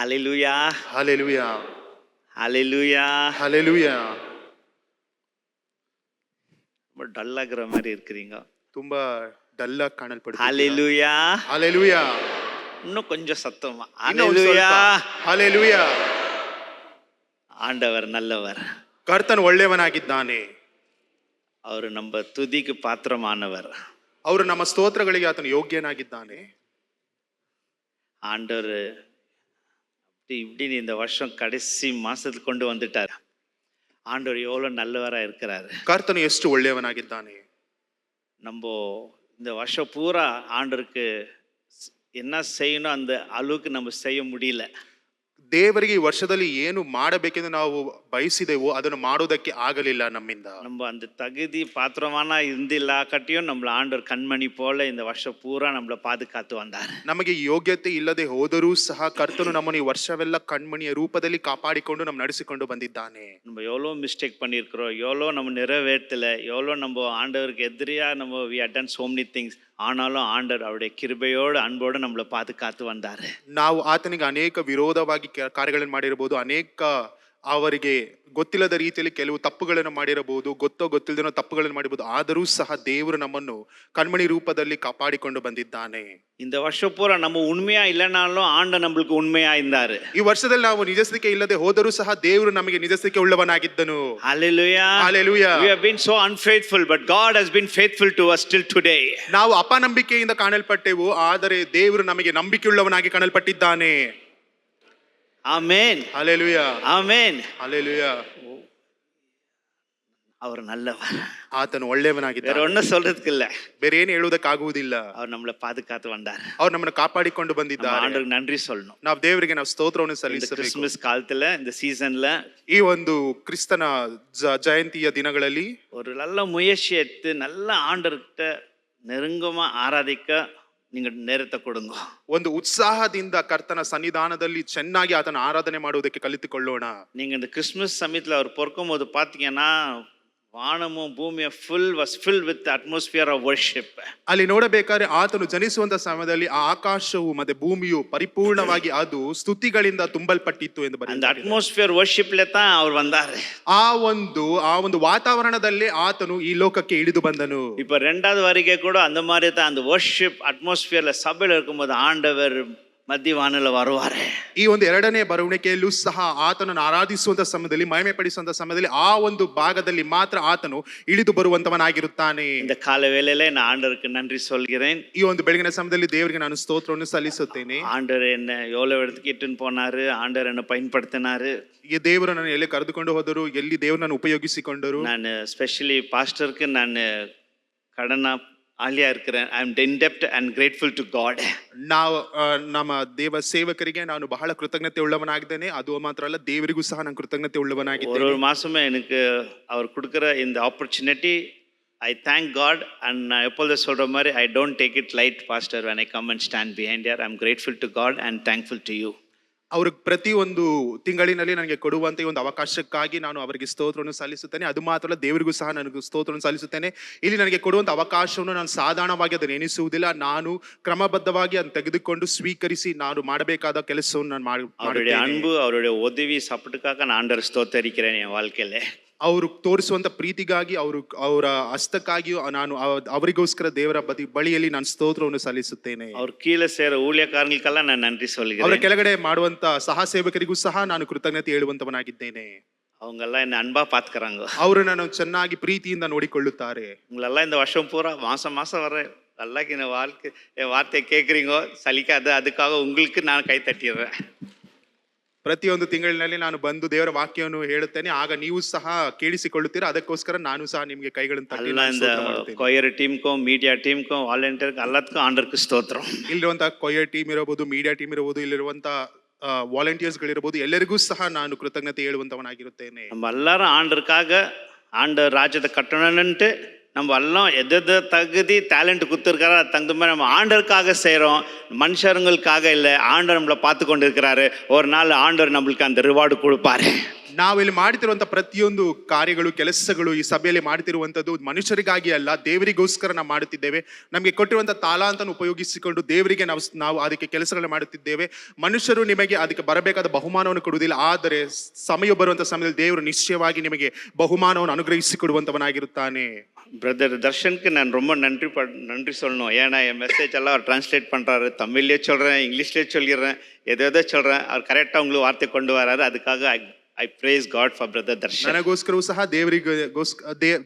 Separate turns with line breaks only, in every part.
ஹalleluya
ஹalleluya
ஹalleluya
ஹalleluya.
ரொம்ப டல்லாகிற மாதிரி இருக்கிறீங்க.
ತುಂಬಾ ಡಲ್ ಆಗಿ ಕಾಣಲ್ಪಡ್ತೀರಾ.
ஹalleluya
ஹalleluya.
இன்னும் கொஞ்சம் சத்தமா
ಇನ್ನೂ ಒಂದ್
ஹalleluya.
ಸ್ವಲ್ಪ. ஹalleluya.
ஆண்டவர் நல்லவர்.
ಕರ್ತನು ಒಳ್ಳೆಯವನಾಗಿದ್ದಾನೆ.
ಅವರು ನಮ್ಮ ತುದಿಗೆ ಪಾತ್ರಮಾನவர்.
ಅವರು ನಮ್ಮ ಸ್ತೋತ್ರಗಳಿಗೆ ಆತನು ಯೋಗ್ಯನಾಗಿದ್ದಾನೆ.
ஆண்டவர் இப்படி இந்த வருஷம் கடைசி மாசத்துக்கு கொண்டு வந்துட்டார். ஆண்டவர் எவ்வளவு நல்லவரா இருக்கிறாரு.
ಕರ್ತನು ಎಷ್ಟು ಒಳ್ಳೆಯವನಾಗಿದ್ದಾನೆ.
நம்ம இந்த வருஷம் பூரா ஆண்டவருக்கு என்ன செய்யணும் அந்த அளவுக்கு நம்ம செய்ய முடியல.
ದೇವರಿಗೆ ಈ ವರ್ಷದಲ್ಲಿ ಏನು ಮಾಡಬೇಕೆಂದು ನಾವು ಬಯಸಿದೆವೋ ಅದನ್ನು ಮಾಡೋದಕ್ಕೆ ಆಗಲಿಲ್ಲ ನಮ್ಮಿಂದ.
நம்ம அந்த தகுதி பாத்திரமான இருந்திಲ್ಲ கட்டியும் நம்மள ஆண்டவர் கண்மணி போல இந்த வருஷம் பூரா நம்மள பாதுகாத்து வந்தார்.
ನಮಗೆ ಯೋಗ್ಯತೆ ಇಲ್ಲದೆ ಹೋದರೂ ಸಹ ಕರ್ತನು ನಮ್ಮನ್ನು ಈ ವರ್ಷವೆಲ್ಲ ಕಣ್ಮಣಿಯ ರೂಪದಲ್ಲಿ ಕಾಪಾಡಿಕೊಂಡು ನಮ್ಮ ನಡೆಸಿಕೊಂಡು ಬಂದಿದ್ದಾನೆ.
நம்ம எவ்வளோ மிஸ்டேக் பண்ணியிருக்கிறோம், எவ்வளோ நம்ம நிறைவேற்றல, எவ்வளோ நம்ம ஆண்டவருக்கு எதிரியா நம்ம we have done so many things. ஆனாலும் ஆண்டவர் அவருடைய கிருபையோடு அன்போடு நம்மளை பாதுகாத்து வந்தார்.
ನಾವು ಆತನಿಗೆ ಅನೇಕ ವಿರೋಧವಾಗಿ ಕಾರ್ಯಗಳನ್ನು ಮಾಡಿರಬಹುದು, ಅನೇಕ ಅವರಿಗೆ ಗೊತ್ತಿಲ್ಲದ ರೀತಿಯಲ್ಲಿ ಕೆಲವು ತಪ್ಪುಗಳನ್ನು ಮಾಡಿರಬಹುದು, ಗೊತ್ತಿಲ್ಲದ ತಪ್ಪುಗಳನ್ನು ಮಾಡಿರಬಹುದು. ಆದರೂ ಸಹ ದೇವರು ನಮ್ಮನ್ನು ಕಣ್ಮಣಿ ರೂಪದಲ್ಲಿ ಕಾಪಾಡಿಕೊಂಡು ಬಂದಿದ್ದಾನೆ.
இந்த வருஷம் பூரா நம்ம உண்மையா இல்லைனாலும் ஆண்டவர் நம்மளுக்கு உண்மையா இருந்தாரு.
ಈ ವರ್ಷದಲ್ಲಿ ನಾವು ನಿಜಸ್ಥಿಕೆ ಇಲ್ಲದೆ ಹೋದರೂ ಸಹ ದೇವರು ನಮಗೆ ನಿಜಸ್ಥಿಕೆ ಉಳ್ಳವನಾಗಿದ್ದನು.
Hallelujah.
Hallelujah.
We have been so unfaithful, but God has been faithful to us till today.
ನಾವು ಅಪನಂಬಿಕೆಯಿಂದ ಕಾಣಲ್ಪಟ್ಟೆವು, ಆದರೆ ದೇವರು ನಮಗೆ ನಂಬಿಕೆಯುಳ್ಳವನಾಗಿ ಕಾಣಲ್ಪಟ್ಟಿದ್ದಾನೆ.
Amen.
Hallelujah.
Amen.
Hallelujah.
அவர் நல்லவர்.
ಆತನು ಒಳ್ಳೆಯವನಾಗಿದ್ದಾನೆ.
வேற ஒண்ணும் சொல்றதுக்கு இல்ல.
ಬೇರೆ ಏನು ಹೇಳುವುದಕ್ಕಾಗುವುದಿಲ್ಲ.
அவர் நம்மளை பாதுகாத்து வந்தார்.
ಅವರು ನಮ್ಮನ್ನು ಕಾಪಾಡಿಕೊಂಡು ಬಂದಿದ್ದಾರೆ.
ஆண்டவருக்கு நன்றி சொல்லணும்.
ನಾವು ದೇವರಿಗೆ ನಾವು ಸ್ತೋತ್ರವನ್ನು ಸಲ್ಲಿಸಬೇಕು.
கிறிஸ்மஸ் காலத்துல இந்த சீசன்ல
ಈ ಒಂದು ಕ್ರಿಸ್ತನ ಜಯಂತಿಯ ದಿನಗಳಲ್ಲಿ
ஒரு நல்ல முயற்சி எடுத்து நல்ல ஆண்டவர்கிட்ட நெருங்கமா ஆராதிக்க நீங்க நேரத்தை கொடுங்க.
ಒಂದು ಉತ್ಸಾಹದಿಂದ ಕರ್ತನ ಸನ್ನಿಧಾನದಲ್ಲಿ ಚೆನ್ನಾಗಿ ಆತನ ಆರಾಧನೆ ಮಾಡುವುದಕ್ಕೆ ಕಲಿತುಕೊಳ್ಳೋಣ.
நீங்க இந்த கிறிஸ்மஸ் சமயத்துல அவர் பொறுக்கும் போது பாத்தீங்கன்னா வானமும் பூமியும் filled with the atmosphere of worship.
ಅಲ್ಲಿ ನೋಡಬೇಕಾದ್ರೆ ಆತನು ಜನಿಸುವಂತ ಸಮಯದಲ್ಲಿ ಆ ಆಕಾಶವು ಮತ್ತೆ ಭೂಮಿಯು ಪರಿಪೂರ್ಣವಾಗಿ ಅದು ಸ್ತುತಿಗಳಿಂದ ತುಂಬಲ್ಪಟ್ಟಿತ್ತು ಎಂದು ಬರೆದಿದ್ದಾರೆ.
அந்த atmosphere worshipல தான் அவர் வந்தாரு.
ಆ ಒಂದು ವಾತಾವರಣದಲ್ಲೇ ಆತನು ಈ ಲೋಕಕ್ಕೆ ಇಳಿದು ಬಂದನು.
இப்ப ரெண்டாவது வருகை கூட அந்த மாதிரி தான் அந்த worship atmosphereல சபையில இருக்கும்போது ஆண்டவர் ಮಧ್ಯವಾನಲ್ಲ வருவாரு.
ಈ ಒಂದು ಎರಡನೇ ಬರುವಿಕೆಯಲ್ಲೂ ಸಹ ಆತನನ್ನು ಆರಾಧಿಸುವಂತ ಸಮಯದಲ್ಲಿ, ಮಹಿಮೆ ಪಡಿಸುವಂತ ಸಮಯದಲ್ಲಿ ಆ ಒಂದು ಭಾಗದಲ್ಲಿ ಮಾತ್ರ ಆತನು ಇಳಿದು ಬರುವಂತವನಾಗಿರುತ್ತಾನೆ.
இந்த கால வேளையில நான் ஆண்டவருக்கு நன்றி சொல்கிறேன்.
ಈ ಒಂದು ಬೆಳಗಿನ ಸಮಯದಲ್ಲಿ ದೇವರಿಗೆ ನಾನು ಸ್ತೋತ್ರವನ್ನು ಸಲ್ಲಿಸುತ್ತೇನೆ.
ஆண்டவர் என்ன எவ்வளவு இடத்துக்கு இட்டுன்னு போனாரு, ஆண்டவர் என்ன பயன்படுத்தினாரு.
ಈ ದೇವರು ನನ್ನ ಎಲ್ಲಿ ಕರೆದುಕೊಂಡು ಹೋದರು, ಎಲ್ಲಿ ದೇವರನ್ನು ಉಪಯೋಗಿಸಿಕೊಂಡರು.
ನಾನು ಸ್ಪೆಷಲಿ ಪಾಸ್ಟರ್ಗೆ ನಾನು கடனா ಆಲಿಯಾ இருக்கிறேன். I am indebted and grateful to God.
ನಾವು ನಮ್ಮ ದೇವ ಸೇವಕರಿಗೆ ನಾನು ಬಹಳ ಕೃತಜ್ಞತೆ ಉಳ್ಳವನಾಗಿದ್ದೇನೆ. ಅದು ಮಾತ್ರ ಅಲ್ಲ, ದೇವರಿಗೂ ಸಹ ನಾನು ಕೃತಜ್ಞತೆ ಉಳ್ಳವನಾಗಿದ್ದೇನೆ.
ஒரு மாசமே எனக்கு அவர் கொடுக்கிற இந்த opportunity I thank God, and நான் எப்பொழுது சொல்ற மாதிரி I don't take it light, pastor, when I come and stand behind here. I'm grateful to God and thankful to you.
ಅವರು ಪ್ರತಿಯೊಂದು ತಿಂಗಳಿನಲ್ಲಿ ನನಗೆ ಕೊಡುವಂತೆ ಒಂದು ಅವಕಾಶಕ್ಕಾಗಿ ನಾನು ಅವರಿಗೆ ಸ್ತೋತ್ರವನ್ನು ಸಲ್ಲಿಸುತ್ತೇನೆ. ಅದು ಮಾತ್ರ ಅಲ್ಲ, ದೇವರಿಗೂ ಸಹ ನನಗೆ ಸ್ತೋತ್ರವನ್ನು ಸಲ್ಲಿಸುತ್ತೇನೆ. ಇಲ್ಲಿ ನನಗೆ ಕೊಡುವಂತ ಅವಕಾಶವನ್ನು ನಾನು ಸಾಧಾರಣವಾಗಿ ಅದನ್ನು ಎಣಿಸುವುದಿಲ್ಲ. ನಾನು ಕ್ರಮಬದ್ಧವಾಗಿ ಅದನ್ನು ತೆಗೆದುಕೊಂಡು ಸ್ವೀಕರಿಸಿ ನಾನು ಮಾಡಬೇಕಾದ ಕೆಲಸವನ್ನು ನಾನು
அவருடைய அன்பு, அவருடைய உதவி சப்போர்ட்டுக்காக நான் ஆண்டவரை ஸ்தோத்தரிக்கிறேன் என் வாழ்க்கையில.
ಅವರು ತೋರಿಸುವಂತ ಪ್ರೀತಿಗಾಗಿ, ಅವರ ಹಸ್ತಕ್ಕಾಗಿಯೂ ನಾನು ಅವರಿಗೋಸ್ಕರ ದೇವರ ಬಳಿಯಲ್ಲಿ ನಾನು ಸ್ತೋತ್ರವನ್ನು ಸಲ್ಲಿಸುತ್ತೇನೆ.
ಅವ್ರ ಕೀழே ಸೇರ ஊழியக்காரங்களுக்கெಲ್ಲ ನಾನು நன்றி சொல்கிறேன்.
ಅವರ ಕೆಳಗಡೆ ಮಾಡುವಂತ ಸಹ ಸೇವಕರಿಗೂ ಸಹ ನಾನು ಕೃತಜ್ಞತೆ ಹೇಳುವಂತವನಾಗಿದ್ದೇನೆ.
அவங்கெல்லாம் என்ன அன்பா பாத்துக்கறாங்க.
ಅವರು ನಾನು ಚೆನ್ನಾಗಿ ಪ್ರೀತಿಯಿಂದ ನೋಡಿಕೊಳ್ಳುತ್ತಾರೆ.
உங்களெல்லாம் இந்த வருஷம் பூரா மாசம் வர நல்லா இந்த வார்த்தை கேட்குறீங்க, சலிக்காது. அதுக்காக உங்களுக்கு நான் கை தட்டிடுறேன்.
ಪ್ರತಿಯೊಂದು ತಿಂಗಳಿನಲ್ಲಿ ನಾನು ಬಂದು ದೇವರ ವಾಕ್ಯವನ್ನು ಹೇಳುತ್ತೇನೆ, ಆಗ ನೀವು ಸಹ ಕೇಳಿಸಿಕೊಳ್ಳುತ್ತೀರಾ. ಅದಕ್ಕೋಸ್ಕರ ನಾನು ಸಹ ನಿಮಗೆ ಕೈಗಳನ್ನು ತಟ್ಟಿ
ಕೊಯರ್ ಟೀಮ್ಗೂ, ಮೀಡಿಯಾ ಟೀಮ್ಗೂ, ವಾಲಂಟಿಯರ್ ಎಲ್ಲದಕ್ಕೂ ಆಂಡರ್க்கு ಸ್ತೋತ್ರ.
ಇಲ್ಲಿರುವಂತಹ ಕೊಯರ್ ಟೀಮ್ ಇರಬಹುದು, ಮೀಡಿಯಾ ಟೀಮ್ ಇರಬಹುದು, ಇಲ್ಲಿರುವಂತಹ ವಾಲಂಟಿಯರ್ಸ್ ಗಳಿರಬಹುದು, ಎಲ್ಲರಿಗೂ ಸಹ ನಾನು ಕೃತಜ್ಞತೆ ಹೇಳುವಂತವನಾಗಿರುತ್ತೇನೆ.
நம்ம எல்லாரும் ஆண்டருக்காக ஆண்டர் ராஜ்யத்தை கட்டணும்னுட்டு நம்ம எல்லாம் எது தகுதி டேலண்ட் கொடுத்துருக்காரோ அது தகுந்த மாதிரி நம்ம ஆண்டருக்காக செய்கிறோம், மனுஷருங்களுக்காக இல்லை. ஆண்டவர் நம்மளை பார்த்து கொண்டு இருக்கிறாரு. ஒரு நாள் ஆண்டவர் நம்மளுக்கு அந்த ரிவார்டு கொடுப்பாரு.
ನಾವಿಲ್ಲಿ ಮಾಡ್ತಿರುವಂತ ಪ್ರತಿಯೊಂದು ಕಾರ್ಯಗಳು ಕೆಲಸಗಳು ಈ ಸಭೆಯಲ್ಲಿ ಮಾಡ್ತಿರುವಂತದ್ದು ಮನುಷ್ಯರಿಗಾಗಿ ಅಲ್ಲ, ದೇವರಿಗೋಸ್ಕರ ನಾವು ಮಾಡುತ್ತಿದ್ದೇವೆ. ನಮಗೆ ಕೊಟ್ಟಿರುವಂತ ತಾಲಾಂತನ್ನು ಉಪಯೋಗಿಸಿಕೊಂಡು ದೇವರಿಗೆ ನಾವು ಅದಕ್ಕೆ ಕೆಲಸಗಳನ್ನ ಮಾಡುತ್ತಿದ್ದೇವೆ. ಮನುಷ್ಯರು ನಿಮಗೆ ಅದಕ್ಕೆ ಬರಬೇಕಾದ ಬಹುಮಾನವನ್ನು ಕೊಡುವುದಿಲ್ಲ, ಆದರೆ ಸಮಯ ಬರುವಂತ ಸಮಯದಲ್ಲಿ ದೇವರು ನಿಶ್ಚಯವಾಗಿ ನಿಮಗೆ ಬಹುಮಾನವನ್ನು ಅನುಗ್ರಹಿಸಿ ಕೊಡುವಂತವನಾಗಿರುತ್ತಾನೆ.
பிரதர் தர்ஷனுக்கு நான் ரொம்ப நன்றி சொல்லணும். ஏன்னா என் மெசேஜ் எல்லாம் அவர் டிரான்ஸ்லேட் பண்ணுறாரு. தமிழ்லேயே சொல்கிறேன், இங்கிலீஷ்லேயே சொல்லிடுறேன், எதோ சொல்கிறேன். அவர் கரெக்டாக உங்களுக்கு வார்த்தை கொண்டு வராரு. அதுக்காக I praise God for brother Darshan.
ನನಗೋಸ್ಕರವೂ ಸಹ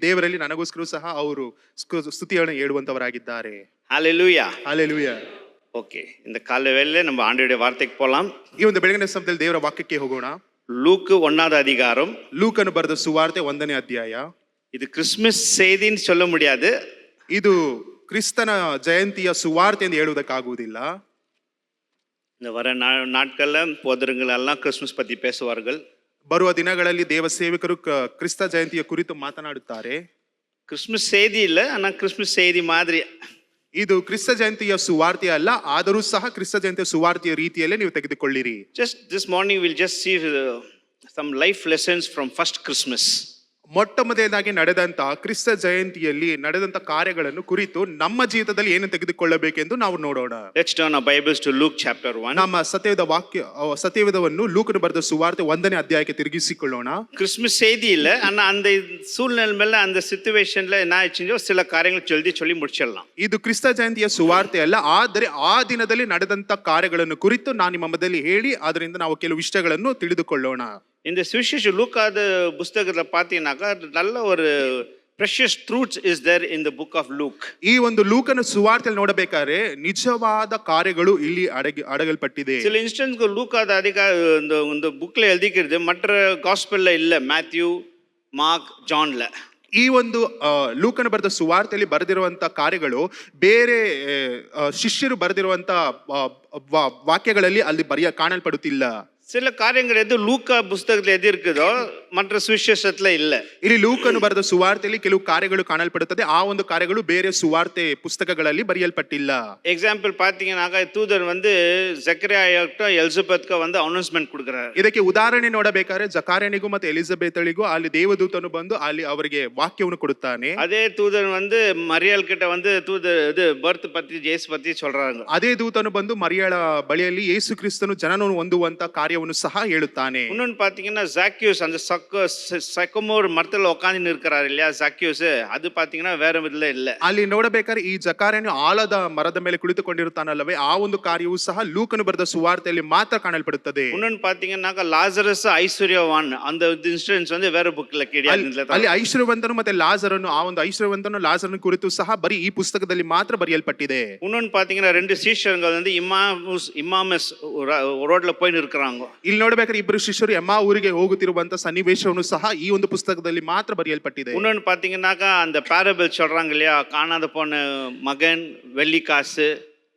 ದೇವರಲ್ಲಿ ನನಗೋಸ್ಕರವೂ ಸಹ ಅವರು ಸ್ತುತಿಯನ್ನು ಹೇಳುವಂತವರಾಗಿದ್ದಾರೆ.
ஹalleluya.
ஹalleluya.
ஓகே, இந்த காலை வேளையில நம்ம ஆண்டவருடைய வார்த்தைக்கு போலாம்.
ಈ ಒಂದು ಬೆಳಗಿನ ಸಮಯದಲ್ಲಿ ದೇವರ ವಾಕ್ಯಕ್ಕೆ ಹೋಗೋಣ.
லூக்கு 1வது அதிகாரம்.
ಲೂಕನು ಬರೆದ ಸುವಾರ್ತೆ 1ನೇ ಅಧ್ಯಾಯ.
இது கிறிஸ்மஸ் செய்தின்னு சொல்ல முடியாது.
ಇದು ಕ್ರಿಸ್ತನ ಜಯಂತಿಯ ಸುವಾರ್ತೆ ಎಂದು ಹೇಳುವುದಕ್ಕಾಗುವುದಿಲ್ಲ.
இந்த வர நாட்கள்ல போதகர்கள் எல்லாம் கிறிஸ்மஸ் பத்தி பேசுவார்கள்.
ಬರುವ ದಿನಗಳಲ್ಲಿ ದೇವ ಸೇವಕರು ಕ್ರಿಸ್ತ ಜಯಂತಿಯ ಕುರಿತು ಮಾತನಾಡುತ್ತಾರೆ.
கிறிஸ்மஸ் செய்தி இல்ல, ஆனா கிறிஸ்மஸ் செய்தி மாதிரி.
ಇದು ಕ್ರಿಸ್ತ ಜಯಂತಿಯ ಸುವಾರ್ತೆ ಅಲ್ಲ, ಆದರೂ ಸಹ ಕ್ರಿಸ್ತ ಜಯಂತಿಯ ಸುವಾರ್ತೆಯ ರೀತಿಯಲ್ಲೇ ನೀವು ತೆಗೆದುಕೊಳ್ಳಿರಿ.
Just this morning we'll just see some life lessons from first Christmas.
ಮೊಟ್ಟ ಮೊದಲನೇದಾಗಿ ನಡೆದಂತ ಕ್ರಿಸ್ತ ಜಯಂತಿಯಲ್ಲಿ ನಡೆದಂತ ಕಾರ್ಯಗಳನ್ನು ಕುರಿತು ನಮ್ಮ ಜೀವಿತದಲ್ಲಿ ಏನು ತೆಗೆದುಕೊಳ್ಳಬೇಕೆಂದು ನಾವು ನೋಡೋಣ.
Let's turn our Bibles to Luke chapter 1.
ನಮ್ಮ ಸತ್ಯವೇದವನ್ನು ಲೂಕನು ಬರೆದ ಸುವಾರ್ತೆ 1ನೇ ಅಧ್ಯಾಯಕ್ಕೆ ತಿರುಗಿಸಿಕೊಳ್ಳೋಣ.
கிறிஸ்மஸ் செய்தி இல்ல, ஆனா அந்த சூழ்நிலை மேல அந்த சிச்சுவேஷன்ல என்ன ஆச்சுஞ்சோ சில காரியங்கள் சொல்லி முடிச்சிடலாம்.
ಇದು ಕ್ರಿಸ್ತ ಜಯಂತಿಯ ಸುವಾರ್ತೆ ಅಲ್ಲ, ಆದರೆ ಆ ದಿನದಲ್ಲಿ ನಡೆದಂತ ಕಾರ್ಯಗಳನ್ನು ಕುರಿತು ನಾನು ನಿಮ್ಮ ಮಧ್ಯದಲ್ಲಿ ಹೇಳಿ ಅದರಿಂದ ನಾವು ಕೆಲವು ವಿಷಯಗಳನ್ನು ತಿಳಿದುಕೊಳ್ಳೋಣ.
இந்த சுவிசேஷ லூக்காத புஸ்தகத்துல பாத்தீங்கன்னாக்கா நல்ல ஒரு precious truths is there in the book of Luke.
ಈ ಒಂದು ಲೂಕನ ಸುವಾರ್ತೆಯಲ್ಲಿ ನೋಡಬೇಕಾದ್ರೆ ನಿಜವಾದ ಕಾರ್ಯಗಳು ಇಲ್ಲಿ ಅಡಗಲ್ಪಟ್ಟಿದೆ.
சில இன்ஸ்டன்ஸ்க்கு லூக்காத இந்த புக்ல எழுதிக்கிறது மற்ற காஸ்பல்ல இல்ல, ಮ್ಯಾಥ್ಯೂ, ಮಾರ್ಕ್, ಜಾನ್ல.
ಈ ಒಂದು ಲೂಕನ ಬರೆದ ಸುವಾರ್ತೆಯಲ್ಲಿ ಬರೆದಿರುವಂತ ಕಾರ್ಯಗಳು ಬೇರೆ ಶಿಷ್ಯರು ಬರೆದಿರುವಂತ ವಾಕ್ಯಗಳಲ್ಲಿ ಅಲ್ಲಿ ಕಾಣಲ್ಪಡುತ್ತಿಲ್ಲ.
சில காரியங்கள் எது லூக்கா புஸ்தகத்துல எது இருக்குதோ மற்ற சுவிசேஷத்துல இல்ல.
ಇಲ್ಲಿ ಲೂಕನು ಬರೆದ ಸುವಾರ್ತೆಯಲ್ಲಿ ಕೆಲವು ಕಾರ್ಯಗಳು ಕಾಣಲ್ಪಡುತ್ತದೆ, ಆ ಒಂದು ಕಾರ್ಯಗಳು ಬೇರೆ ಸುವಾರ್ತೆ ಪುಸ್ತಕಗಳಲ್ಲಿ ಬರೆಯಲ್ಪಟ್ಟಿಲ್ಲ.
எக்ஸாம்பிள் பாத்தீங்கன்னாக்கா தூதர் ஜக்கரியாவுக்கும் எலிசபெத்துக்கும் அனೌನ್ಸ್ಮೆಂಟ್ கொடுக்குறாரு.
ಇದಕ್ಕೆ ಉದಾಹರಣೆ ನೋಡಬೇಕಾದ್ರೆ ಜಕಾರ್ಯನಿಗೂ ಮತ್ತೆ ಎಲಿಜಬೆತಳಿಗೂ ಅಲ್ಲಿ ದೇವದೂತನು ಬಂದು ಅಲ್ಲಿ ಅವರಿಗೆ ವಾಕ್ಯವನ್ನು ಕೊಡುತ್ತಾನೆ.
அதே தூதர் மரியாள் கிட்ட தூதர் இது பர்த் பத்தி ஜேசு பத்தி சொல்றாங்க.
ಅದೇ ದೂತನು ಬಂದು ಮರಿಯಳ ಬಳಿಯಲ್ಲಿ ಯೇಸು ಕ್ರಿಸ್ತನು ಜನನನ್ನು ಹೊಂದುವಂತ ಕಾರ್ಯವನ್ನು ಸಹ ಹೇಳುತ್ತಾನೆ.
இன்னொன்னு பாத்தீங்கன்னா ஜாக்கியூஸ் அந்த சைக்கமோர் மரத்துல உட்கார்ந்து இருக்கிறாரு இல்லையா, ஜாக்கியூஸ், அது பாத்தீங்கன்னா வேற விதத்துல இல்ல.
ಅಲ್ಲಿ ನೋಡಬೇಕಾದ್ರೆ ಈ ಜಕಾರ್ಯನು ಆಲದ ಮರದ ಮೇಲೆ ಕುಳಿತುಕೊಂಡಿರುತ್ತಾನಲ್ಲವೇ, ಆ ಒಂದು ಕಾರ್ಯವು ಸಹ ಲೂಕನು ಬರೆದ ಸುವಾರ್ತೆಯಲ್ಲಿ ಮಾತ್ರ ಕಾಣಲ್ಪಡುತ್ತದೆ.
இன்னொன்னு பாத்தீங்கன்னாக்கா லாசரஸ் ஐஸ்வர்யவான் அந்த இன்சிಡೆನ್ಸ್ வேற புக்ல கிடையாது.
ಅಲ್ಲಿ ಐಶ್ವರ್ಯವಂತನು ಮತ್ತೆ ಲಾಜರನು, ಆ ಒಂದು ಐಶ್ವರ್ಯವಂತನು ಲಾಜರನ ಕುರಿತು ಸಹ ಬರೀ ಈ ಪುಸ್ತಕದಲ್ಲಿ ಮಾತ್ರ ಬರೆಯಲ್ಪಟ್ಟಿದೆ.
இன்னொன்னு பாத்தீங்கன்னா ரெண்டு சீஷர்கள் இமாமஸ் ரோட்ல போய் இருக்கிறாங்க.
ಇಲ್ಲಿ ನೋಡ್ಬೇಕಾದ್ರೆ ಇಬ್ಬರು ಶಿಷ್ಯರು ಎಮ್ಮಾ ಊರಿಗೆ ಹೋಗುತ್ತಿರುವಂತ ಸನ್ನಿವೇಶವನ್ನು ಸಹ ಈ ಒಂದು ಪುಸ್ತಕದಲ್ಲಿ ಮಾತ್ರ ಬರೆಯಲ್ಪಟ್ಟಿದೆ.
இன்னொன்னு பாத்தீங்கன்னாக்கா அந்த பேரபிள் சொல்றாங்க இல்லையா, காணாத போன மகன், வெள்ளி காசு,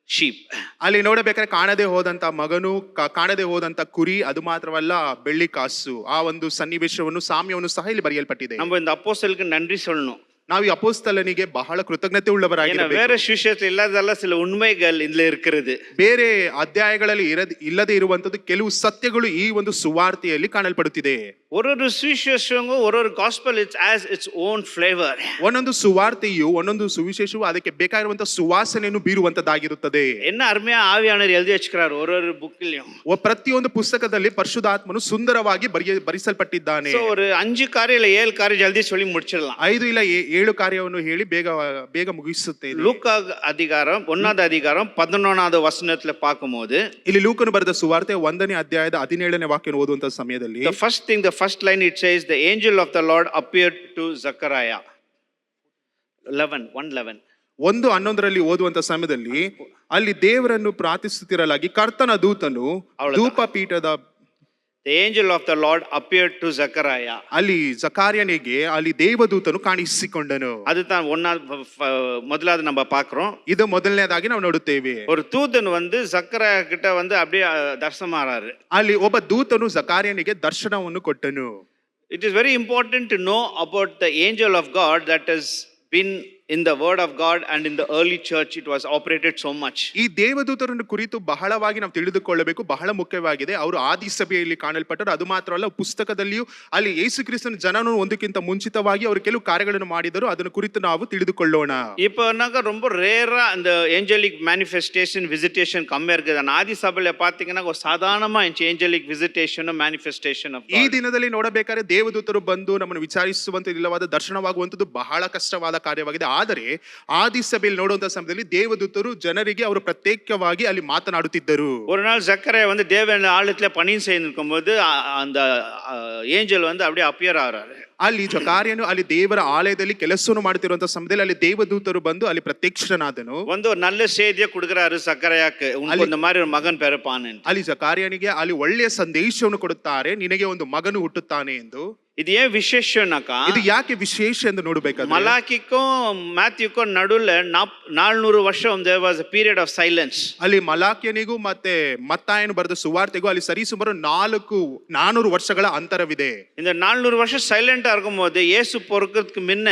ಶೀಪ್.
ಅಲ್ಲಿ ನೋಡಬೇಕಾದ್ರೆ ಕಾಣದೆ ಹೋದಂತ ಮಗನು, ಕಾಣದೆ ಹೋದಂತ ಕುರಿ, ಅದು ಮಾತ್ರವಲ್ಲ ಬೆಳ್ಳಿ ಕಾಸು, ಆ ಒಂದು ಸನ್ನಿವೇಶವನ್ನು ಸಾಮ್ಯವನ್ನು ಸಹ ಇಲ್ಲಿ ಬರೆಯಲ್ಪಟ್ಟಿದೆ.
நம்ம இந்த அப்போஸ்தலருக்கு நன்றி சொல்லணும்.
ನಾವು ಈ ಅಪೊಸ್ತಲನಿಗೆ ಬಹಳ ಕೃತಜ್ಞತೆ ಉಳ್ಳವರಾಗಿರಬೇಕು.
ಬೇರೆ ಸುವಿಶೇಷ ಇಲ್ಲದಲ್ಲ ಸಿಲ ಉಣ್ಮೆಗಳು ಇಲ್ಲಿ ಇರುತ್ತದೆ.
ಬೇರೆ ಅಧ್ಯಾಯಗಳಲ್ಲಿ ಇಲ್ಲದೆ ಇರುವಂತದ್ದು ಕೆಲವು ಸತ್ಯಗಳು ಈ ಒಂದು ಸುವಾರ್ತೆಯಲ್ಲಿ ಕಾಣಲ್ಪಡುತ್ತಿದೆ.
ஒரு சுவிசேஷங்க ஒரு gospel it has its own flavor.
ಒಂದೊಂದು ಸುವಾರ್ತೆಯು ಒಂದೊಂದು ಸುವಿಶೇಷವು ಅದಕ್ಕೆ ಬೇಕಾಗಿರುವಂತ ಸುವಾಸನೆಯನ್ನು ಬೀರುವಂತದ್ದಾಗಿರುತ್ತದೆ.
என்ன அருமையா ஆவியானவர் எழுதி வச்சிருக்கார் ஒரு புக்லயும்.
ಪ್ರತಿಯೊಂದು ಪುಸ್ತಕದಲ್ಲಿ ಪರಿಶುದ್ಧಾತ್ಮನು ಸುಂದರವಾಗಿ ಬರೆಸಲ್ಪಟ್ಟಿದ್ದಾನೆ.
ಸೋ ஒரு 5 ಕಾರ್ಯ ಇಲ್ಲ 7 ಕಾರ್ಯ ಜಲ್ದಿ சொல்லி முடிச்சிடலாம்.
5 ಇಲ್ಲ 7 ಕಾರ್ಯವನ್ನು ಹೇಳಿ ಬೇಗ ಮುಗಿಸುತ್ತೇನೆ.
ಲೂಕಾ அதிகாரம் 1வது அதிகாரம் 11வது ವಚನದಲ್ಲಿ பார்க்கும்போது
ಇಲ್ಲಿ ಲೂಕನು ಬರೆದ ಸುವಾರ್ತೆ 1ನೇ ಅಧ್ಯಾಯದ 17ನೇ ವಾಕ್ಯವನ್ನು ಓದುವಂತ ಸಮಯದಲ್ಲಿ
the first line it says the angel of the Lord appeared to Zechariah. 1:11
1:11 ಓದುವಂತ ಸಮಯದಲ್ಲಿ ಅಲ್ಲಿ ದೇವರನ್ನು ಪ್ರಾರ್ಥಿಸುತ್ತಿರಲಾಗಿ ಕರ್ತನ ದೂತನು ಧೂಪಪೀಠದ
The angel of the Lord appeared to Zechariah.
ಅಲ್ಲಿ ಜಕಾರ್ಯನಿಗೆ ಅಲ್ಲಿ ದೇವದೂತನು ಕಾಣಿಸಿಕೊಂಡನು.
அதுதான் முதலாவது நம்ம பார்க்கிறோம்.
ಇದು ಮೊದಲನೇದಾಗಿ ನಾವು ನೋಡುತ್ತೇವೆ.
ஒரு தூதன் ஜக்கரியா கிட்ட அப்படியே தரிசனமாறாரு.
ಅಲ್ಲಿ ಒಬ್ಬ ದೂತನು ಜಕಾರ್ಯನಿಗೆ ದರ್ಶನವನ್ನು ಕೊಟ್ಟನು.
It is very important to know about the angel of God that has been in the word of God and in the early church it was operated so much.
ಈ ದೇವದೂತರನ್ನು ಕುರಿತು ಬಹಳವಾಗಿ ನಾವು ತಿಳಿದುಕೊಳ್ಳಬೇಕು, ಬಹಳ ಮುಖ್ಯವಾಗಿದೆ. ಅವರು ಆದಿ ಸಭೆಯಲ್ಲಿ ಕಾಣಲ್ಪಟ್ಟರು. ಅದು ಮಾತ್ರವಲ್ಲ, ಪುಸ್ತಕದಲ್ಲಿಯೂ ಅಲ್ಲಿ ಯೇಸು ಕ್ರಿಸ್ತನ ಜನನು ಒಂದಕ್ಕಿಂತ ಮುಂಚಿತವಾಗಿ ಅವರು ಕೆಲವು ಕಾರ್ಯಗಳನ್ನು ಮಾಡಿದರು. ಅದನ್ನು ಕುರಿತು ನಾವು ತಿಳಿದುಕೊಳ್ಳೋಣ.
இப்போனாக்க ரொம்ப ரேரா அந்த ஏஞ்சலிக் மேனிஃபெஸ்டேஷன் விசிட்டேஷன் கம்மியா இருக்குது. ஆதி சபையில பாத்தீங்கன்னா ஒரு சாதாரணமா ஏஞ்சலிக் விசிட்டேஷன் மேனிஃபெஸ்டேஷன் ஆஃப்
ಈ ದಿನದಲ್ಲಿ ನೋಡಬೇಕಾದ್ರೆ ದೇವದೂತರು ಬಂದು ನಮ್ಮನ್ನು ವಿಚಾರಿಸುವಂತ ಇಲ್ಲವಾದ ದರ್ಶನವಾಗುವಂತದ್ದು ಬಹಳ ಕಷ್ಟವಾದ ಕಾರ್ಯವಾಗಿದೆ. ಆದರೆ ಆದಿ ಸಭೆಯಲ್ಲಿ ನೋಡುವಂತ ಸಮಯದಲ್ಲಿ ದೇವದೂತರು ಜನರಿಗೆ ಅವರು ಪ್ರತ್ಯೇಕವಾಗಿ ಅಲ್ಲಿ ಮಾತನಾಡುತ್ತಿದ್ದರು.
ஒரு நாள் ஜக்கரியா வந்து தேவன் ஆலயத்துல பணி செய்திருக்கும் போது அந்த ஏஞ்சல் வந்து அப்படியே அப்பியர் ஆகிறாரு.
ಅಲ್ಲಿ ಜಕಾರ್ಯನು ಅಲ್ಲಿ ದೇವರ ಆಲಯದಲ್ಲಿ ಕೆಲಸವನ್ನು ಮಾಡುತ್ತಿರುವಂತ ಸಮಯದಲ್ಲಿ ಅಲ್ಲಿ ದೇವದೂತರು ಬಂದು ಅಲ್ಲಿ ಪ್ರತ್ಯಕ್ಷನಾದನು.
வந்து ஒரு நல்ல செய்தியை கொடுக்கிறாரு சக்கரையாக்கு, உனக்கு இந்த மாதிரி ஒரு மகன் பிறப்பான்னு.
ಅಲ್ಲಿ ಜಕಾರ್ಯನಿಗೆ ಅಲ್ಲಿ ಒಳ್ಳೆಯ ಸಂದೇಶವನ್ನು ಕೊಡುತ್ತಾರೆ, ನಿನಗೆ ಒಂದು ಮಗನು ಹುಟ್ಟುತ್ತಾನೆ ಎಂದು.
இது ஏன் விசேஷம்னாக்கா,
ಇದು ಯಾಕೆ ವಿಶೇಷ ಎಂದು ನೋಡಬೇಕಾದ್ರೆ
மலாக்கிக்கும் மேத்யூக்கும் நடுவுல 400 வருஷம் there was a period of silence.
ಅಲ್ಲಿ ಮಲಾಕ್ಯನಿಗೂ ಮತ್ತೆ ಮತ್ತಾಯನು ಬರೆದ ಸುವಾರ್ತೆಗೂ ಅಲ್ಲಿ ಸರಿಸುಮಾರು 400 ವರ್ಷಗಳ ಅಂತರವಿದೆ.
இந்த 400 வருஷம் சைலண்டா இருக்கும்போது இயேசு பொறுக்கிறதுக்கு முன்ன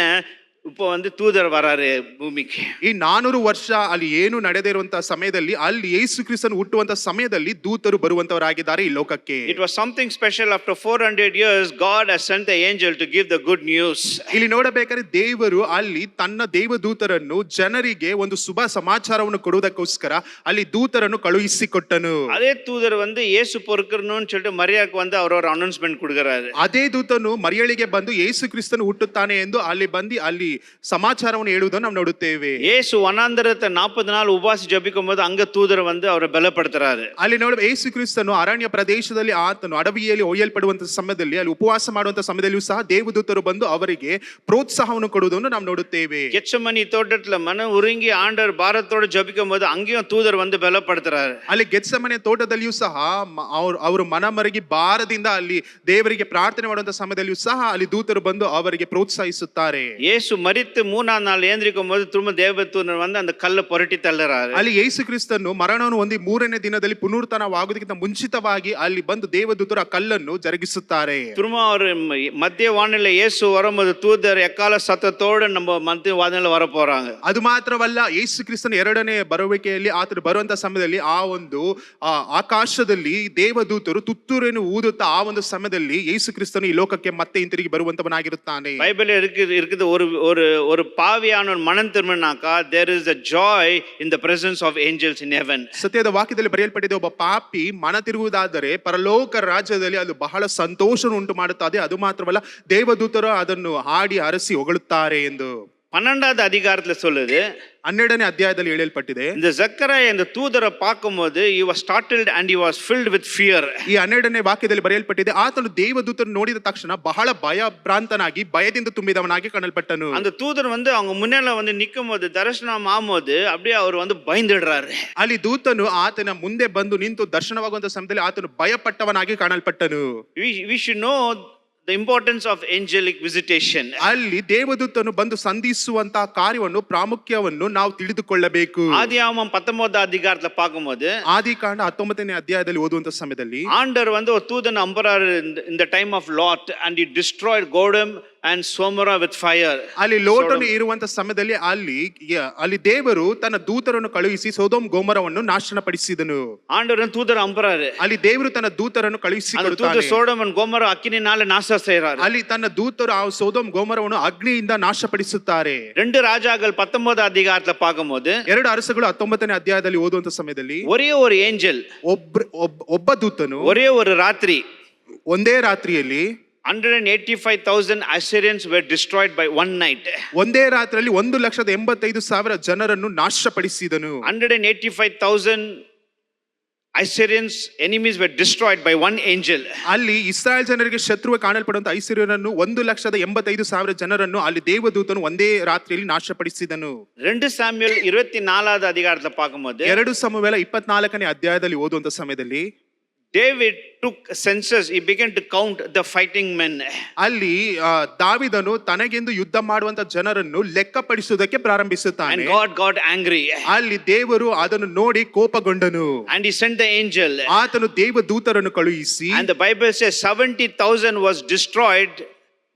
இப்போ வந்து தூதர் வராரு பூமிக்கு.
ಈ 400 ವರ್ಷ ಅಲ್ಲಿ ಏನು ನಡೆದೇ ಇರುವಂತಹ ಸಮಯದಲ್ಲಿ ಅಲ್ಲಿ ಯೇಸು ಕ್ರಿಸ್ತನು ಹುಟ್ಟುವಂತ ಸಮಯದಲ್ಲಿ ದೂತರು ಬರುವಂತವರಾಗಿದ್ದಾರೆ ಈ ಲೋಕಕ್ಕೆ.
It was something special. After 400 years God has sent the angel to give the good news.
ಇಲ್ಲಿ ನೋಡಬೇಕಾದ್ರೆ ದೇವರು ಅಲ್ಲಿ ತನ್ನ ದೇವದೂತರನ್ನು ಜನರಿಗೆ ಒಂದು ಶುಭ ಸಮಾಚಾರವನ್ನು ಕೊಡುವುದಕ್ಕೋಸ್ಕರ ಅಲ್ಲಿ ದೂತರನ್ನು ಕಳುಹಿಸಿಕೊಟ್ಟನು.
அதே தூதர் வந்து இயேசு பொறுக்கணும்னு சொல்லிட்டு மரியாக்கு வந்து அவர் ஒரு அனௌன்ஸ்மெண்ட் கொடுக்கறாரு.
ಅದೇ ದೂತನು ಮರಿಯಳಿಗೆ ಬಂದು ಯೇಸು ಕ್ರಿಸ್ತನು ಹುಟ್ಟುತ್ತಾನೆ ಎಂದು ಅಲ್ಲಿ ಸಮಾಚಾರವನ್ನು ಹೇಳುವುದನ್ನು ನಾವು ನೋಡುತ್ತೇವೆ.
ಯೇಸು ವನಾಂತರத்தை 40 ನಾள் ಉಪವಾಸ ಜಪಿಸುம்போது அங்க தூதர் வந்து ಅವರ ಬಲಪಡ್ತಾರೆ.
ಅಲ್ಲಿ ನೋಡಿ ಯೇಸು ಕ್ರಿಸ್ತನು ಅರಣ್ಯ ಪ್ರದೇಶದಲ್ಲಿ ಆತನು ಅಡವಿಯಲ್ಲಿ ಒಯ್ಯಲ್ಪಡುವಂತ ಸಮಯದಲ್ಲಿ ಅಲ್ಲಿ ಉಪವಾಸ ಮಾಡುವಂತ ಸಮಯದಲ್ಲಿಯೂ ಸಹ ದೇವದೂತರು ಬಂದು ಅವರಿಗೆ ಪ್ರೋತ್ಸಾಹವನ್ನು ಕೊಡುವುದನ್ನು ನಾವು ನೋಡುತ್ತೇವೆ.
ಗೆತ್ಸೆಮನಿ ತೋಟத்துல ಮನ ಉರುಂಗಿ ಆಂಡರ್ ಭಾರತೋட ಜಪಿಸುம்போது அங்கேயும் தூதர் வந்து ಬಲಪಡ್ತಾರೆ.
ಅಲ್ಲಿ ಗೆತ್ಸೆಮನೆ ತೋಟದಲ್ಲಿಯೂ ಸಹ ಅವರು ಮನಮರಗಿ ಭಾರದಿಂದ ಅಲ್ಲಿ ದೇವರಿಗೆ ಪ್ರಾರ್ಥನೆ ಮಾಡುವಂತ ಸಮಯದಲ್ಲಿಯೂ ಸಹ ಅಲ್ಲಿ ದೂತರು ಬಂದು ಅವರಿಗೆ ಪ್ರೋತ್ಸಾಹಿಸುತ್ತಾರೆ.
ಯೇಸು ಮರಿತು 3ಆம் ನಾள் ಏಂದ್ರಿಸುம்போது திரும்ப தேவதூதர் வந்து அந்த கல்லை புரட்டி தள்ளுறாரு.
ಅಲ್ಲಿ ಯೇಸು ಕ್ರಿಸ್ತನು ಮರಣವನ್ನು ಹೊಂದಿ 3ನೇ ದಿನದಲ್ಲಿ ಪುನರುತ್ಥಾನವಾಗುವುದಕ್ಕಿಂತ ಮುಂಚಿತವಾಗಿ ಅಲ್ಲಿ ಬಂದು ದೇವದೂತರು ಆ ಕಲ್ಲನ್ನು ಜರುಗಿಸುತ್ತಾರೆ.
திரும்ப அவர் மத்திய வானிலை இயேசು வரும்போது தூதர் எக்கால சத்தத்தோடு நம்ம மத்திய வானிலை வர போறாங்க.
ಅದು ಮಾತ್ರವಲ್ಲ, ಯೇಸು ಕ್ರಿಸ್ತನ ಎರಡನೇ ಬರುವಿಕೆಯಲ್ಲಿ ಆತನು ಬರುವಂತ ಸಮಯದಲ್ಲಿ ಆ ಒಂದು ಆಕಾಶದಲ್ಲಿ ದೇವದೂತರು ತುತ್ತೂರನ್ನು ಊದುತ್ತಾ ಆ ಒಂದು ಸಮಯದಲ್ಲಿ ಯೇಸು ಕ್ರಿಸ್ತನು ಈ ಲೋಕಕ್ಕೆ ಮತ್ತೆ ಹಿಂತಿರುಗಿ ಬರುವಂತವನಾಗಿರುತ್ತಾನೆ.
ಬೈಬಲ್ இருக்குது ஒரு பாவியான மனம் திரும்பினாக்கா there is a joy in the presence of angels in heaven.
ಸತ್ಯದ ವಾಕ್ಯದಲ್ಲಿ ಬರೆಯಲ್ಪಟ್ಟಿದೆ, ಒಬ್ಬ ಪಾಪಿ ಮನ ತಿರುಗುವುದಾದರೆ ಪರಲೋಕ ರಾಜ್ಯದಲ್ಲಿ ಅದು ಬಹಳ ಸಂತೋಷವನ್ನು ಉಂಟು ಮಾಡುತ್ತದೆ. ಅದು ಮಾತ್ರವಲ್ಲ, ದೇವದೂತರು ಅದನ್ನು ಹಾಡಿ ಹರಸಿ ಹೊಗಳುತ್ತಾರೆ ಎಂದು
12வது அதிகாரத்துல சொல்லுது.
12ನೇ ಅಧ್ಯಾಯದಲ್ಲಿ ಹೇಳಲ್ಪಟ್ಟಿದೆ.
இந்த ஜக்கரியா இந்த தூதரை பார்க்கும்போது he was startled and he was filled with fear.
ಈ 12ನೇ ವಾಕ್ಯದಲ್ಲಿ ಬರೆಯಲ್ಪಟ್ಟಿದೆ, ಆತನು ದೇವದೂತರನ್ನು ನೋಡಿದ ತಕ್ಷಣ ಬಹಳ ಭಯಭ್ರಾಂತನಾಗಿ ಭಯದಿಂದ ತುಂಬಿದವನಾಗಿ ಕಾಣಲ್ಪಟ್ಟನು.
அந்த தூதர் வந்து அவங்க முன்னால வந்து நிக்கும்போது தரிசனம் ஆகும்போது அப்படியே அவர் வந்து பயந்துடுறாரு.
ಅಲ್ಲಿ ದೂತನು ಆತನ ಮುಂದೆ ಬಂದು ನಿಂತು ದರ್ಶನವಾಗುವಂತ ಸಮಯದಲ್ಲಿ ಆತನು ಭಯಪಟ್ಟವನಾಗಿ ಕಾಣಲ್ಪಟ್ಟನು.
we should know the importance of angelic visitation.
ಅಲ್ಲಿ ದೇವದೂತನು ಬಂದು ಸಂಧಿಸುವಂತ ಕಾರ್ಯವನ್ನು ಪ್ರಾಮುಖ್ಯವನ್ನು ನಾವು ತಿಳಿದುಕೊಳ್ಳಬೇಕು.
ஆதியாகமம் 19வது அதிகாரத்துல பார்க்கும்போது
ಆದಿಕಾಂಡ 19ನೇ ಅಧ್ಯಾಯದಲ್ಲಿ ಓದುವಂತ ಸಮಯದಲ್ಲಿ
ஆண்டவர் வந்து ஒரு தூதன் அம்புறாரு in the time of Lot and he destroyed Sodom and Gomorrah with fire.
ಅಲ್ಲಿ ಲೋಟನು ಇರುವಂತ ಸಮಯದಲ್ಲಿ ಅಲ್ಲಿ ದೇವರು ತನ್ನ ದೂತರನ್ನು ಕಳುಹಿಸಿ ಸೊದೋಮ್ ಗೊಮೋರವನ್ನು ನಾಶನಪಡಿಸಿದನು.
ஆண்டவர் தூதர் அம்புறாரு.
ಅಲ್ಲಿ ದೇವರು ತನ್ನ ದೂತರನ್ನು ಕಳುಹಿಸಿ ಕೊಡುತ್ತಾನೆ.
சோடோம் and Gomorrah ಅಗ್ನಿನಾல ನಾಶ செய்றாரு.
ಅಲ್ಲಿ ತನ್ನ ದೂತರು ಆ ಸೊದೋಮ್ ಗೊಮೋರವನ್ನು ಅಗ್ನಿಯಿಂದ ನಾಶಪಡಿಸುತ್ತಾರೆ.
2 ರಾಜಾಗಳು 19வது அதிகாரத்துல பார்க்கும்போது
2 ಅರಸುಗಳು 19ನೇ ಅಧ್ಯಾಯದಲ್ಲಿ ಓದುವಂತ ಸಮಯದಲ್ಲಿ
ஒரே ஒரு ஏஞ்சல்
ಒಬ್ಬ ದೂತನು
ஒரೇ ஒரு ರಾತ್ರಿ
ಒಂದೇ ರಾತ್ರಿಯಲ್ಲಿ
185,000 Assyrians were destroyed by one night.
ಒಂದೇ ರಾತ್ರಿಯಲ್ಲಿ 1,85,000 ಜನರನ್ನು ನಾಶಪಡಿಸಿದನು.
185,000 Assyrians enemies were destroyed by one angel.
ಅಲ್ಲಿ ಇಸ್ರಾಯೇಲ್ ಜನರಿಗೆ ಶತ್ರುವೆ ಕಾಣಲ್ಪಡುವಂತ ಐಶ್ವರ್ಯರನ್ನು 1,85,000 ಜನರನ್ನು ಅಲ್ಲಿ ದೇವದೂತನು ಒಂದೇ ರಾತ್ರಿಯಲ್ಲಿ ನಾಶಪಡಿಸಿದನು.
2 ಸಾಮ್ಯುಯೇಲ್ 24வது அதிகாரத்துல பார்க்கும்போது
2 ಸಮುವೇಲ 24ನೇ ಅಧ್ಯಾಯದಲ್ಲಿ ಓದುವಂತ ಸಮಯದಲ್ಲಿ
David took census. He began to count the fighting men.
ಅಲ್ಲಿ ದಾವಿದನು ತನಗೆಂದು ಯುದ್ಧ ಮಾಡುವಂತ ಜನರನ್ನು ಲೆಕ್ಕಪಡಿಸುವುದಕ್ಕೆ ಪ್ರಾರಂಭಿಸುತ್ತಾನೆ.
And God got angry.
ಅಲ್ಲಿ ದೇವರು ಅದನ್ನು ನೋಡಿ ಕೋಪಗೊಂಡನು.
And he sent the angel.
ಆತನು ದೇವದೂತರನ್ನು ಕಳುಹಿಸಿ
And the Bible says 70,000 was destroyed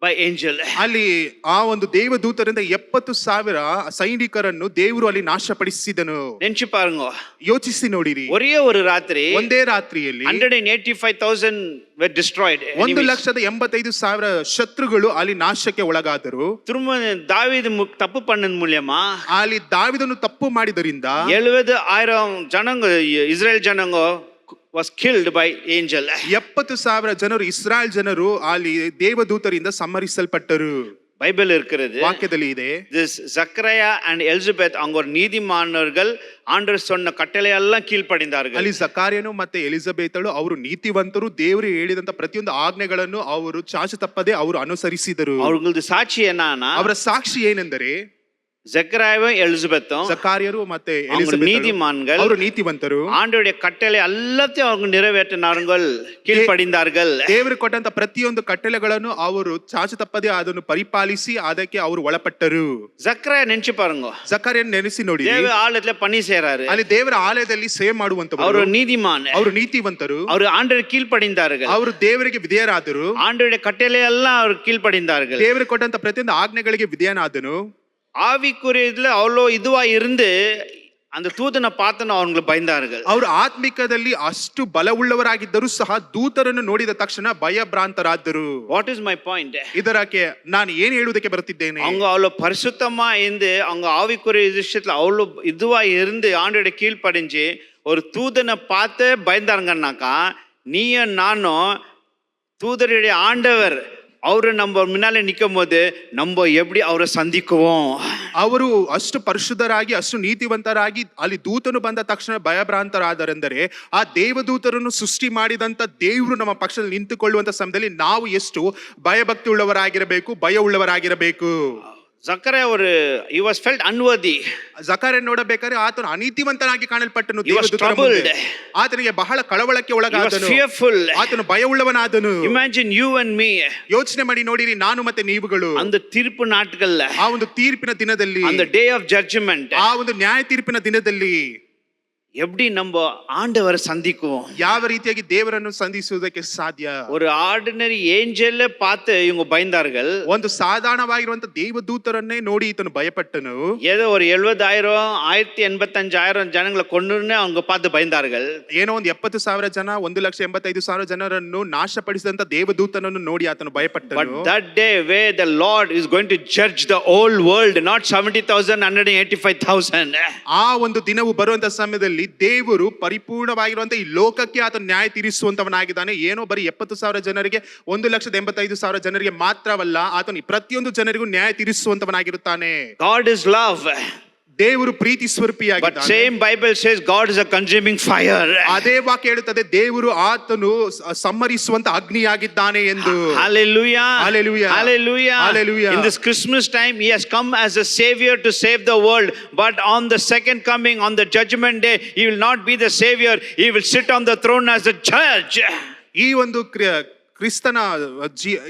by angel.
ಅಲ್ಲಿ ಆ ಒಂದು ದೇವದೂತರಿಂದ 70,000 ಸೈನಿಕರನ್ನು ದೇವರು ಅಲ್ಲಿ ನಾಶಪಡಿಸಿದನು.
ನೆನ್ಚಿ ಪಾರುಂಗೋ,
ಯೋಚಿಸಿ ನೋಡಿರಿ,
ஒரே ஒரு ராத்திரி
ಒಂದೇ ರಾತ್ರಿಯಲ್ಲಿ
185,000 were destroyed.
1,85,000 ಶತ್ರುಗಳು ಅಲ್ಲಿ ನಾಶಕ್ಕೆ ಒಳಗಾದರು.
திரும்ப தாவீது தப்பு பண்ணது மூலமா
ಅಲ್ಲಿ ದಾವಿದನು ತಪ್ಪು ಮಾಡಿದರಿಂದ
70,000 ஜனங்க இஸ்ரேல் ஜனங்க was killed by angel.
70,000 ಜನರು ಇಸ್ರಾಯೇಲ್ ಜನರು ಅಲ್ಲಿ ದೇವದೂತರಿಂದ ಸಂಹರಿಸಲ್ಪಟ್ಟರು.
பைபிள் இருக்கிறது.
ವಾಕ್ಯದಲ್ಲಿ ಇದೆ,
this ஜக்கரியா and எலிசபெத் அவங்க ஒரு நீதிமானர்கள் ஆண்டவர் சொன்ன கட்டளை எல்லாம் கீழ்ப்படிந்தார்கள்.
ಅಲ್ಲಿ ಜಕಾರ್ಯನು ಮತ್ತೆ ಎಲಿಜಬೆತಳು ಅವರು ನೀತಿವಂತರು, ದೇವರು ಹೇಳಿದಂತ ಪ್ರತಿಯೊಂದು ಆಜ್ಞೆಗಳನ್ನು ಅವರು ಚಾಚು ತಪ್ಪದೆ ಅವರು ಅನುಸರಿಸಿದರು.
அவங்களது சாட்சி என்னன்னா,
ಅವರ ಸಾಕ್ಷಿ ಏನೆಂದರೆ
ஜக்கரியாவும் எலிசபெத்தும்
ಜಕಾರ್ಯರು ಮತ್ತೆ
அவங்க
ಎಲಿಜಬೆತಳು
நீதிமான்கள்,
ಅವರು ನೀತಿವಂತರು,
ஆண்டவருடைய கட்டளை எல்லாத்தையும் அவங்க நிறைவேற்றினார்கள், கீழ்ப்படிந்தார்கள்.
ದೇವರು ಕೊಟ್ಟಂತ ಪ್ರತಿಯೊಂದು ಕಟ್ಟಳೆಗಳನ್ನು ಅವರು ಚಾಚು ತಪ್ಪದೆ ಅದನ್ನು ಪರಿಪಾಲಿಸಿ ಅದಕ್ಕೆ ಅವರು ಒಳಪಟ್ಟರು.
ஜக்கரியா நினைச்சு பாருங்க,
ಜಕಾರ್ಯನ ನೆನೆಸಿ ನೋಡಿ,
தேவ ஆலயத்துல பணி செய்றாரு,
ಅಲ್ಲಿ ದೇವರ ಆಲಯದಲ್ಲಿ ಸೇವೆ ಮಾಡುವಂತವರು,
ಅವರು நீதிமான்,
ಅವರು ನೀತಿವಂತರು,
ಅವರು ஆண்டவர் கீழ்ப்படிந்தார்கள்,
ಅವರು ದೇವರಿಗೆ ವಿಧೇಯರಾದರು,
ஆண்டவருடைய கட்டளை எல்லாம் அவர் கீழ்ப்படிந்தார்கள்.
ದೇವರು ಕೊಟ್ಟಂತ ಪ್ರತಿಯೊಂದು ಆಜ್ಞೆಗಳಿಗೆ ವಿಧೇಯನಾದನು.
ஆவிக்குரிய இதுல அவ்வளோ இதுவா இருந்து அந்த தூதனை பார்த்தன அவங்களுக்கு பயந்தார்கள்.
ಅವರು ಆತ್ಮಿಕದಲ್ಲಿ ಅಷ್ಟು ಬಲವುಳ್ಳವರಾಗಿದ್ದರೂ ಸಹ ದೂತರನ್ನು ನೋಡಿದ ತಕ್ಷಣ ಭಯಭ್ರಾಂತರಾದರು.
What is my point?
ಇದರಕ್ಕೆ ನಾನು ಏನು ಹೇಳುವುದಕ್ಕೆ ಬರುತ್ತಿದ್ದೇನೆ,
அவங்க அவ்வளோ பரிசுத்தமா இருந்து அவங்க ஆவிக்குரிய விஷயத்துல அவ்வளோ இதுவா இருந்து ஆண்டோட கீழ்ப்படிஞ்சு ஒரு தூதனை பார்த்து பயந்தாருங்கன்னாக்கா, நீயும் நானும் தூதருடைய ஆண்டவர் அவரு நம்ம முன்னாலே நிற்கும் போது நம்ம எப்படி அவரை சந்திக்குவோம்?
ಅವರು ಅಷ್ಟು ಪರಿಶುದ್ಧರಾಗಿ ಅಷ್ಟು ನೀತಿವಂತರಾಗಿ ಅಲ್ಲಿ ದೂತನು ಬಂದ ತಕ್ಷಣ ಭಯಭ್ರಾಂತರಾದರೆಂದರೆ ಆ ದೇವದೂತರನ್ನು ಸೃಷ್ಟಿ ಮಾಡಿದಂತ ದೇವರು ನಮ್ಮ ಪಕ್ಷದಲ್ಲಿ ನಿಂತುಕೊಳ್ಳುವಂತ ಸಮಯದಲ್ಲಿ ನಾವು ಎಷ್ಟು ಭಯಭಕ್ತಿ ಉಳ್ಳವರಾಗಿರಬೇಕು, ಭಯ ಉಳ್ಳವರಾಗಿರಬೇಕು.
ಜಕರ್ಯ ಅವರು he was felt unworthy.
ಜಕರ್ಯ ನೋಡಬೇಕಾದ್ರೆ ಆತನು ಅನೀತಿವಂತನಾಗಿ ಕಾಣಲ್ಪಟ್ಟನು.
He was troubled.
ಆತನಿಗೆ ಬಹಳ ಕಳವಳಕ್ಕೆ ಒಳಗಾದನು,
fearful.
ಆತನು ಭಯವುಳ್ಳವನಾದನು.
Imagine you and me.
ಯೋಚನೆ ಮಾಡಿ ನೋಡಿರಿ, ನಾನು ಮತ್ತೆ ನೀವುಗಳು
அந்த ತೀರ್ಪು ನಾಟಕಲ್ಲ,
ಆ ಒಂದು ತೀರ್ಪಿನ ದಿನದಲ್ಲಿ,
அந்த day of judgment,
ಆ ಒಂದು ನ್ಯಾಯ ತೀರ್ಪಿನ ದಿನದಲ್ಲಿ
எப்படி நம்ம ஆண்டவரை சந்திக்குவோம்?
ಯಾವ ರೀತಿಯಾಗಿ ದೇವರನ್ನು ಸಂಧಿಸುವುದಕ್ಕೆ ಸಾಧ್ಯ?
ஒரு ஆர்டினரி ஏஞ்சல் பார்த்து இவங்க பயந்தார்கள்.
ಒಂದು ಸಾಧಾರಣವಾಗಿರುವಂತ ದೇವದೂತರನ್ನೇ ನೋಡಿ ಈತನು ಭಯಪಟ್ಟನು.
ஏதோ ஒரு 70,000 185,000 ಜನங்களை கொன்னுன்னு அவங்க பார்த்து பயந்தார்கள்.
ಏನೋ ಒಂದು 70,000 ಜನ 1,85,000 ಜನರನ್ನು ನಾಶಪಡಿಸಿದಂತ ದೇವದೂತನನ್ನು ನೋಡಿ ಆತನು ಭಯಪಟ್ಟನು.
But that day where the Lord is going to judge the whole world, not 70,000 185,000.
ಆ ಒಂದು ದಿನವು ಬರುವಂತ ಸಮಯದಲ್ಲಿ ದೇವರು ಪರಿಪೂರ್ಣವಾಗಿರುವಂತ ಈ ಲೋಕಕ್ಕೆ ಆತನು ನ್ಯಾಯ ತೀರಿಸುವಂತವನಾಗಿದ್ದಾನೆ. ಏನೋ ಬರೀ 70,000 ಜನರಿಗೆ 1,85,000 ಜನರಿಗೆ ಮಾತ್ರವಲ್ಲ, ಆತನು ಪ್ರತಿಯೊಂದು ಜನರಿಗೂ ನ್ಯಾಯ ತೀರಿಸುವಂತವನಾಗಿರುತ್ತಾನೆ.
God is love.
ದೇವರು ಪ್ರೀತಿ
But
ಸ್ವರೂಪಿಯಾಗಿದ್ದಾನೆ.
same Bible says God is a consuming fire.
ಅದೇ ವಾಕ್ಯ ಹೇಳುತ್ತದೆ ದೇವರು ಆತನು ಸಂಹರಿಸುವಂತ ಅಗ್ನಿಯಾಗಿದ್ದಾನೆ ಎಂದು.
Hallelujah.
Hallelujah.
Hallelujah.
Hallelujah.
In this Christmas time, He has come as a savior to save the world. But on the second coming, on the judgment day, He will not be the savior. He will sit on the throne as a judge.
ಈ ಒಂದು ಕ್ರಿಸ್ತನ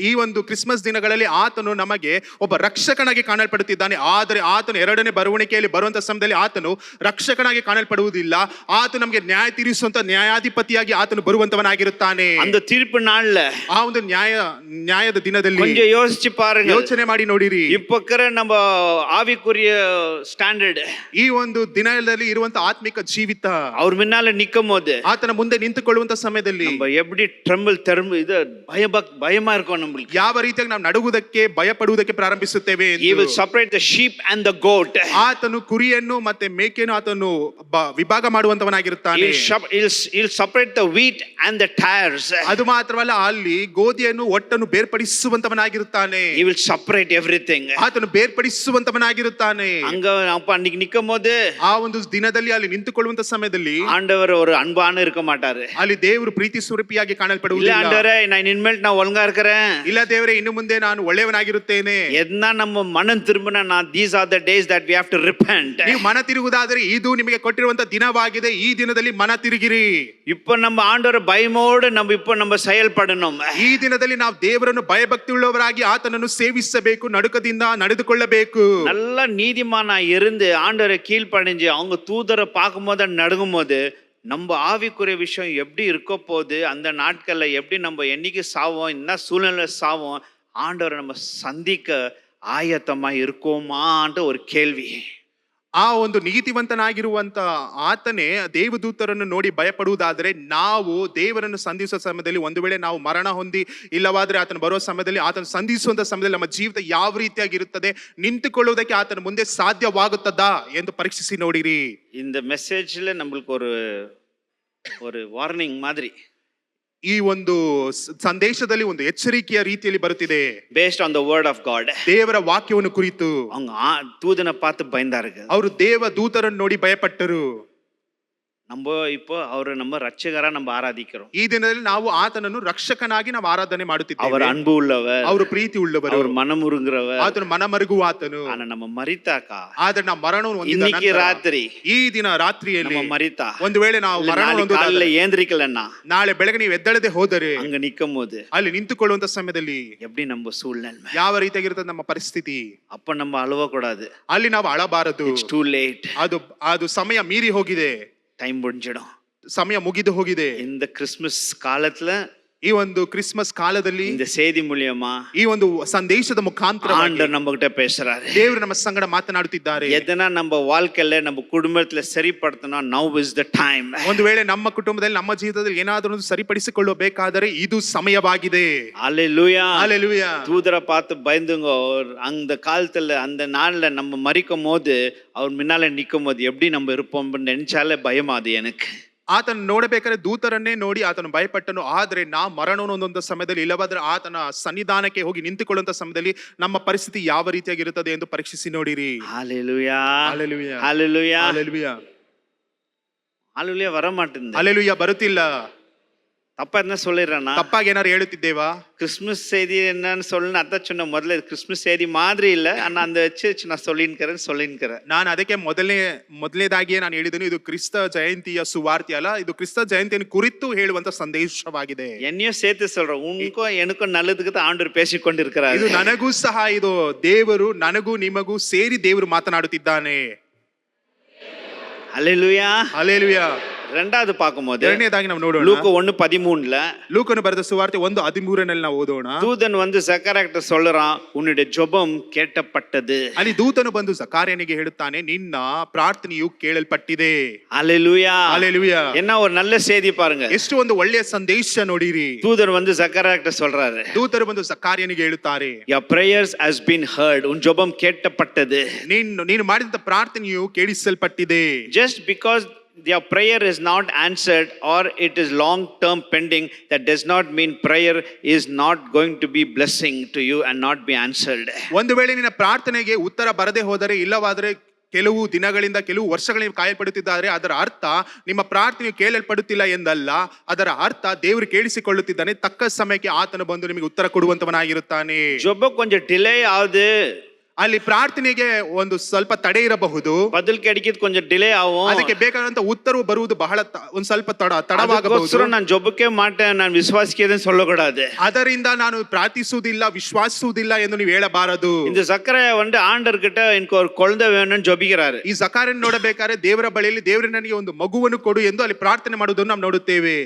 ಈ ಒಂದು Christmas ದಿನಗಳಲ್ಲಿ ಆತನು ನಮಗೆ ಒಬ್ಬ ರಕ್ಷಕನಾಗಿ ಕಾಣಲ್ಪಡುತ್ತಿದ್ದಾನೆ. ಆದರೆ ಆತನು ಎರಡನೇ ಬರುವಣಿಕೆಯಲ್ಲಿ ಬರುವಂತ ಸಮಯದಲ್ಲಿ ಆತನು ರಕ್ಷಕನಾಗಿ ಕಾಣಲ್ಪಡುವುದಿಲ್ಲ. ಆತನು ನಮಗೆ ನ್ಯಾಯ ತೀರಿಸುವಂತ ನ್ಯಾಯಾಧಿಪತಿಯಾಗಿ ಆತನು ಬರುವಂತವನಾಗಿರುತ್ತಾನೆ.
அந்த தீர்ப்பு நாள்ல,
ಆ ಒಂದು ನ್ಯಾಯದ ದಿನದಲ್ಲಿ
கொஞ்சம் யோசிச்சு பாருங்க.
ಯೋಚನೆ ಮಾಡಿ ನೋಡಿರಿ,
இப்ப நம்ம ஆவிக்குரிய ஸ்டாண்டர்ಡ್,
ಈ ಒಂದು ದಿನದಲ್ಲಿ ಇರುವಂತ ಆತ್ಮಿಕ ಜೀವಿತ,
அவர் முன்னால நிக்கும் போது
ಆತನ ಮುಂದೆ ನಿಂತುಕೊಳ್ಳುವಂತ ಸಮಯದಲ್ಲಿ
நம்ம எப்படி ட்ரம்பிள் இது பயமா இருக்கும் நம்மளுக்கு.
ಯಾವ ರೀತಿಯಾಗಿ ನಾವು ನಡುಗುವುದಕ್ಕೆ ಭಯಪಡುವುದಕ್ಕೆ ಪ್ರಾರಂಭಿಸುತ್ತೇವೆ.
He will separate the sheep and the goat.
ಆತನು ಕುರಿಯನ್ನು ಮತ್ತೆ ಮೇಕೆಯನ್ನು ಆತನು ವಿಭಾಗ ಮಾಡುವಂತವನಾಗಿರುತ್ತಾನೆ.
He'll separate the wheat and the tares.
ಅದು ಮಾತ್ರವಲ್ಲ, ಅಲ್ಲಿ ಗೋಧಿಯನ್ನು ಒಟ್ಟನ್ನು ಬೇರ್ಪಡಿಸುವಂತವನಾಗಿರುತ್ತಾನೆ.
He will separate everything.
ಆತನು ಬೇರ್ಪಡಿಸುವಂತವನಾಗಿರುತ್ತಾನೆ.
அங்க அப்ப அன்னைக்கு நிக்கும் போது,
ಆ ಒಂದು ದಿನದಲ್ಲಿ ಅಲ್ಲಿ ನಿಂತುಕೊಳ್ಳುವಂತ ಸಮಯದಲ್ಲಿ
ஆண்டவர் ஒரு அன்பான இருக்க மாட்டாரு.
ಅಲ್ಲಿ ದೇವರು ಪ್ರೀತಿ ಸ್ವರೂಪಿಯಾಗಿ
இல்ல
ಕಾಣಲ್ಪಡುವುದಿಲ್ಲ.
ஆண்டவரே, நான் இனிமேல் நான் ஒழுங்கா இருக்கிறேன்,
ಇಲ್ಲ ದೇವರೇ ಇನ್ನು ಮುಂದೆ ನಾನು ಒಳ್ಳೆಯವನಾಗಿರುತ್ತೇನೆ.
எதனா நம்ம மனம் திரும்பினா, நான் these are the days that we have to repent.
ನೀವು ಮನ ತಿರುಗುವುದಾದರೆ ಇದು ನಿಮಗೆ ಕೊಟ್ಟಿರುವಂತ ದಿನವಾಗಿದೆ. ಈ ದಿನದಲ್ಲಿ ಮನ ತಿರುಗಿರಿ.
இப்ப நம்ம ஆண்டவரை பயமோடு நம்ம செயல்படணும்.
ಈ ದಿನದಲ್ಲಿ ನಾವು ದೇವರನ್ನು ಭಯಭಕ್ತಿ ಉಳ್ಳವರಾಗಿ ಆತನನ್ನು ಸೇವಿಸಬೇಕು, ನಡುಕದಿಂದ ನಡೆದುಕೊಳ್ಳಬೇಕು.
நல்ல நீதிமானா இருந்து ஆண்டவரை கீழ்ப்படிஞ்சு அவங்க தூதரை பார்க்கும் போது நடுங்கும் போது நம்ம ஆவிக்குரிய விஷயம் எப்படி இருக்க போகுது, அந்த நாட்கள்ல எப்படி நம்ம என்னைக்கு சாவோம், என்ன சூழ்நிலை சாவோம், ஆண்டவரை நம்ம சந்திக்க ஆயத்தமா இருக்கோமான்ற ஒரு கேள்வி.
ಆ ಒಂದು ನೀತಿವಂತನಾಗಿರುವಂತ ಆತನೇ ದೇವದೂತರನ್ನು ನೋಡಿ ಭಯಪಡುವುದಾದರೆ ನಾವು ದೇವರನ್ನು ಸಂಧಿಸುವ ಸಮಯದಲ್ಲಿ ಒಂದು ವೇಳೆ ನಾವು ಮರಣ ಹೊಂದಿ ಇಲ್ಲವಾದ್ರೆ ಆತನ ಬರುವ ಸಮಯದಲ್ಲಿ ಆತನ ಸಂಧಿಸುವಂತ ಸಮಯದಲ್ಲಿ ನಮ್ಮ ಜೀವಿತ ಯಾವ ರೀತಿಯಾಗಿರುತ್ತದೆ, ನಿಂತುಕೊಳ್ಳುವುದಕ್ಕೆ ಆತನ ಮುಂದೆ ಸಾಧ್ಯವಾಗುತ್ತದಾ ಎಂದು ಪರೀಕ್ಷಿಸಿ ನೋಡಿರಿ.
இந்த மெசேஜ்ல நம்மளுக்கு ஒரு வார்னிங் மாதிரி,
ಈ ಒಂದು ಸಂದೇಶದಲ್ಲಿ ಒಂದು ಎಚ್ಚರಿಕೆಯ ರೀತಿಯಲ್ಲಿ ಬರುತ್ತಿದೆ.
based on the word of God.
ದೇವರ ವಾಕ್ಯವನ್ನು ಕುರಿತು
அவங்க தூதனை பார்த்து பயந்தார்கள்.
ಅವರು ದೇವ ದೂತರನ್ನು ನೋಡಿ ಭಯಪಟ್ಟರು.
நம்ம இப்போ அவரை நம்ம ரட்சகரா நம்ம ஆராதிக்கிறோம்.
ಈ ದಿನದಲ್ಲಿ ನಾವು ಆತನನ್ನು ರಕ್ಷಕನಾಗಿ ನಾವು ಆರಾಧನೆ ಮಾಡುತ್ತಿದ್ದೇವೆ.
அவர் அன்பு உள்ளவர்,
ಅವರು ಪ್ರೀತಿ ಉಳ್ಳವರು,
அவர் ಮನಮುರುಗುறவர்,
ಆತನು ಮನಮರುಗುವ ಆತನು.
ஆனா நம்ம மரித்தாக்கா,
ಆದ್ರೆ ನಾವು ಮರಣವನ್ನು ಹೊಂದಿದ
இன்னைக்கு
ನಂತರ,
ராத்திரி
ಈ ದಿನ ರಾತ್ರಿಯಲ್ಲಿ
நம்ம மரித்தா,
ಒಂದು ವೇಳೆ ನಾವು ಮರಣ
காலையில ஏந்திரிக்கலன்னா,
ನಾಳೆ ಬೆಳಗ್ಗೆ ನೀವು ಎದ್ದಳದೆ ಹೋದರೆ,
அங்க நிக்கும் போது
ಅಲ್ಲಿ ನಿಂತುಕೊಳ್ಳುವಂತ ಸಮಯದಲ್ಲಿ
எப்படி நம்ம சூழ்நிலை
ಯಾವ ರೀತಿಯಾಗಿರುತ್ತದೆ ನಮ್ಮ ಪರಿಸ್ಥಿತಿ,
அப்ப நம்ம அழுவ கூடாது.
ಅಲ್ಲಿ ನಾವು ಅಳಬಾರದು.
It's too late.
ಅದು ಸಮಯ ಮೀರಿ ಹೋಗಿದೆ,
டைம் முடிஞ்சிடும்.
ಸಮಯ ಮುಗಿದು ಹೋಗಿದೆ.
இந்த கிறிஸ்மஸ் காலத்துல,
ಈ ಒಂದು ಕ್ರಿಸ್ಮಸ್ ಕಾಲದಲ್ಲಿ,
இந்த செய்தி மூலியமா
ಈ ಒಂದು ಸಂದೇಶದ ಮುಖಾಂತರ
ஆண்டவர் நம்ம கிட்ட பேசுறாரு.
ದೇವರು ನಮ್ಮ ಸಂಗಡ ಮಾತನಾಡುತ್ತಿದ್ದಾರೆ.
எதனா நம்ம வாழ்க்கையில நம்ம குடும்பத்துல சரிப்படுத்தணும், now is the time.
ಒಂದು ವೇಳೆ ನಮ್ಮ ಕುಟುಂಬದಲ್ಲಿ ನಮ್ಮ ಜೀವಿತದಲ್ಲಿ ಏನಾದರೂ ಸರಿಪಡಿಸಿಕೊಳ್ಳಬೇಕಾದರೆ ಇದು ಸಮಯವಾಗಿದೆ.
அல்லேலூயா.
ಹಲ್ಲೆಲೂಯಾ.
தூதரை பார்த்து பயந்துங்க. அந்த காலத்துல அந்த நாள்ல நம்ம மரிக்கும் போது அவர் முன்னால நிக்கும் போது எப்படி நம்ம இருப்போம்னு நினைச்சாலே பயமாது எனக்கு.
ಆತನ ನೋಡಬೇಕಾದ್ರೆ ದೂತರನ್ನೇ ನೋಡಿ ಆತನು ಭಯಪಟ್ಟನು. ಆದ್ರೆ ನಾವು ಮರಣವನ್ನು ಒಂದೊಂದು ಸಮಯದಲ್ಲಿ ಇಲ್ಲವಾದ್ರೆ ಆತನ ಸನ್ನಿಧಾನಕ್ಕೆ ಹೋಗಿ ನಿಂತುಕೊಳ್ಳುವಂತ ಸಮಯದಲ್ಲಿ ನಮ್ಮ ಪರಿಸ್ಥಿತಿ ಯಾವ ರೀತಿಯಾಗಿರುತ್ತದೆ ಎಂದು ಪರೀಕ್ಷಿಸಿ ನೋಡಿರಿ.
ஹalleluya,
ಹಲ್ಲೆಲೂಯಾ,
ஹalleluya,
ಹಲ್ಲೆಲೂಯಾ,
ஹalleluya வர மாட்டேங்குது.
ಹಲ್ಲೆಲೂಯಾ ಬರುತ್ತಿಲ್ಲ.
தப்பா என்ன சொல்லிடுறேன்னா,
ತಪ್ಪಾಗಿ ಏನಾರು ಹೇಳುತ್ತಿದ್ದೇವಾ?
கிறிஸ்மஸ் செய்தி என்னன்னு சொல்லணும் அதான் சொன்ன. முதல்ல கிறிஸ்மஸ் செய்தி மாதிரி இல்ல, ஆனா அந்த வச்சு நான் சொல்லின்கிறேன்.
ನಾನು ಅದಕ್ಕೆ ಮೊದಲನೇದಾಗಿಯೇ ನಾನು ಹೇಳಿದನು, ಇದು ಕ್ರಿಸ್ತ ಜಯಂತಿಯ ಸುವಾರ್ತೆ ಅಲ್ಲ, ಇದು ಕ್ರಿಸ್ತ ಜಯಂತಿಯನ್ನು ಕುರಿತು ಹೇಳುವಂತ ಸಂದೇಶವಾಗಿದೆ.
என்னையும் சேர்த்து சொல்றேன், உனக்கும் எனக்கும் நல்லதுக்கு தான் ஆண்டவர் பேசிக்கொண்டிருக்கிறார்.
ಇದು ನನಗೂ ಸಹ, ಇದು ದೇವರು ನನಗೂ ನಿಮಗೂ ಸೇರಿ ದೇವರು ಮಾತನಾಡುತ್ತಿದ್ದಾನೆ.
ஹalleluya,
ಹಲ್ಲೆಲೂಯಾ.
ரெண்டாவது பார்க்கும்போது
ಎರಡನೇದಾಗಿ ನಾವು ನೋಡೋಣ,
லூக்கா 1:13
ಲೂಕನು ಬರೆದ ಸುವಾರ್ತೆ 1:13 ನಾವು ಓದೋಣ.
தூதன் வந்து சக்கராக்கிட்ட சொல்றான், உன்னுடைய ஜெபம் கேட்டப்பட்டது.
ಅಲ್ಲಿ ದೂತನು ಬಂದು ಜಕಾರ್ಯನಿಗೆ ಹೇಳುತ್ತಾನೆ, ನಿನ್ನ ಪ್ರಾರ್ಥನೆಯು ಕೇಳಲ್ಪಟ್ಟಿದೆ.
ஹalleluya,
ಹಲ್ಲೆಲೂಯಾ.
என்ன ஒரு நல்ல செய்தி பாருங்க.
ಎಷ್ಟು ಒಂದು ಒಳ್ಳೆಯ ಸಂದೇಶ ನೋಡಿರಿ.
தூதன் வந்து சக்கராக்கிட்ட சொல்றாரு,
ದೂತರು ಬಂದು ಜಕಾರ್ಯನಿಗೆ ಹೇಳುತ್ತಾರೆ,
your prayers has been heard, உன் ஜெபம் கேட்டப்பட்டது.
ನೀನು ಮಾಡಿದ ಪ್ರಾರ್ಥನೆಯು ಕೇಳಿಸಲ್ಪಟ್ಟಿದೆ.
Just because your prayer is not answered or it is long term pending, that does not mean prayer is not going to be blessing to you and not be answered.
ಒಂದು ವೇಳೆ ನಿನ್ನ ಪ್ರಾರ್ಥನೆಗೆ ಉತ್ತರ ಬರದೆ ಹೋದರೆ, ಇಲ್ಲವಾದರೆ ಕೆಲವು ದಿನಗಳಿಂದ ಕೆಲವು ವರ್ಷಗಳಿಂದ ಕಾಯಲ್ಪಡುತ್ತಿದ್ದಾರೆ, ಅದರ ಅರ್ಥ ನಿಮ್ಮ ಪ್ರಾರ್ಥನೆಯು ಕೇಳಲ್ಪಡುತ್ತಿಲ್ಲ ಎಂದಲ್ಲ. ಅದರ ಅರ್ಥ ದೇವರು ಕೇಳಿಸಿಕೊಳ್ಳುತ್ತಿದ್ದಾನೆ, ತಕ್ಕ ಸಮಯಕ್ಕೆ ಆತನು ಬಂದು ನಿಮಗೆ ಉತ್ತರ ಕೊಡುವಂತವನಾಗಿರುತ್ತಾನೆ.
ஜெபம் கொஞ்சம் டிலே ஆகுது,
ಅಲ್ಲಿ ಪ್ರಾರ್ಥನೆಗೆ ಒಂದು ಸ್ವಲ್ಪ ತಡೆ ಇರಬಹುದು,
பதில் கிடைக்கிறது கொஞ்சம் டிலே ஆகும்,
ಅದಕ್ಕೆ ಬೇಕಾದಂತ ಉತ್ತರವು ಬರುವುದು ಬಹಳ ಒಂದು ಸ್ವಲ್ಪ ತಡವಾಗಬಹುದು.
நான் ஜெபிக்கவே மாட்டேன், நான் விசுவாசிக்கிறேன்னு சொல்லக்கூடாது.
ಅದರಿಂದ ನಾನು ಪ್ರಾರ್ಥಿಸುವುದಿಲ್ಲ, ವಿಶ್ವಾಸಿಸುವುದಿಲ್ಲ ಎಂದು ನೀವು ಹೇಳಬಾರದು.
இந்த சக்கரை வந்து ஆண்டர்கிட்ட எனக்கு ஒரு குழந்தை வேணும்னு ஜெபிக்கிறாரு.
ಈ ಜಕಾರನ್ನು ನೋಡಬೇಕಾದ್ರೆ ದೇವರ ಬಳಿಯಲ್ಲಿ ದೇವರು ನನಗೆ ಒಂದು ಮಗುವನ್ನು ಕೊಡು ಎಂದು ಅಲ್ಲಿ ಪ್ರಾರ್ಥನೆ ಮಾಡುವುದನ್ನು ನಾವು ನೋಡುತ್ತೇವೆ.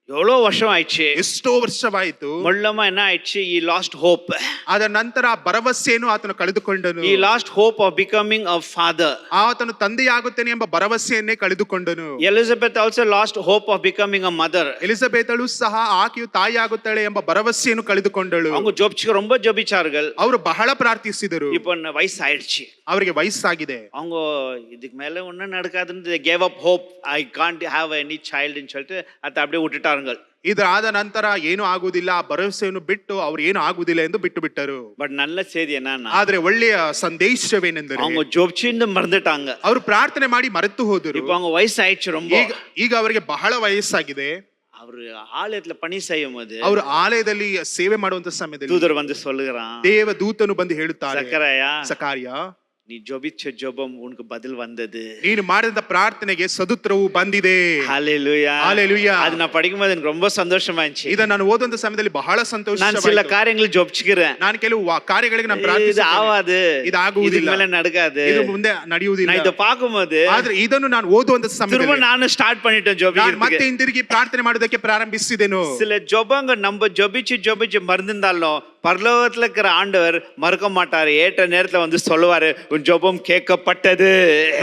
எவ்வளோ வருஷம் ஆயிடுச்சு,
ಎಷ್ಟೋ ವರ್ಷವಾಯಿತು.
ಮೊಳ್ಳಮ್ಮ என்ன ஆயிடுச்சு, he lost hope.
ಅದರ ನಂತರ ಭರವಸೆಯನ್ನು ಆತನು ಕಳೆದುಕೊಂಡನು.
he lost hope of becoming a father.
ಆತನು ತಂದೆಯಾಗುತ್ತೇನೆ ಎಂಬ ಭರವಸೆಯನ್ನೇ ಕಳೆದುಕೊಂಡನು.
Elizabeth also lost hope of becoming a mother.
ಎಲಿಜಬೆತಳು ಸಹ ಆಕೆಯು ತಾಯಿಯಾಗುತ್ತಾಳೆ ಎಂಬ ಭರವಸೆಯನ್ನು ಕಳೆದುಕೊಂಡಳು.
அவங்க ஜெபிச்சு ரொம்ப ஜெபிச்சார்கள்.
ಅವರು ಬಹಳ ಪ್ರಾರ್ಥಿಸಿದರು.
இப்போ வயசு ஆயிடுச்சு,
ಅವರಿಗೆ ವಯಸ್ಸಾಗಿದೆ.
அவங்க இதுக்கு மேல ஒன்றும் நடக்காதுன்னு they gave up hope, I can't have any child ன்னு சொல்லிட்டு அதை அப்படியே விட்டுட்டாங்க.
ಇದಾದ ನಂತರ ಏನು ಆಗುವುದಿಲ್ಲ, ಆ ಭರವಸೆಯನ್ನು ಬಿಟ್ಟು ಅವ್ರು ಏನು ಆಗುವುದಿಲ್ಲ ಎಂದು ಬಿಟ್ಟು ಬಿಟ್ಟರು.
பட் நல்ல செய்தி என்னன்னா,
ಆದ್ರೆ ಒಳ್ಳೆಯ ಸಂದೇಶವೇನೆಂದರೆ
அவங்க ஜெபிச்சுன்னு மறந்துட்டாங்க.
ಅವರು ಪ್ರಾರ್ಥನೆ ಮಾಡಿ ಮರೆತು ಹೋದರು.
இப்போ அவங்க ವಯಸ್ಸು ಆயிடுச்சு ரொம்ப.
ಈಗ ಅವರಿಗೆ ಬಹಳ ವಯಸ್ಸಾಗಿದೆ.
ಅವರು ಆಲಯத்துல ಪಣಿ செய்யும் போது,
ಅವರು ಆಲಯದಲ್ಲಿ ಸೇವೆ ಮಾಡುವಂತ ಸಮಯದಲ್ಲಿ
தூதர் வந்து சொல்லுகிறான்,
ದೇವ ದೂತನು ಬಂದು ಹೇಳುತ್ತಾರೆ,
சக்கரையா
ನೀ
ಜೊಬಿಚ್ಚ ಜೊಬಂ ಉನக்கு பதில் வந்தது,
ನೀನು ಮಾಡಿದ ಪ್ರಾರ್ಥನೆಗೆ ಸದುತ್ತರವು ಬಂದಿದೆ.
ஹalleluya,
ஹalleluya.
அது நான் படிக்கும்போது எனக்கு ரொம்ப சந்தோஷமா இருந்துச்சு.
ಇದನ್ನ ನಾನು ಓದುವಂತ ಸಮಯದಲ್ಲಿ ಬಹಳ ಸಂತೋಷವಾಯಿತು.
ನಾನು சில காரியங்களை ஜெபிச்சுக்கிறேன்,
ನಾನು ಕೆಲವು ಕಾರ್ಯಗಳಿಗೆ ನಾನು
இது
ಪ್ರಾರ್ಥಿಸುತ್ತೇನೆ,
ஆவாது,
ಇದು ಆಗುವುದಿಲ್ಲ,
இது மேல நடக்காது,
ಇದು ಮುಂದೆ ನಡೆಯುವುದಿಲ್ಲ.
நான் இத பாக்கும்போது,
ಆದ್ರೆ ಇದನ್ನು ನಾನು ಓದುವಂತ
திரும்ப
ಸಮಯದಲ್ಲಿ
ನಾನು ಸ್ಟಾರ್ಟ್ பண்ணிட்டேன்
ನಾನು
ஜெபிக்கிறதுக்கு.
ಮತ್ತೆ ಹಿಂದಿರುಗಿ ಪ್ರಾರ್ಥನೆ ಮಾಡೋದಕ್ಕೆ ಪ್ರಾರಂಭಿಸಿದೆನು.
சில ஜெபங்க நம்ம ஜெபிச்சு மறந்துட்டாலும் பரலோகத்துல இருக்கிற ஆண்டவர் மறக்க மாட்டாரு. ஏற்ற நேரத்துல வந்து சொல்லுவாரு, உன் ஜெபம் கேட்கப்பட்டது.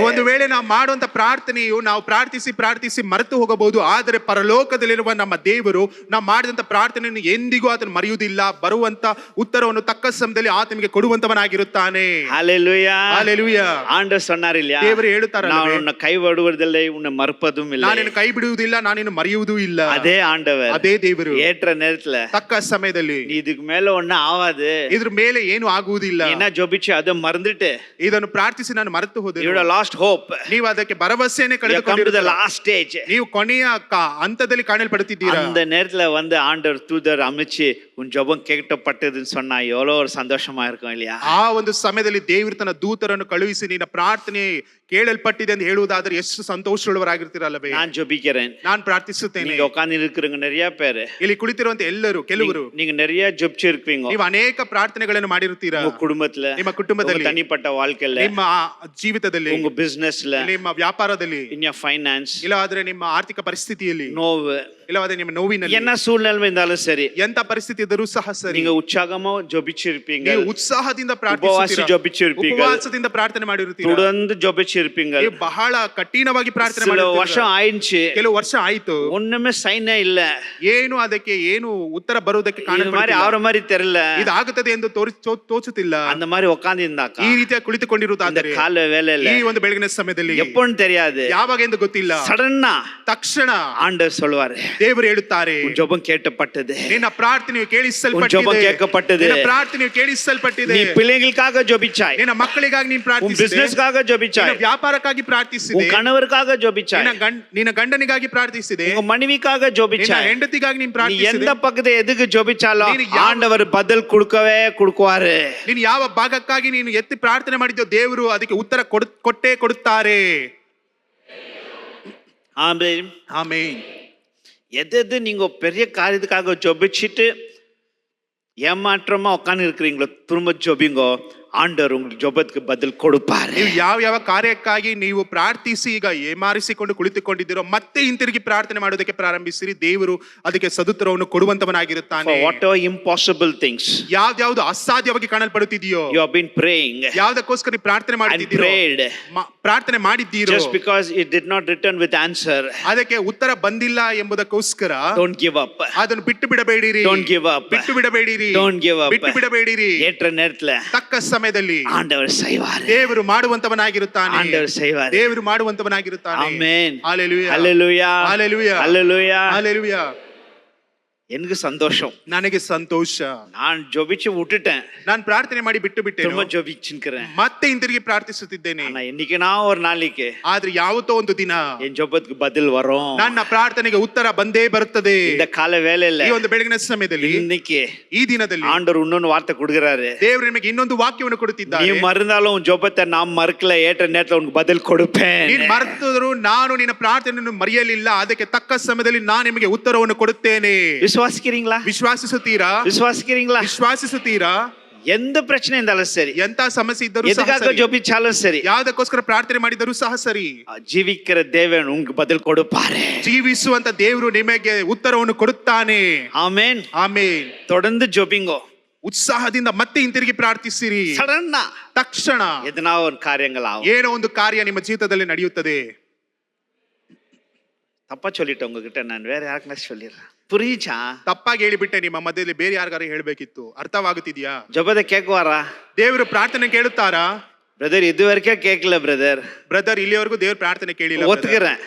ಒಂದು ವೇಳೆ ನಾವು ಮಾಡುವಂತ ಪ್ರಾರ್ಥನೆಯು ನಾವು ಪ್ರಾರ್ಥಿಸಿ ಮರೆತು ಹೋಗಬಹುದು, ಆದರೆ ಪರಲೋಕದಲ್ಲಿರುವ ನಮ್ಮ ದೇವರು ನಾವು ಮಾಡಿದಂತ ಪ್ರಾರ್ಥನೆಯನ್ನು ಎಂದಿಗೂ ಆತನು ಮರೆಯುವುದಿಲ್ಲ. ಬರುವಂತ ಉತ್ತರವನ್ನು ತಕ್ಕ ಸಮಯದಲ್ಲಿ ಆತನಿಗೆ ಕೊಡುವಂತವನಾಗಿರುತ್ತಾನೆ.
ஹalleluya.
Hallelujah.
ஆண்டவர் சொன்னார் இல்லையா,
ದೇವರು ಹೇಳುತ್ತಾರಲ್ಲ,
நான் உன்னை கைவிடுவதில்லை, உன்னை மறப்பதும் இல்லை.
ನಾನೇನು ಕೈ ಬಿಡುವುದಿಲ್ಲ, ನಾನೇನು ಮರೆಯುವುದೂ ಇಲ್ಲ.
அதே ஆண்டவர்
ಅದೇ ದೇವರು
ஏற்ற நேரத்துல
ತಕ್ಕ ಸಮಯದಲ್ಲಿ
நீ இதுக்கு மேல ஒண்ணும் ஆகாது,
ಇದ್ರ ಮೇಲೆ ಏನು ಆಗುವುದಿಲ್ಲ,
நீ என்ன ஜெபிச்சு அதை மறந்துட்டு
ಇದನ್ನು ಪ್ರಾರ್ಥಿಸಿ ನಾನು ಮರೆತು ಹೋದೆ,
you would have lost hope.
ನೀವು ಅದಕ್ಕೆ ಭರವಸೆಯನ್ನೇ
You have come to the
ಕಳೆದುಕೊಂಡಿರುತ್ತೀರಾ.
last stage.
ನೀವು ಕೊನೆಯ ಹಂತದಲ್ಲಿ ಕಾಣಲ್ಪಡುತ್ತಿದ್ದೀರಾ.
அந்த நேரத்துல வந்து ஆண்டவர் தூதர் அமைச்சு உன் ஜெபம் கேட்கப்பட்டதுன்னு சொன்னா எவ்வளவு ஒரு சந்தோஷமா இருக்கும் இல்லையா?
ಆ ಒಂದು ಸಮಯದಲ್ಲಿ ದೇವರು ತನ್ನ ದೂತರನ್ನು ಕಳುಹಿಸಿ ನಿನ್ನ ಪ್ರಾರ್ಥನೆ ಕೇಳಲ್ಪಟ್ಟಿದೆ ಅಂತ ಹೇಳುವುದಾದ್ರೆ ಎಷ್ಟು ಸಂತೋಷವುಳ್ಳವರಾಗಿರ್ತೀರಲ್ಲವೇ.
நான் ஜெபிக்கிறேன்,
ನಾನು ಪ್ರಾರ್ಥಿಸುತ್ತೇನೆ.
நீங்க உட்கார்ந்து இருக்கிறவங்க நிறைய பேரு,
ಇಲ್ಲಿ ಕುಳಿತಿರುವಂತ ಎಲ್ಲರೂ, ಕೆಲವರು
நீங்க நிறைய ஜெபிச்சு இருப்பீங்க.
ನೀವು ಅನೇಕ ಪ್ರಾರ್ಥನೆಗಳನ್ನು ಮಾಡಿರುತ್ತೀರಾ.
உங்க குடும்பத்துல,
ನಿಮ್ಮ ಕುಟುಂಬದಲ್ಲಿ,
உங்க தனிப்பட்ட வாழ்க்கையில,
ನಿಮ್ಮ ಜೀವಿತದಲ್ಲಿ,
உங்க பிசினஸ்ல,
ನಿಮ್ಮ ವ್ಯಾಪಾರದಲ್ಲಿ,
in your finance,
ಇಲ್ಲವಾದ್ರೆ ನಿಮ್ಮ ಆರ್ಥಿಕ ಪರಿಸ್ಥಿತಿಯಲ್ಲಿ,
நோவு,
ಇಲ್ಲವಾದ್ರೆ ನಿಮ್ಮ ನೋವಿನಲ್ಲಿ,
என்ன சூழ்நிலை இருந்தாலும் சரி,
ಎಂತ ಪರಿಸ್ಥಿತಿ ಇದ್ದರೂ ಸಹ ಸರಿ,
நீங்க உற்சாகமா ஜெபிச்சிருப்பீங்க,
ನೀವು ಉತ್ಸಾಹದಿಂದ
உபவாசி
ಪ್ರಾರ್ಥಿಸುತ್ತೀರಾ,
ஜெபிச்சிருப்பீங்க,
ಉಪವಾಸದಿಂದ ಪ್ರಾರ್ಥನೆ ಮಾಡಿರುತ್ತೀರಾ,
தொடர்ந்து ஜெபிச்சிருப்பீங்க.
ನೀವು ಬಹಳ ಕಠಿಣವಾಗಿ ಪ್ರಾರ್ಥನೆ
சில
ಮಾಡಿರುತ್ತೀರಾ.
வருஷம் ஆயிடுச்சு,
ಕೆಲವು ವರ್ಷ ಆಯ್ತು,
ஒண்ணுமே சைனே இல்ல,
ಏನು ಅದಕ್ಕೆ ಏನು ಉತ್ತರ ಬರುವುದಕ್ಕೆ
இது மாதிரி
ಕಾಣಲ್ಪಟ್ಟಿಲ್ಲ.
அவர மாதிரி தெரியல,
ಇದಾಗುತ್ತದೆ ಎಂದು ತೋಚುತ್ತಿಲ್ಲ.
அந்த மாதிரி உட்கார்ந்து இருந்தாக்கா
ಈ ರೀತಿಯ
அந்த
ಕುಳಿತುಕೊಂಡಿರುವುದಾದರೆ
கால வேலையில
ಈ ಒಂದು ಬೆಳಗಿನ ಸಮಯದಲ್ಲಿ
எப்போன்னு தெரியாது,
ಯಾವಾಗ ಎಂದು ಗೊತ್ತಿಲ್ಲ,
சடனா
ತಕ್ಷಣ
ஆண்டவர் சொல்லுவாரு,
ದೇವರು ಹೇಳುತ್ತಾರೆ,
உன் ஜெபம் கேட்கப்பட்டது,
ನಿನ್ನ ಪ್ರಾರ್ಥನೆಯು
உன் ஜெபம்
ಕೇಳಿಸಲ್ಪಟ್ಟಿದೆ,
கேட்கப்பட்டது,
ನಿನ್ನ ಪ್ರಾರ್ಥನೆಯು ಕೇಳಿಸಲ್ಪಟ್ಟಿದೆ.
நீ பிள்ளைகளுக்காக ஜெபிச்சாய்,
ನಿನ್ನ ಮಕ್ಕಳಿಗಾಗಿ ನೀನು
உன்
ಪ್ರಾರ್ಥಿಸಿದೆ,
பிசினஸ்க்காக
ನಿನ್ನ
ஜெபிச்சாய்,
ವ್ಯಾಪಾರಕ್ಕಾಗಿ ಪ್ರಾರ್ಥಿಸಿದೆ,
உன் கணவருக்காக ஜெபிச்சாய்,
ನಿನ್ನ ಗಂಡನಿಗಾಗಿ ಪ್ರಾರ್ಥಿಸಿದೆ,
உங்க மனைவிக்காக
ನಿನ್ನ
ஜெபிச்சாய்.
ಹೆಂಡತಿಗಾಗಿ ನೀನು
நீ
ಪ್ರಾರ್ಥಿಸಿದೆ.
எந்த பக்கத்தை எதுக்கு ஜெபிச்சாலும்
நீ யா-
ஆண்டவர் பதில் கொடுக்கவே கொடுக்குவாரு.
ನೀನು ಯಾವ ಭಾಗಕ್ಕಾಗಿ ನೀನು ಎತ್ತಿ ಪ್ರಾರ್ಥನೆ ಮಾಡಿದ್ಯೋ ದೇವರು ಅದಕ್ಕೆ ಉತ್ತರ ಕೊಟ್ಟೇ ಕೊಡುತ್ತಾರೆ.
ஆமென்.
ಆಮೆನ್.
எது நீங்க பெரிய காரியத்துக்காக ஜெபிச்சிட்டு ஏமாற்றமா உட்கார்ந்து இருக்கிறீங்களோ, திரும்ப ஜெபிங்கோ, ஆண்டவர் உங்களுக்கு ஜெபத்துக்கு பதில் கொடுப்பாரு.
ನೀವು ಯಾವ ಕಾರ್ಯಕ್ಕಾಗಿ ನೀವು ಪ್ರಾರ್ಥಿಸಿ ಈಗ ಏಮಾರಿಸಿಕೊಂಡು ಕುಳಿತುಕೊಂಡಿದ್ದೀರೋ ಮತ್ತೆ ಹಿಂತಿರುಗಿ ಪ್ರಾರ್ಥನೆ ಮಾಡೋದಕ್ಕೆ ಪ್ರಾರಂಭಿಸಿರಿ, ದೇವರು ಅದಕ್ಕೆ ಸದುತ್ತರವನ್ನು ಕೊಡುವಂತವನಾಗಿರುತ್ತಾನೆ.
For whatever impossible things
ಯಾವ್ದು ಅಸಾಧ್ಯವಾಗಿ ಕಾಣಲ್ಪಡುತ್ತಿದೆಯೋ,
you have been praying
ಯಾವ್ದಕ್ಕೋಸ್ಕರ ನೀವು ಪ್ರಾರ್ಥನೆ
and
ಮಾಡುತ್ತಿದ್ದೀರೋ,
prayed,
ಪ್ರಾರ್ಥನೆ ಮಾಡಿದ್ದೀರೋ,
just because it did not return with answer,
ಅದಕ್ಕೆ ಉತ್ತರ ಬಂದಿಲ್ಲ ಎಂಬುದಕ್ಕೋಸ್ಕರ
don't give up,
ಅದನ್ನು ಬಿಟ್ಟು ಬಿಡಬೇಡಿರಿ.
don't give up,
ಬಿಟ್ಟು ಬಿಡಬೇಡಿರಿ.
don't give up.
ಬಿಟ್ಟು ಬಿಡಬೇಡಿರಿ.
ஏற்ற நேரத்துல
ತಕ್ಕ ಸಮಯದಲ್ಲಿ
ஆண்டவர் செய்வார்,
ದೇವರು ಮಾಡುವಂತವನಾಗಿರುತ್ತಾನೆ.
ஆண்டவர் செய்வார்.
ದೇವರು ಮಾಡುವಂತವನಾಗಿರುತ್ತಾನೆ.
ஆமென்.
ஹalleluya.
ஹalleluya.
ஹalleluya.
ஹalleluya.
ஹalleluya.
எனக்கு சந்தோஷம்,
ನನಗೆ ಸಂತೋಷ.
நான் ஜெபிச்சு விட்டுட்டேன்,
ನಾನು ಪ್ರಾರ್ಥನೆ ಮಾಡಿ ಬಿಟ್ಟು ಬಿಟ್ಟೆನು,
திரும்ப ஜெபிச்சுக்கிறேன்.
ಮತ್ತೆ ಹಿಂತಿರುಗಿ ಪ್ರಾರ್ಥಿಸುತ್ತಿದ್ದೇನೆ.
ஆனா என்னைக்குனா ஒரு நாளைக்கு
ಆದ್ರೆ ಯಾವತ್ತೋ ಒಂದು ದಿನ
என் ஜெபத்துக்கு பதில் வரும்.
ನನ್ನ ಪ್ರಾರ್ಥನೆಗೆ ಉತ್ತರ ಬಂದೇ ಬರುತ್ತದೆ.
இந்த கால வேலையில
ಈ ಒಂದು ಬೆಳಗಿನ ಸಮಯದಲ್ಲಿ,
இன்னைக்கு
ಈ ದಿನದಲ್ಲಿ
ஆண்டவர் இன்னொன்னு வார்த்தை கொடுக்கிறாரு,
ದೇವರು ನಿಮಗೆ ಇನ್ನೊಂದು ವಾಕ್ಯವನ್ನು
நீ
ಕೊಡುತ್ತಿದ್ದಾರೆ.
மறந்தாலும் உன் ஜெபத்தை நான் மறக்கல, ஏற்ற நேரத்துல உனக்கு பதில் கொடுப்பேன்.
ನೀನು ಮರೆತರೂ ನಾನು ನಿನ್ನ ಪ್ರಾರ್ಥನೆಯನ್ನು ಮರೆಯಲಿಲ್ಲ, ಅದಕ್ಕೆ ತಕ್ಕ ಸಮಯದಲ್ಲಿ ನಾನು ನಿಮಗೆ ಉತ್ತರವನ್ನು ಕೊಡುತ್ತೇನೆ.
விசுவாசிக்கிறீங்களா?
ವಿಶ್ವಾಸಿಸುತ್ತೀರಾ?
விசுவாசிக்கிறீங்களா?
ವಿಶ್ವಾಸಿಸುತ್ತೀರಾ?
எந்த பிரச்சனை இருந்தாலும் சரி,
ಎಂತ ಸಮಸ್ಯೆ ಇದ್ದರೂ ಸಹ
எதுக்காக
ಸರಿ,
ஜெபிச்சாலும் சரி,
ಯಾವುದಕ್ಕೋಸ್ಕರ ಪ್ರಾರ್ಥನೆ ಮಾಡಿದರೂ ಸಹ ಸರಿ,
ஜீவிக்கிற தேவன் உங்களுக்கு பதில் கொடுப்பாரு.
ಜೀವಿಸುವಂತ ದೇವರು ನಿಮಗೆ ಉತ್ತರವನ್ನು ಕೊಡುತ್ತಾನೆ.
ஆமென்.
ಆಮೇನ್.
தொடர்ந்து ஜெபிங்கோ,
ಉತ್ಸಾಹದಿಂದ ಮತ್ತೆ ಹಿಂತಿರುಗಿ ಪ್ರಾರ್ಥಿಸಿರಿ.
சடனா
ತಕ್ಷಣ
எதனா ஒரு காரியங்கள் ஆகும்.
ಏನೋ ಒಂದು ಕಾರ್ಯ ನಿಮ್ಮ ಜೀವಿತದಲ್ಲಿ ನಡೆಯುತ್ತದೆ.
தப்பா சொல்லிட்டேன் உங்ககிட்ட, நான் வேற யாருக்குன்னா சொல்லிடுறேன். புரியுச்சா?
ತಪ್ಪಾಗಿ ಹೇಳಿಬಿಟ್ಟೆ, ನಿಮ್ಮ ಮಧ್ಯದಲ್ಲಿ ಬೇರೆ ಯಾರಿಗಾರು ಹೇಳ್ಬೇಕಿತ್ತು. ಅರ್ಥವಾಗುತ್ತಿದ್ಯಾ?
ஜெபத்தை கேக்குவாரா?
ದೇವರು ಪ್ರಾರ್ಥನೆ ಕೇಳುತ್ತಾರಾ?
பிரதர் இது வரைக்கும் கேட்கல பிரதர்.
ಬ್ರದರ್, ಇಲ್ಲಿವರೆಗೂ ದೇವ್ರ ಪ್ರಾರ್ಥನೆ ಕೇಳಿಲ್ಲ. brother.
ஒத்துக்கிறேன்,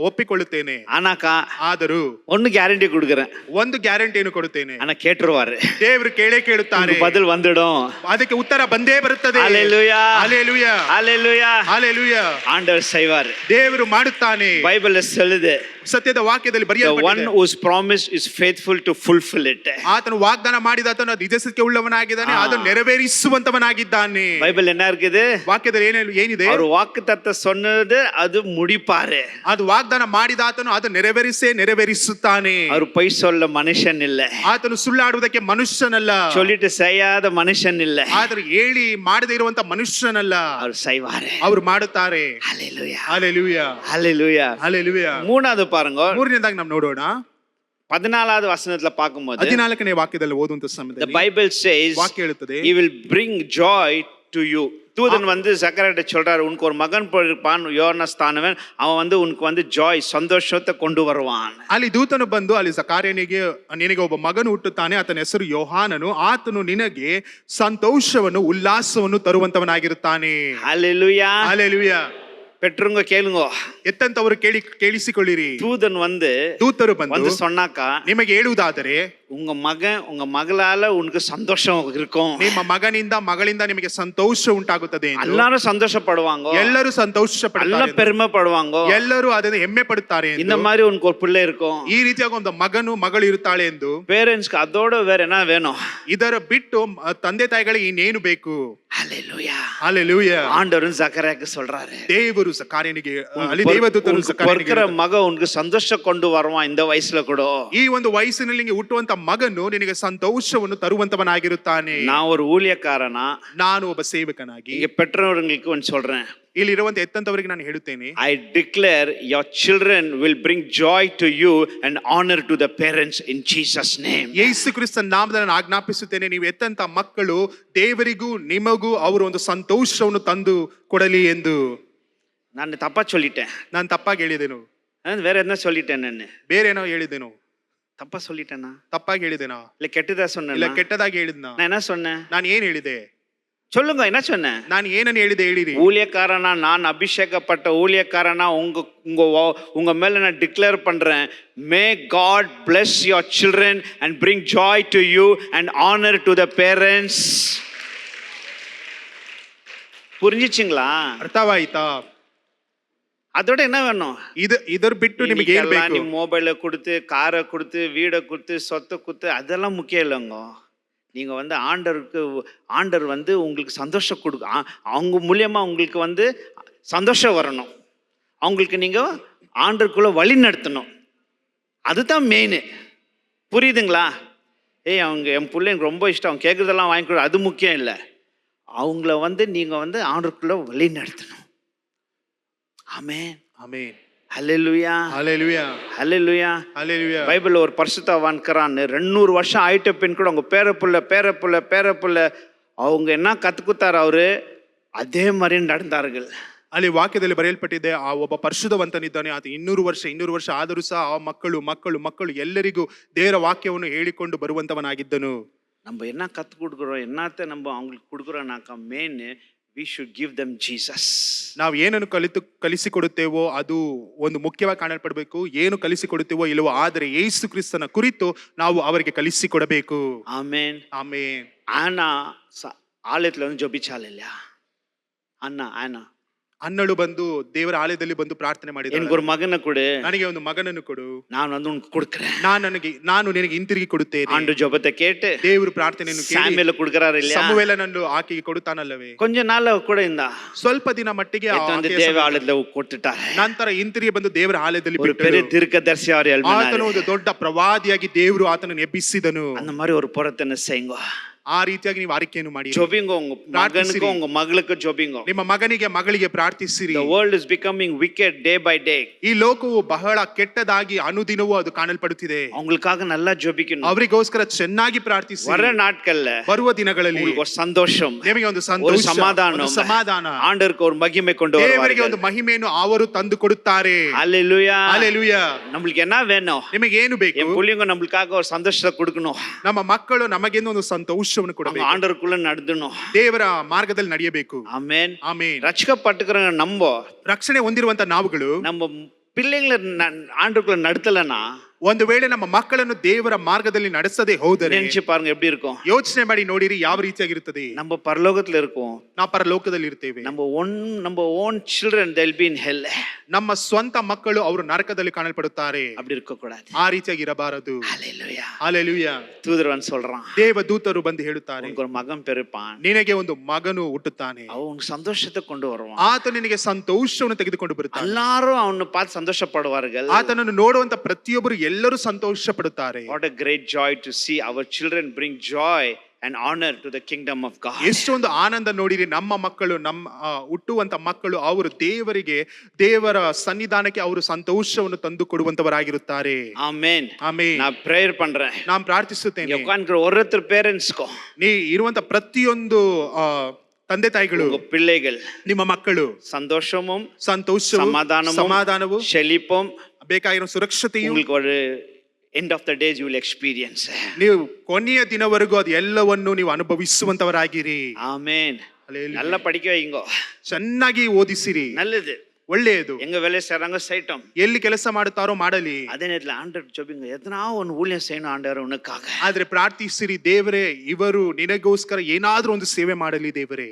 ಒಪ್ಪಿಕೊಳ್ಳುತ್ತೇನೆ.
ஆனாக்கா
ಆದರೂ
ஒன்னு ಗ್ಯಾರಂಟಿ கொடுக்குறேன்,
ಒಂದು ಗ್ಯಾರಂಟಿಯನ್ನು ಕೊಡುತ್ತೇನೆ.
ஆனா கேட்டுருவாரு,
ದೇವರು ಕೇಳುತ್ತಾರೆ.
பதில் வந்துடும்.
ಅದಕ್ಕೆ ಉತ್ತರ ಬಂದೇ ಬರುತ್ತದೆ.
ஹalleluya.
ಹalleluya.
ஹalleluya.
ಹalleluya.
ஆண்டவர் செய்வார்.
ದೇವರು ಮಾಡುತ್ತಾನೆ.
பைபிள்ல சொல்லுது,
ಸತ್ಯದ ವಾಕ್ಯದಲ್ಲಿ
the one
ಬರೆಯಲ್ಪಟ್ಟಿದೆ,
whose promise is faithful to fulfill it.
ಆತನು ವಾಗ್ದಾನ ಮಾಡಿದಾತನು ನಿಜಸತ್ಯ ಉಳ್ಳವನಾಗಿದ್ದಾನೆ, ಅದನ್ನು ನೆರವೇರಿಸುವಂತವನಾಗಿದ್ದಾನೆ.
பைபிள் என்ன இருக்குது?
ವಾಕ್ಯದಲ್ಲಿ ಏನಿದೆ?
அவர் வாக்குத்தத்தம் சொன்னது அது முடிப்பாரு.
ಅದು ವಾಗ್ದಾನ ಮಾಡಿದಾತನು ಅದು ನೆರವೇರಿಸುತ್ತಾನೆ.
அவர் பொய் சொல்ல மனுஷன் இல்ல,
ಆತನು ಸುಳ್ಳಾಡುವುದಕ್ಕೆ ಮನುಷ್ಯನಲ್ಲ,
சொல்லிட்டு செய்யாத மனுஷன் இல்ல,
ಆದ್ರೆ ಹೇಳಿ ಮಾಡದೇ ಇರುವಂತ ಮನುಷ್ಯನಲ್ಲ.
அவர் செய்வாரு.
ಅವರು ಮಾಡುತ್ತಾರೆ.
ஹalleluya.
ಹalleluya.
ஹalleluya.
ಹalleluya.
மூணாவது பாருங்க,
ಮೂರನೇದಾಗಿ ನಾವು ನೋಡೋಣ.
14வது வசனத்துல பார்க்கும்போது
14ನೇ ವಾಕ್ಯದಲ್ಲಿ ಓದುವಂತ
the
ಸಮಯದಲ್ಲಿ
Bible says
ವಾಕ್ಯ ಹೇಳುತ್ತದೆ,
he will bring joy to you. தூதன் வந்து சக்கரட்ட சொல்றாரு, உனக்கு ஒரு மகன் பிறப்பான், யோனா ஸ்தானவன், அவன் வந்து உனக்கு வந்து ஜாய் சந்தோஷத்தை கொண்டு வருவான்.
ಅಲ್ಲಿ ದೂತನು ಬಂದು ಅಲ್ಲಿ ಜಕರ್ಯನಿಗೆ ನಿನಗೆ ಒಬ್ಬ ಮಗನು ಹುಟ್ಟುತ್ತಾನೆ, ಆತನ ಹೆಸರು ಯೋಹಾನನು, ಆತನು ನಿನಗೆ ಸಂತೋಷವನ್ನು ಉಲ್ಲಾಸವನ್ನು ತರುವಂತವನಾಗಿರುತ್ತಾನೆ.
ஹalleluya.
ಹಲ್ಲೆಲೂಯಾ.
பெற்றுங்க கேளுங்க.
ಎತ್ತಂತವರು ಕೇಳಿಸಿಕೊಳ್ಳಿರಿ.
தூதன் வந்து
ದೂತರು ಬಂದು
வந்து சொன்னாக்கா,
ನಿಮಗೆ ಹೇಳುವುದಾದರೆ
உங்க மகன் உங்க மகளால உனக்கு சந்தோஷம் இருக்கும்,
ನಿಮ್ಮ ಮಗನಿಂದ ಮಗಳಿಂದ ನಿಮಗೆ ಸಂತೋಷ ಉಂಟಾಗುತ್ತದೆ ಎಂದು.
எல்லாரும் சந்தோஷப்படுவாங்க,
ಎಲ್ಲರೂ ಸಂತೋಷ
எல்லாம்
ಪಡುತ್ತಾರೆ,
பெருமைப்படுவாங்க,
ಎಲ್ಲರೂ ಅದನ್ನು ಹೆಮ್ಮೆ ಪಡುತ್ತಾರೆ
இந்த
ಎಂದು.
மாதிரி உனக்கு ஒரு பிள்ளை இருக்கும்.
ಈ ರೀತಿಯಾಗಿ ಒಂದು ಮಗನು ಮಗಳು ಇರುತ್ತಾಳೆ ಎಂದು.
பேரண்ட்ஸ்க்கு அதோட வேற என்ன வேணும்?
ಇದರ ಬಿಟ್ಟು ತಂದೆ ತಾಯಿಗಳಿಗೆ ಇನ್ನೇನು ಬೇಕು?
ஹalleluya.
ಹಲ್ಲೆಲೂಯಾ.
ஆண்டவரும் சக்கரையாக்கு சொல்றாரு,
ದೇವರು ಸಕಾರ್ಯನಿಗೆ ಅಲ್ಲಿ ದೇವದೂತರು ಸಕಾರ್ಯನಿಗೆ
பொறுக்கிற மகன் உனக்கு சந்தோஷம் கொண்டு வருவான் இந்த வயசுல கூட.
ಈ ಒಂದು ವಯಸ್ಸಿನಲ್ಲಿ ನಿನಗೆ ಹುಟ್ಟುವಂತ ಮಗನು ನಿನಗೆ ಸಂತೋಷವನ್ನು ತರುವಂತವನಾಗಿರುತ್ತಾನೆ.
நான் ஒரு ஊழியக்காரனா,
ನಾನು ಒಬ್ಬ ಸೇವಕನಾಗಿ
இங்க பெற்றவர்களுக்கு ஒன்று சொல்றேன்,
ಇಲ್ಲಿರುವಂತ ಎತ್ತಂತವರಿಗೆ ನಾನು ಹೇಳುತ್ತೇನೆ,
I declare your children will bring joy to you and honor to the parents in Jesus name.
ಯೇಸು ಕ್ರಿಸ್ತನ ನಾಮದಲ್ಲಿ ನಾನು ಆಜ್ಞಾಪಿಸುತ್ತೇನೆ, ನೀವು ಎತ್ತಂತ ಮಕ್ಕಳು ದೇವರಿಗೂ ನಿಮಗೂ ಅವರು ಒಂದು ಸಂತೋಷವನ್ನು ತಂದು ಕೊಡಲಿ ಎಂದು.
நான் தப்பா சொல்லிட்டேன்,
ನಾನು ತಪ್ಪಾಗಿ ಹೇಳಿದೆನು,
வேற என்ன சொல்லிட்டேன்? நான்
ಬೇರೇನೋ ಹೇಳಿದೆನು,
தப்பா சொல்லிட்டேனா?
ತಪ್ಪಾಗಿ ಹೇಳಿದೆನಾ?
இல்ல கெட்டதா
ಇಲ್ಲ
சொன்னேனா?
ಕೆಟ್ಟದಾಗಿ ಹೇಳಿದ್ನಾ?
நான் என்ன சொன்னேன்?
ನಾನು ಏನ್ ಹೇಳಿದೆ?
சொல்லுங்க, என்ன சொன்னேன்?
ನಾನು ಏನನ್ನು ಹೇಳಿದೆ ಹೇಳಿರಿ.
ஊழியக்காரனா, நான் அபிஷேகப்பட்ட ஊழியக்காரனா உங்க உங்க உங்க மேல நான் டிக்ளேர் பண்றேன், may God bless your children and bring joy to you and honor to the parents. புரிஞ்சிச்சிங்களா?
ಅರ್ಥವಾಯ್ತಾ?
அதோட என்ன வேணும்?
ಇದರ ಬಿಟ್ಟು ನಿಮಗೆ ಏನ್ ಬೇಕು?
நீ மொபைலை கொடுத்து, காரை கொடுத்து, வீடை கொடுத்து, சொத்தை கொடுத்து, அதெல்லாம் முக்கியம் இல்லைங்க. நீங்க வந்து ஆண்டவர் வந்து உங்களுக்கு சந்தோஷம் கொடுக்க, அவங்க மூலியமா உங்களுக்கு வந்து சந்தோஷம் வரணும், அவங்களுக்கு நீங்க ஆண்டருக்குள்ள வழி நடத்தணும், அதுதான் மெயின். புரியுதுங்களா? அவங்க என் பிள்ளைங்க ரொம்ப இஷ்டம், அவங்க கேட்குறதெல்லாம் வாங்கி கொடு, அது முக்கியம் இல்லை. அவங்கள வந்து நீங்க வந்து ஆண்டருக்குள்ள வழி நடத்தணும். ஆமென்,
ஆமென்.
ஹல்லேலூயா,
ஹல்லேலூயா,
ஹல்லேலூயா,
ஹல்லேலூயா.
பைபிள்ல ஒரு பரிசுத்தவான்கிறான்னு 200 வருஷம் ஆயிட்ட பின் கூட அவங்க பேரப்புள்ள அவங்க என்ன கத்துக்குத்தாரு அவரு, அதே மாதிரி நடந்தார்கள்.
ಅಲ್ಲಿ ವಾಕ್ಯದಲ್ಲಿ ಬರೆಯಲ್ಪಟ್ಟಿದೆ, ಆ ಒಬ್ಬ ಪರಿಶುದ್ಧವಂತನಿದ್ದಾನೆ, ಆತ 200 ವರ್ಷ ಆದರೂ ಸಹ ಆ ಮಕ್ಕಳು ಎಲ್ಲರಿಗೂ ದೇವರ ವಾಕ್ಯವನ್ನು ಹೇಳಿಕೊಂಡು ಬರುವಂತವನಾಗಿದ್ದನು.
நம்ம என்ன கத்து கொடுக்குறோம், என்னத்தை நம்ம அவங்களுக்கு கொடுக்குறோம்னாக்கா main we should give them Jesus.
ನಾವು ಏನನ್ನು ಕಲಿಸಿಕೊಡುತ್ತೇವೋ ಅದು ಒಂದು ಮುಖ್ಯವಾಗಿ ಕಾಣಲ್ಪಡಬೇಕು. ಏನು ಕಲಿಸಿಕೊಡುತ್ತೇವೋ ಇಲ್ಲವೋ, ಆದರೆ ಯೇಸು ಕ್ರಿಸ್ತನ ಕುರಿತು ನಾವು ಅವರಿಗೆ ಕಲಿಸಿಕೊಡಬೇಕು.
ஆமென்,
ಆಮೆನ್.
ஆனா ஆலயத்துல வந்து ஜெபிச்சாள் இல்லையா? ஆனா
ಅನ್ನಳು ಬಂದು ದೇವರ ಆಲಯದಲ್ಲಿ ಬಂದು ಪ್ರಾರ್ಥನೆ
எனக்கு
ಮಾಡಿದಳು,
ஒரு மகனை கொடு,
ನನಗೆ ಒಂದು ಮಗನನ್ನು ಕೊಡು,
நான் வந்து உனக்கு கொடுக்கிறேன்.
ನಾನು ನಿನಗೆ ಹಿಂತಿರುಗಿ ಕೊಡುತ್ತೇನೆ.
ஆண்டு ஜெபத்தை கேட்டு
ದೇವರು ಪ್ರಾರ್ಥನೆಯನ್ನು ಕೇಳಿ
சாமுவேல கொடுக்கறாரு இல்லையா?
ಸಮುವೇಲನನ್ನು ಆಕೆಗೆ ಕೊಡುತ್ತಾನಲ್ಲವೇ?
கொஞ்ச நாள் கூட இருந்தா
ಸ್ವಲ್ಪ ದಿನ ಮಟ್ಟಿಗೆ
வந்து தேவ ஆலயத்துல ಕೊಟ್ಟಿட்டாರೆ.
ನಂತರ ಹಿಂತಿರುಗಿ ಬಂದು ದೇವರ ಆಲಯದಲ್ಲಿ
ஒரு பெரிய தீர்க்கதரிசி அவர்
ಆತನು ಒಂದು ದೊಡ್ಡ ಪ್ರವಾದಿಯಾಗಿ ದೇವರು ಆತನನ್ನು ಎಬ್ಬಿಸಿದನು.
அந்த மாதிரி ஒரு பொருத்தனை செய்யுங்க.
ಆ ರೀತಿಯಾಗಿ ನೀವು ಆರಿಕೆಯನ್ನು ಮಾಡಿ
ஜெபிங்க, உங்க மகனுக்கு உங்க மகளுக்கு ஜெபிங்க.
ನಿಮ್ಮ ಮಗನಿಗೆ ಮಗಳಿಗೆ ಪ್ರಾರ್ಥಿಸಿರಿ.
The world is becoming wicked day by day.
ಈ ಲೋಕವು ಬಹಳ ಕೆಟ್ಟದಾಗಿ ಅನುದಿನವೂ ಅದು ಕಾಣಲ್ಪಡುತ್ತಿದೆ.
அவங்களுக்காக நல்லா ஜெபிக்கணும்.
ಅವರಿಗೋಸ್ಕರ ಚೆನ್ನಾಗಿ ಪ್ರಾರ್ಥಿಸಿ.
வர நாட்கள்ல
ಬರುವ ದಿನಗಳಲ್ಲಿ
உங்களுக்கு ஒரு சந்தோஷம்,
ನಿಮಗೆ ಒಂದು
ஒரு
ಸಂತೋಷ,
சமாதானம்,
ಒಂದು ಸಮಾಧಾನ,
ஆண்டவருக்கு ஒரு மகிமை கொண்டு
ದೇವರಿಗೆ
வருவார்கள்.
ಒಂದು ಮಹಿಮೆಯನ್ನು ಅವರು ತಂದು ಕೊಡುತ್ತಾರೆ.
ஹல்லேலூயா,
ಹಲ್ಲೆಲೂಯಾ.
நம்மளுக்கு என்ன வேணும்?
ನಿಮಗೆ ಏನು ಬೇಕು?
என் புள்ளைங்க நம்மளுக்காக ஒரு சந்தோஷத்தை கொடுக்கணும்,
ನಮ್ಮ ಮಕ್ಕಳು ನಮಗೇನು ಒಂದು ಸಂತೋಷವನ್ನು ಕೊಡಬೇಕು,
ஆண்டவருக்குள்ள நடந்தணும்,
ದೇವರ ಮಾರ್ಗದಲ್ಲಿ ನಡೆಯಬೇಕು.
ஆமென்.
ಆಮೆನ್.
ரட்சிக்கப்பட்டுக்கிறவங்க நம்ம
ರಕ್ಷಣೆ ಹೊಂದಿರುವಂತ ನಾವುಗಳು
நம்ம பிள்ளைங்களை ஆண்டவருக்குள்ள நடத்தலனா,
ಒಂದು ವೇಳೆ ನಮ್ಮ ಮಕ್ಕಳನ್ನು ದೇವರ ಮಾರ್ಗದಲ್ಲಿ ನಡೆಸದೆ ಹೋದರೆ
நினைச்சு பாருங்க எப்படி இருக்கும்.
ಯೋಚನೆ ಮಾಡಿ ನೋಡಿರಿ ಯಾವ ರೀತಿಯಾಗಿರುತ್ತದೆ.
நம்ம பரலோகத்துல இருக்கோம்,
ನಾವು ಪರಲೋಕದಲ್ಲಿ ಇರ್ತೇವೆ.
நம்ம own children they'll be in hell.
ನಮ್ಮ ಸ್ವಂತ ಮಕ್ಕಳು ಅವರು ನರಕದಲ್ಲಿ ಕಾಣಲ್ಪಡುತ್ತಾರೆ.
அப்படி இருக்க கூடாது.
ಆ ರೀತಿಯಾಗಿ ಇರಬಾರದು.
ஹல்லேலூயா.
ಹಲ್ಲೆಲೂಯಾ.
தூதர்வன் சொல்றான்,
ದೇವದೂತರು ಬಂದು ಹೇಳುತ್ತಾರೆ,
உனக்கு ஒரு மகன் பிறப்பான்,
ನಿನಗೆ ಒಂದು ಮಗನು ಹುಟ್ಟುತ್ತಾನೆ,
அவன் உனக்கு சந்தோஷத்தை கொண்டு வருவான்,
ಆತ ನಿನಗೆ ಸಂತೋಷವನ್ನು ತೆಗೆದುಕೊಂಡು ಬರುತ್ತಾನೆ.
எல்லாரும் அவனை பார்த்து சந்தோஷப்படுவார்கள்.
ಆತನನ್ನು ನೋಡುವಂತ ಪ್ರತಿಯೊಬ್ಬರು ಎಲ್ಲರೂ ಸಂತೋಷ ಪಡುತ್ತಾರೆ.
What a great joy to see our children bring joy and honor to the kingdom of God.
ಎಷ್ಟೊಂದು ಆನಂದ ನೋಡಿರಿ, ನಮ್ಮ ಮಕ್ಕಳು, ನಮ್ಮ ಹುಟ್ಟುವಂತ ಮಕ್ಕಳು ಅವರು ದೇವರ ಸನ್ನಿಧಾನಕ್ಕೆ ಅವರು ಸಂತೋಷವನ್ನು ತಂದು ಕೊಡುವಂತವರಾಗಿರುತ್ತಾರೆ.
Amen.
ಆಮೆನ್.
நான் prayer பண்றேன்.
ನಾನು ಪ್ರಾರ್ಥಿಸುತ್ತೇನೆ,
உட்கார்ந்துற ஒருத்தர் பேரண்ட்ஸ்க்கும்
ನೀ ಇರುವಂತ ಪ್ರತಿಯೊಂದು ತಂದೆ ತಾಯಿಗಳು,
உங்க பிள்ளைகள்
ನಿಮ್ಮ ಮಕ್ಕಳು
சந்தோஷமும்
ಸಮಾಧಾನವು
செழிப்பும்
ಬೇಕಾಗಿರೋ ಸುರಕ್ಷತೆಯು
உங்களுக்கு ஒரு end of the days you will experience.
ನೀವು ಕೊನೆಯ ದಿನವರೆಗೂ ಅದು ಎಲ್ಲವನ್ನು ನೀವು ಅನುಭವಿಸುವಂತವರಾಗಿರಿ.
Amen. நல்லா படிக்க வைங்க,
ಚೆನ್ನಾಗಿ ಓದಿಸಿರಿ,
நல்லது.
ಒಳ್ಳೆಯದು.
எங்க வேலை செய்றாங்க செய்யட்டும்,
ಎಲ್ಲಿ ಕೆಲಸ ಮಾಡುತ್ತಾರೋ ಮಾಡಲಿ.
அதே நேரத்துல ஆண்டவர் ஜெபிங்க, எதனா ஒன்னு ஊழியம் செய்யணும் ஆண்டவர் உனக்காக.
ಆದ್ರೆ ಪ್ರಾರ್ಥಿಸಿರಿ, ದೇವರೇ ಇವರು ನಿನಗೋಸ್ಕರ ಏನಾದ್ರೂ ಒಂದು ಸೇವೆ ಮಾಡಲಿ ದೇವರೇ.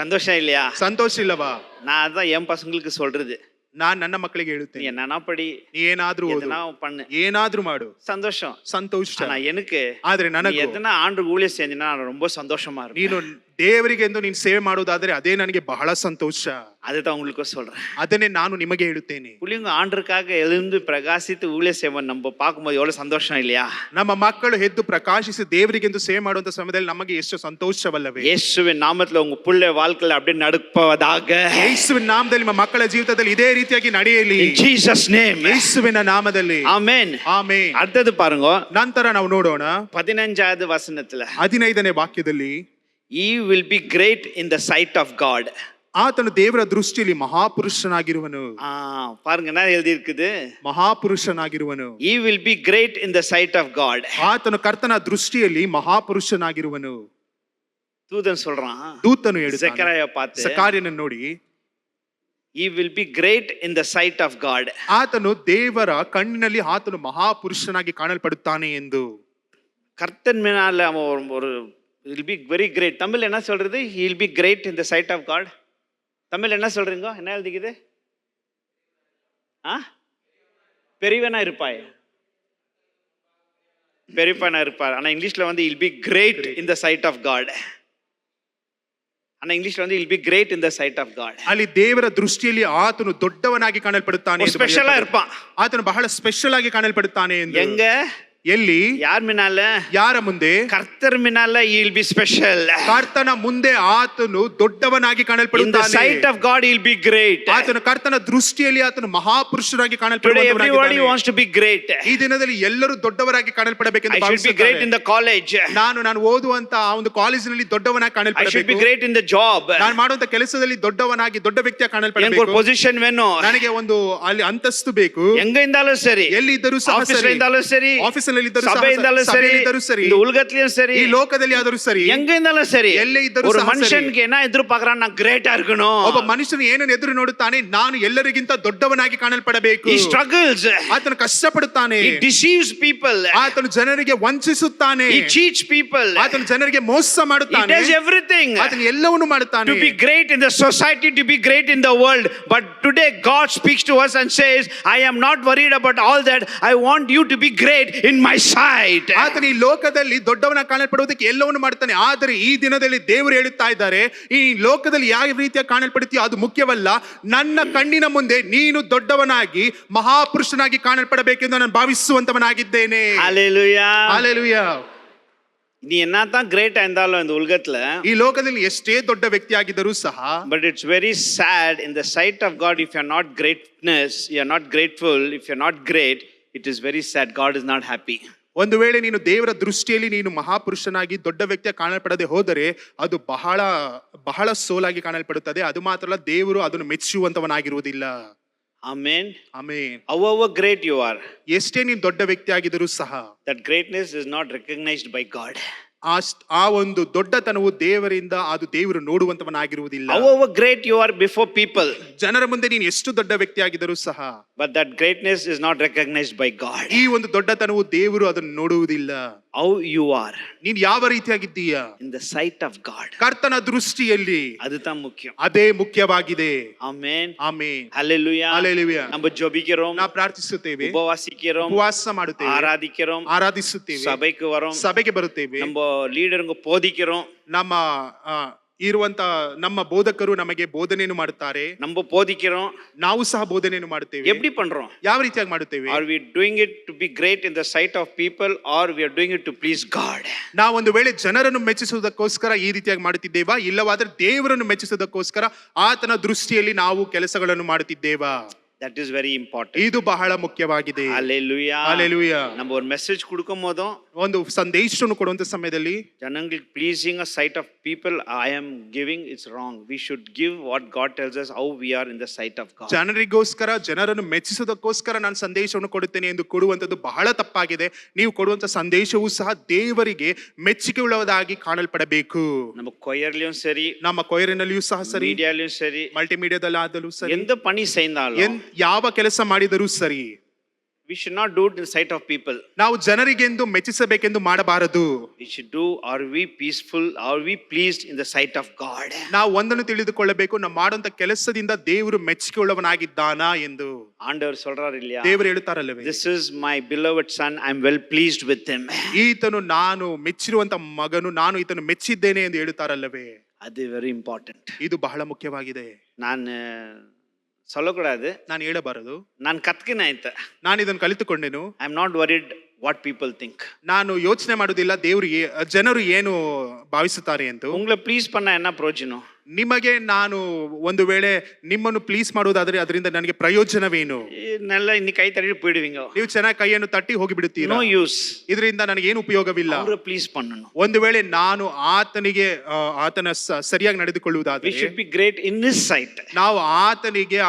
சந்தோஷம் இல்லையா?
ಸಂತೋಷ ಇಲ್ಲವಾ?
நான் அதான் என் பசங்களுக்கு சொல்றது,
ನಾನ್ ನನ್ನ ಮಕ್ಕಳಿಗೆ
நீ
ಹೇಳುತ್ತೇನೆ,
என்னன்னா படி,
ನೀ ಏನಾದ್ರೂ ಓದು,
எதனா பண்ணு,
ಏನಾದ್ರೂ ಮಾಡು,
சந்தோஷம்.
ಸಂತೋಷ.
ஆனா எனக்கு
ಆದ್ರೆ
நீ
ನನಗೂ
எதனா ஆண்டு ஊழியம் செஞ்சனா நான் ரொம்ப சந்தோஷமா இருப்பேன்.
ನೀನು ದೇವರಿಗೆ ಎಂದು ನೀನು ಸೇವೆ ಮಾಡುವುದಾದ್ರೆ ಅದೇ ನನಗೆ ಬಹಳ ಸಂತೋಷ.
அதுதான் உங்களுக்கு சொல்றேன்.
ಅದನ್ನೇ ನಾನು ನಿಮಗೆ ಹೇಳುತ್ತೇನೆ.
புள்ளிங்க ஆண்டருக்காக எழுந்து பிரகாசித்து ஊழியம் செய்வோம் நம்ம பார்க்கும்போது எவ்வளவு சந்தோஷம் இல்லையா?
ನಮ್ಮ ಮಕ್ಕಳು ಎದ್ದು ಪ್ರಕಾಶಿಸಿ ದೇವರಿಗೆ ಎಂದು ಸೇವೆ ಮಾಡುವಂತ ಸಮಯದಲ್ಲಿ ನಮಗೆ ಎಷ್ಟು ಸಂತೋಷವಲ್ಲವೇ?
ಯೇಸುವಿನ ನಾಮದಲ್ಲಿ ಉங்க புள்ள வாழ்க்கையில அப்படியே நடப்பதாக.
ಯೇಸುವಿನ ನಾಮದಲ್ಲಿ ನಿಮ್ಮ ಮಕ್ಕಳ ಜೀವಿತದಲ್ಲಿ ಇದೇ ರೀತಿಯಾಗಿ ನಡೆಯಲಿ.
In Jesus name.
ಯೇಸುವಿನ ನಾಮದಲ್ಲಿ.
ಆಮೆನ್.
ಆಮೆನ್.
அடுத்தது பாருங்க,
ನಂತರ ನಾವು ನೋಡೋಣ
15வது ವಚನத்துல
15ನೇ ವಾಕ್ಯದಲ್ಲಿ,
He will be great in the sight of God.
ಆತನು ದೇವರ ದೃಷ್ಟಿಯಲ್ಲಿ ಮಹಾಪುರುಷನಾಗಿರುವನು.
பாருங்க என்ன எழுதி இருக்குது,
ಮಹಾಪುರುಷನಾಗಿರುವನು.
He will be great in the sight of God.
ಆತನು ಕರ್ತನ ದೃಷ್ಟಿಯಲ್ಲಿ ಮಹಾಪುರುಷನಾಗಿರುವನು.
தூதன் சொல்றான்,
ದೂತನು ಹೇಳ್ತಾನೆ,
ಜಕರಯ பார்த்து,
ಸಕಾರ್ಯನನ್ನು ನೋಡಿ,
He will be great in the sight of God.
ಆತನು ದೇವರ ಕಣ್ಣಿನಲ್ಲಿ ಆತನು ಮಹಾಪುರುಷನಾಗಿ ಕಾಣಲ್ಪಡುತ್ತಾನೆ ಎಂದು.
கர்த்தன் மேல அவன் ஒரு will be very great. Tamil என்ன சொல்றது? He will be great in the sight of God. Tamil என்ன சொல்றீங்க? என்ன எழுதிக்குது? பெரியவனா இருப்பாய், பெரியப்பனா இருப்பார். ஆனா இங்கிலீஷ்ல வந்து he'll be great in the sight of God. ஆனா இங்கிலீஷ்ல வந்து he'll be great in the sight of God.
ಅಲ್ಲಿ ದೇವರ ದೃಷ್ಟಿಯಲ್ಲಿ ಆತನು ದೊಡ್ಡವನಾಗಿ ಕಾಣಲ್ಪಡುತ್ತಾನೆ,
ಸ್ಪೆಷಲ್ இருப்பான்,
ಆತನು ಬಹಳ ಸ್ಪೆಷಲ್ ಆಗಿ ಕಾಣಲ್ಪಡುತ್ತಾನೆ ಎಂದು.
எங்க?
ಎಲ್ಲಿ?
ಯಾರ ಮಿನಾಲ?
ಯಾರ ಮುಂದೆ?
ಕರ್ತರ್ ಮಿನಾಲ he will be special.
ಕರ್ತನ ಮುಂದೆ ಆತನು ದೊಡ್ಡವನಾಗಿ ಕಾಣಲ್ಪಡುತ್ತಾನೆ.
In the sight of God he will be great.
ಆತನು ಕರ್ತನ ದೃಷ್ಟಿಯಲ್ಲಿ ಆತನು ಮಹಾಪುರುಷನಾಗಿ
Today
ಕಾಣಲ್ಪಡುವವನಾಗಿದ್ದಾನೆ.
everybody wants to be great.
ಈ ದಿನದಲ್ಲಿ ಎಲ್ಲರೂ ದೊಡ್ಡವರಾಗಿ ಕಾಣಲ್ಪಡಬೇಕೆಂದು
I should be great in the college.
ನಾನು ಓದುವಂತ ಆ ಒಂದು ಕಾಲೇಜಿನಲ್ಲಿ ದೊಡ್ಡವನಾಗಿ
I should be
ಕಾಣಲ್ಪಡಬೇಕು.
great in the job.
ನಾನು ಮಾಡುವಂತ ಕೆಲಸದಲ್ಲಿ ದೊಡ್ಡವನಾಗಿ ದೊಡ್ಡ ವ್ಯಕ್ತಿಯಾಗಿ
எனக்கு ஒரு
ಕಾಣಲ್ಪಡಬೇಕು.
position வேணும்.
ನನಗೆ ಒಂದು ಅಲ್ಲಿ ಅಂತಸ್ತು ಬೇಕು.
எங்க இருந்தாலும் சரி,
ಎಲ್ಲಿ ಇದ್ದರೂ ಸಹ
ಆಫೀಸ್
ಸರಿ,
இருந்தாலும் ಸರಿ,
ಆಫೀಸಿನಲ್ಲಿ ಇದ್ದರೂ ಸಹ
சபை இருந்தாலும் சரி,
ಸಭೆಯಲ್ಲಿದ್ದರೂ ಸರಿ,
இந்த உலகத்திலயும் சரி,
ಈ ಲೋಕದಲ್ಲಿ ಆದರೂ ಸರಿ,
எங்க இருந்தாலும் சரி,
ಎಲ್ಲೇ ಇದ್ದರೂ
ஒரு
ಸಹ ಸರಿ.
மனுஷனுக்கு என்ன எதிர்பார்க்கறான்? நான் கிரேட்டா இருக்கணும்.
ಒಬ್ಬ ಮನುಷ್ಯನು ಏನನ್ನು ಎದುರು ನೋಡುತ್ತಾನೆ? ನಾನು ಎಲ್ಲರಿಗಿಂತ ದೊಡ್ಡವನಾಗಿ ಕಾಣಲ್ಪಡಬೇಕು.
He struggles.
ಆತನು ಕಷ್ಟಪಡುತ್ತಾನೆ.
He deceives people.
ಆತನು ಜನರಿಗೆ ವಂಚಿಸುತ್ತಾನೆ.
He cheats people.
ಆತನು ಜನರಿಗೆ ಮೋಸ
He
ಮಾಡುತ್ತಾನೆ.
does everything
ಆತನು ಎಲ್ಲವನ್ನೂ ಮಾಡುತ್ತಾನೆ.
to be great in the society, to be great in the world. But today God speaks to us and says, I am not worried about all that. I want you to be great in my sight.
ಆತನು ಈ ಲೋಕದಲ್ಲಿ ದೊಡ್ಡವನಾಗಿ ಕಾಣಲ್ಪಡುವುದಕ್ಕೆ ಎಲ್ಲವನ್ನು ಮಾಡ್ತಾನೆ. ಆದರೆ ಈ ದಿನದಲ್ಲಿ ದೇವರು ಹೇಳುತ್ತಾ ಇದ್ದಾರೆ, ಈ ಲೋಕದಲ್ಲಿ ಯಾವ ರೀತಿಯ ಕಾಣಲ್ಪಡುತ್ತೀಯೋ ಅದು ಮುಖ್ಯವಲ್ಲ. ನನ್ನ ಕಣ್ಣಿನ ಮುಂದೆ ನೀನು ದೊಡ್ಡವನಾಗಿ ಮಹಾಪುರುಷನಾಗಿ ಕಾಣಲ್ಪಡಬೇಕೆಂದು ನಾನು ಭಾವಿಸುವಂತವನಾಗಿದ್ದೇನೆ.
Hallelujah.
ಹಲ್ಲೆಲೂಯಾ.
நீ என்னதான் கிரேட்டா இருந்தாலும் இந்த உலகத்துல,
ಈ ಲೋಕದಲ್ಲಿ ಎಷ್ಟೇ ದೊಡ್ಡ ವ್ಯಕ್ತಿಯಾಗಿದ್ದರೂ ಸಹ,
but it's very sad in the sight of God if you're not greatness, you're not grateful, if you're not great, it is very sad. God is not happy.
ಒಂದು ವೇಳೆ ನೀನು ದೇವರ ದೃಷ್ಟಿಯಲ್ಲಿ ನೀನು ಮಹಾಪುರುಷನಾಗಿ ದೊಡ್ಡ ವ್ಯಕ್ತಿಯ ಕಾಣಲ್ಪಡದೆ ಹೋದರೆ ಅದು ಬಹಳ ಬಹಳ ಸೋಲಾಗಿ ಕಾಣಲ್ಪಡುತ್ತದೆ. ಅದು ಮಾತ್ರ ಅಲ್ಲ, ದೇವರು ಅದನ್ನು ಮೆಚ್ಚುವಂತವನಾಗಿರುವುದಿಲ್ಲ.
Amen.
Amen.
However great you are,
ಎಷ್ಟೇ ನೀನು ದೊಡ್ಡ ವ್ಯಕ್ತಿ ಆಗಿದ್ದರೂ ಸಹ
that greatness is not recognized by God.
ಆ ಒಂದು ದೊಡ್ಡತನವು ದೇವರಿಂದ ಅದು ದೇವರು ನೋಡುವಂತವನಾಗಿರುವುದಿಲ್ಲ.
However great you are before people,
ಜನರ ಮುಂದೆ ನೀನು ಎಷ್ಟು ದೊಡ್ಡ ವ್ಯಕ್ತಿ ಆಗಿದ್ದರೂ ಸಹ,
but that greatness is not recognized by God.
ಈ ಒಂದು ದೊಡ್ಡತನವು ದೇವರು ಅದನ್ನು ನೋಡುವುದಿಲ್ಲ.
How you are
ನೀನು ಯಾವ ರೀತಿಯಾಗಿದ್ದೀಯ
in the sight of God,
ಕರ್ತನ ದೃಷ್ಟಿಯಲ್ಲಿ,
அதுதான் முக்கியம்.
ಅದೇ ಮುಖ್ಯವಾಗಿದೆ.
Amen.
ಆಮೆನ್.
Hallelujah.
ಹಲ್ಲೆಲೂಯಾ.
நம்ம ஜெபிக்கிறோம்,
ನಾವು ಪ್ರಾರ್ಥಿಸುತ್ತೇವೆ,
உபவாசிக்கிறோம்,
ಉಪವಾಸ ಮಾಡುತ್ತೇವೆ,
ஆராதிக்கிறோம்,
ಆರಾಧಿಸುತ್ತೇವೆ,
சபைக்கு வரோம்,
ಸಭೆಗೆ ಬರುತ್ತೇವೆ,
நம்ம லீடருங்க போதிக்கிறோம்,
ನಮ್ಮ ಇರುವಂತ ನಮ್ಮ ಬೋಧಕರು ನಮಗೆ ಬೋಧನೆಯನ್ನು ಮಾಡುತ್ತಾರೆ,
நம்ம போதிக்கிறோம்.
ನಾವು ಸಹ ಬೋಧನೆಯನ್ನು ಮಾಡುತ್ತೇವೆ.
எப்படி பண்றோம்?
ಯಾವ ರೀತಿಯಾಗಿ ಮಾಡುತ್ತೇವೆ?
Are we doing it to be great in the sight of people, or we are doing it to please God?
ನಾವು ಒಂದು ವೇಳೆ ಜನರನ್ನು ಮೆಚ್ಚಿಸುವುದಕ್ಕೋಸ್ಕರ ಈ ರೀತಿಯಾಗಿ ಮಾಡುತ್ತಿದ್ದೇವಾ, ಇಲ್ಲವಾದ್ರೆ ದೇವರನ್ನು ಮೆಚ್ಚಿಸುವುದಕ್ಕೋಸ್ಕರ ಆತನ ದೃಷ್ಟಿಯಲ್ಲಿ ನಾವು ಕೆಲಸಗಳನ್ನು ಮಾಡುತ್ತಿದ್ದೇವಾ?
That is very important.
ಇದು ಬಹಳ ಮುಖ್ಯವಾಗಿದೆ.
Hallelujah.
Hallelujah.
நம்ம ஒரு மெசேஜ் கொடுக்கும் போதும்
ಒಂದು ಸಂದೇಶವನ್ನು ಕೊಡುವಂತ ಸಮಯದಲ್ಲಿ
ಜನங்களுக்கு pleasing a sight of people I am giving, it's wrong. We should give what God tells us how we are in the sight of God.
ಜನರಿಗೋಸ್ಕರ, ಜನರನ್ನು ಮೆಚ್ಚಿಸೋದಕ್ಕೋಸ್ಕರ ನಾನು ಸಂದೇಶವನ್ನು ಕೊಡುತ್ತೇನೆ ಎಂದು ಕೊಡುವಂತದ್ದು ಬಹಳ ತಪ್ಪಾಗಿದೆ. ನೀವು ಕೊಡುವಂತ ಸಂದೇಶವೂ ಸಹ ದೇವರಿಗೆ ಮೆಚ್ಚುಗೆ ಉಳ್ಳದಾಗಿ ಕಾಣಲ್ಪಡಬೇಕು.
நம்ம கொயர்லயும் சரி,
ನಮ್ಮ ಕೊಯರಿನಲ್ಲಿಯೂ ಸಹ ಸರಿ,
மீடியாலயும் சரி,
ಮಲ್ಟಿಮೀಡಿಯಾದಲ್ಲಾದಲೂ ಸರಿ,
எந்த பணி செய்தாலும்
ಯಾವ ಕೆಲಸ ಮಾಡಿದರೂ ಸರಿ,
we should not do it in the sight of people.
ನಾವು ಜನರಿಗೆಂದು ಮೆಚ್ಚಿಸಬೇಕೆಂದು ಮಾಡಬಾರದು.
We should do, are we peaceful, are we pleased in the sight of God?
ನಾವು ಒಂದನ್ನು ತಿಳಿದುಕೊಳ್ಳಬೇಕು, ನಾವು ಮಾಡುವಂತ ಕೆಲಸದಿಂದ ದೇವರು ಮೆಚ್ಚುಗೆ ಉಳ್ಳವನಾಗಿದ್ದಾನಾ ಎಂದು.
ஆண்டவர் சொல்றார் இல்லையா,
ದೇವರು ಹೇಳುತ್ತಾರಲ್ಲವೇ,
this is my beloved son, I am well pleased with him.
ಈತನು ನಾನು ಮೆಚ್ಚಿರುವಂತ ಮಗನು, ನಾನು ಈತನು ಮೆಚ್ಚಿದ್ದೇನೆ ಎಂದು ಹೇಳುತ್ತಾರಲ್ಲವೇ.
ಅದು very important.
ಇದು ಬಹಳ ಮುಖ್ಯವಾಗಿದೆ.
ನಾನು சொல்லக்கூடாது,
ನಾನು ಹೇಳಬಾರದು,
ನಾನು ಕತ್ಕಿನ ಆಯ್ತ,
ನಾನು ಇದನ್ನು ಕಲಿತುಕೊಂಡೆನು.
I am not worried what people think.
ನಾನು ಯೋಚನೆ ಮಾಡುವುದಿಲ್ಲ ದೇವರು ಜನರು ಏನು ಭಾವಿಸುತ್ತಾರೆ ಎಂದು.
ಉಂಗ್ಳ ಪ್ಲೀಸ್ ಪಣ್ಣ ಎನ್ನ ಪ್ರಯೋಜನ?
ನಿಮಗೆ ನಾನು ಒಂದು ವೇಳೆ ನಿಮ್ಮನ್ನು ಪ್ಲೀಸ್ ಮಾಡುವುದಾದ್ರೆ ಅದರಿಂದ ನನಗೆ ಪ್ರಯೋಜನವೇನು?
ನೆಲ್ಲ ಇನ್ನು ಕೈ ತಡಿ போயிடுவீங்க.
ನೀವು ಚೆನ್ನಾಗಿ ಕೈಯನ್ನು ತಟ್ಟಿ ಹೋಗಿ ಬಿಡುತ್ತೀರಾ.
No use.
ಇದರಿಂದ ನನಗೆ ಏನು ಉಪಯೋಗವಿಲ್ಲ.
ಅವರ ಪ್ಲೀಸ್ ಪಣ್ಣನು.
ಒಂದು ವೇಳೆ ನಾನು ಆತನ ಸರಿಯಾಗಿ ನಡೆದುಕೊಳ್ಳುವುದಾದ್ರೆ,
we should be great in his sight.
ನಾವು ಆತನಿಗೆ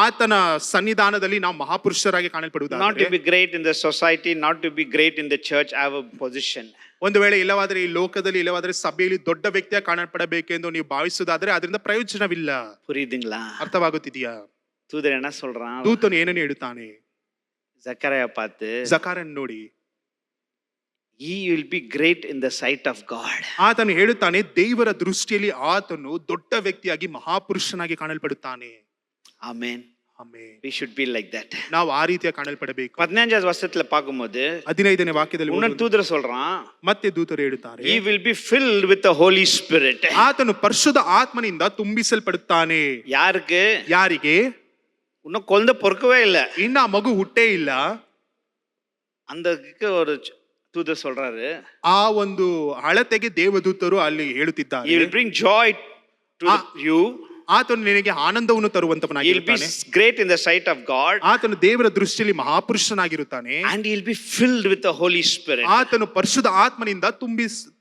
ಆತನ ಸನ್ನಿಧಾನದಲ್ಲಿ ನಾವು ಮಹಾಪುರುಷರಾಗಿ ಕಾಣಲ್ಪಡುವುದಾದ್ರೆ,
not to be great in the society, not to be great in the church, have a position.
ಒಂದು ವೇಳೆ ಇಲ್ಲವಾದ್ರೆ ಈ ಲೋಕದಲ್ಲಿ, ಇಲ್ಲವಾದ್ರೆ ಸಭೆಯಲ್ಲಿ ದೊಡ್ಡ ವ್ಯಕ್ತಿಯಾಗಿ ಕಾಣಲ್ಪಡಬೇಕೆಂದು ನೀವು ಭಾವಿಸುವುದಾದ್ರೆ ಅದರಿಂದ ಪ್ರಯೋಜನವಿಲ್ಲ.
புரியுதுங்களா?
ಅರ್ಥವಾಗುತ್ತಿದೆಯಾ?
தூதர் என்ன சொல்றான்?
ದೂತನು ಏನನ್ನು ಹೇಳುತ್ತಾನೆ?
ಜಕರಯ பார்த்து,
ಜಕರನ್ ನೋಡಿ,
he will be great in the sight of God.
ಆತನು ಹೇಳುತ್ತಾನೆ ದೇವರ ದೃಷ್ಟಿಯಲ್ಲಿ ಆತನು ದೊಡ್ಡ ವ್ಯಕ್ತಿಯಾಗಿ ಮಹಾಪುರುಷನಾಗಿ ಕಾಣಲ್ಪಡುತ್ತಾನೆ.
Amen.
Amen.
We should be like that.
ನಾವು ಆ ರೀತಿಯಾಗಿ ಕಾಣಲ್ಪಡಬೇಕು.
15வது வசனத்துல பாக்கும்போது
15ನೇ ವಾಕ್ಯದಲ್ಲಿ
இன்னொரு தூதர் சொல்றான்,
ಮತ್ತೆ ದೂತರು ಹೇಳುತ್ತಾರೆ,
he will be filled with the holy spirit.
ಆತನು ಪರಿಶುದ್ಧ ಆತ್ಮನಿಂದ ತುಂಬಿಸಲ್ಪಡುತ್ತಾನೆ.
ಯಾರಿಗೆ?
ಯಾರಿಗೆ?
இன்னும் குழந்தை பொறுக்கவே இல்ல,
ಇನ್ನ ಮಗು ಹುಟ್ಟೇ ಇಲ್ಲ.
அந்த ஒரு தூதர் சொல்றாரு,
ಆ ಒಂದು ಅಳತೆಗೆ ದೇವದೂತರು ಅಲ್ಲಿ ಹೇಳುತ್ತಿದ್ದಾರೆ,
he will bring joy to you.
ಆತನು ನಿನಗೆ ಆನಂದವನ್ನು ತರುವಂತವನಾಗಿರುತ್ತಾನೆ.
He will be great in the sight of God.
ಆತನು ದೇವರ ದೃಷ್ಟಿಯಲ್ಲಿ ಮಹಾಪುರುಷನಾಗಿರುತ್ತಾನೆ.
And he will be filled with the Holy Spirit.
ಆತನು ಪರಿಶುದ್ಧ ಆತ್ಮನಿಂದ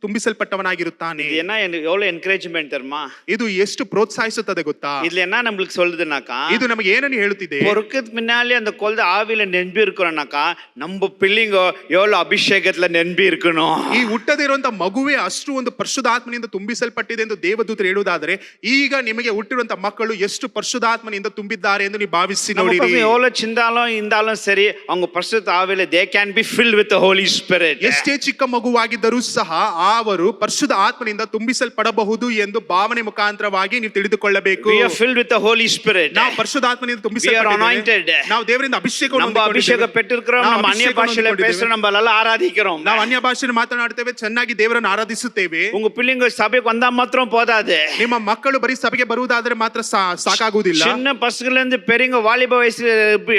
ತುಂಬಿಸಲ್ಪಟ್ಟವನಾಗಿರುತ್ತಾನೆ.
இது என்ன எவ்வளவு என்கரேஜ்மென்ட் தெரியுமா?
ಇದು ಎಷ್ಟು ಪ್ರೋತ್ಸಾಹಿಸುತ್ತದೆ ಗೊತ್ತಾ?
இதுல என்ன நமக்கு சொல்லுதுனாக்கா,
ಇದು ನಮಗೆ ಏನನ್ನು ಹೇಳುತ್ತಿದೆ?
பொறுக்கத் முன்னாலே அந்த குழந்தை ஆவியில நெம்பி இருக்கணும்னாக்கா, நம்ம பிள்ளைங்க எவ்வளவு அபிஷேகத்துல நெம்பி இருக்கணும்.
ಈ ಹುಟ್ಟದಿರುವಂತ ಮಗುವೆ ಅಷ್ಟು ಒಂದು ಪರಿಶುದ್ಧಾತ್ಮನಿಂದ ತುಂಬಿಸಲ್ಪಟ್ಟಿದೆ ಎಂದು ದೇವದೂತರು ಹೇಳುವುದಾದರೆ, ಈಗ ನಿಮಗೆ ಹುಟ್ಟಿರುವಂತ ಮಕ್ಕಳು ಎಷ್ಟು ಪರಿಶುದ್ಧಾತ್ಮನಿಂದ ತುಂಬಿದ್ದಾರೆ ಎಂದು ನೀವು ಭಾವಿಸಿ ನೋಡಿರಿ.
எவ்வளவு சிந்தாலும் இருந்தாலும் சரி, அவங்க பரிசுத்த ஆவியில they can be filled with the Holy Spirit.
ಎಷ್ಟೇ ಚಿಕ್ಕ ಮಗುವಾಗಿದ್ದರೂ ಸಹ ಅವರು ಪರಿಶುದ್ಧ ಆತ್ಮನಿಂದ ತುಂಬಿಸಲ್ಪಡಬಹುದು ಎಂದು ಭಾವನೆ ಮುಖಾಂತರವಾಗಿ ನೀವು ತಿಳಿದುಕೊಳ್ಳಬೇಕು.
We are filled with the Holy Spirit.
ನಾವು ಪರಿಶುದ್ಧಾತ್ಮನಿಂದ ತುಂಬಿಸಲ್ಪಟ್ಟಿದ್ದೇವೆ. ನಾವು ದೇವರಿಂದ ಅಭಿಷೇಕವನ್ನು
ಅಭಿಷೇಕ ಪೆಟ್ಟಿರುக்கிறோம். ನಮ್ಮ ಅನ್ಯ ಭಾಷೆಯಲ್ಲಿ பேசுறோம், நம்ம ಎಲ್ಲ ಆರಾಧಿக்கிறோம்.
ನಾವು ಅನ್ಯ ಭಾಷೆಯಲ್ಲಿ ಮಾತನಾಡುತ್ತೇವೆ, ಚೆನ್ನಾಗಿ ದೇವರನ್ನು ಆರಾಧಿಸುತ್ತೇವೆ.
உங்க பிள்ளைங்க சபைக்கு வந்தா மாத்திரம் போதாது.
ನಿಮ್ಮ ಮಕ್ಕಳು ಬರೀ ಸಭೆಗೆ ಬರುವುದಾದರೆ ಮಾತ್ರ ಸಾಕಾಗುವುದಿಲ್ಲ.
சின்ன பசங்கள்ல இருந்து பெரியவங்க வாலிப வயசுல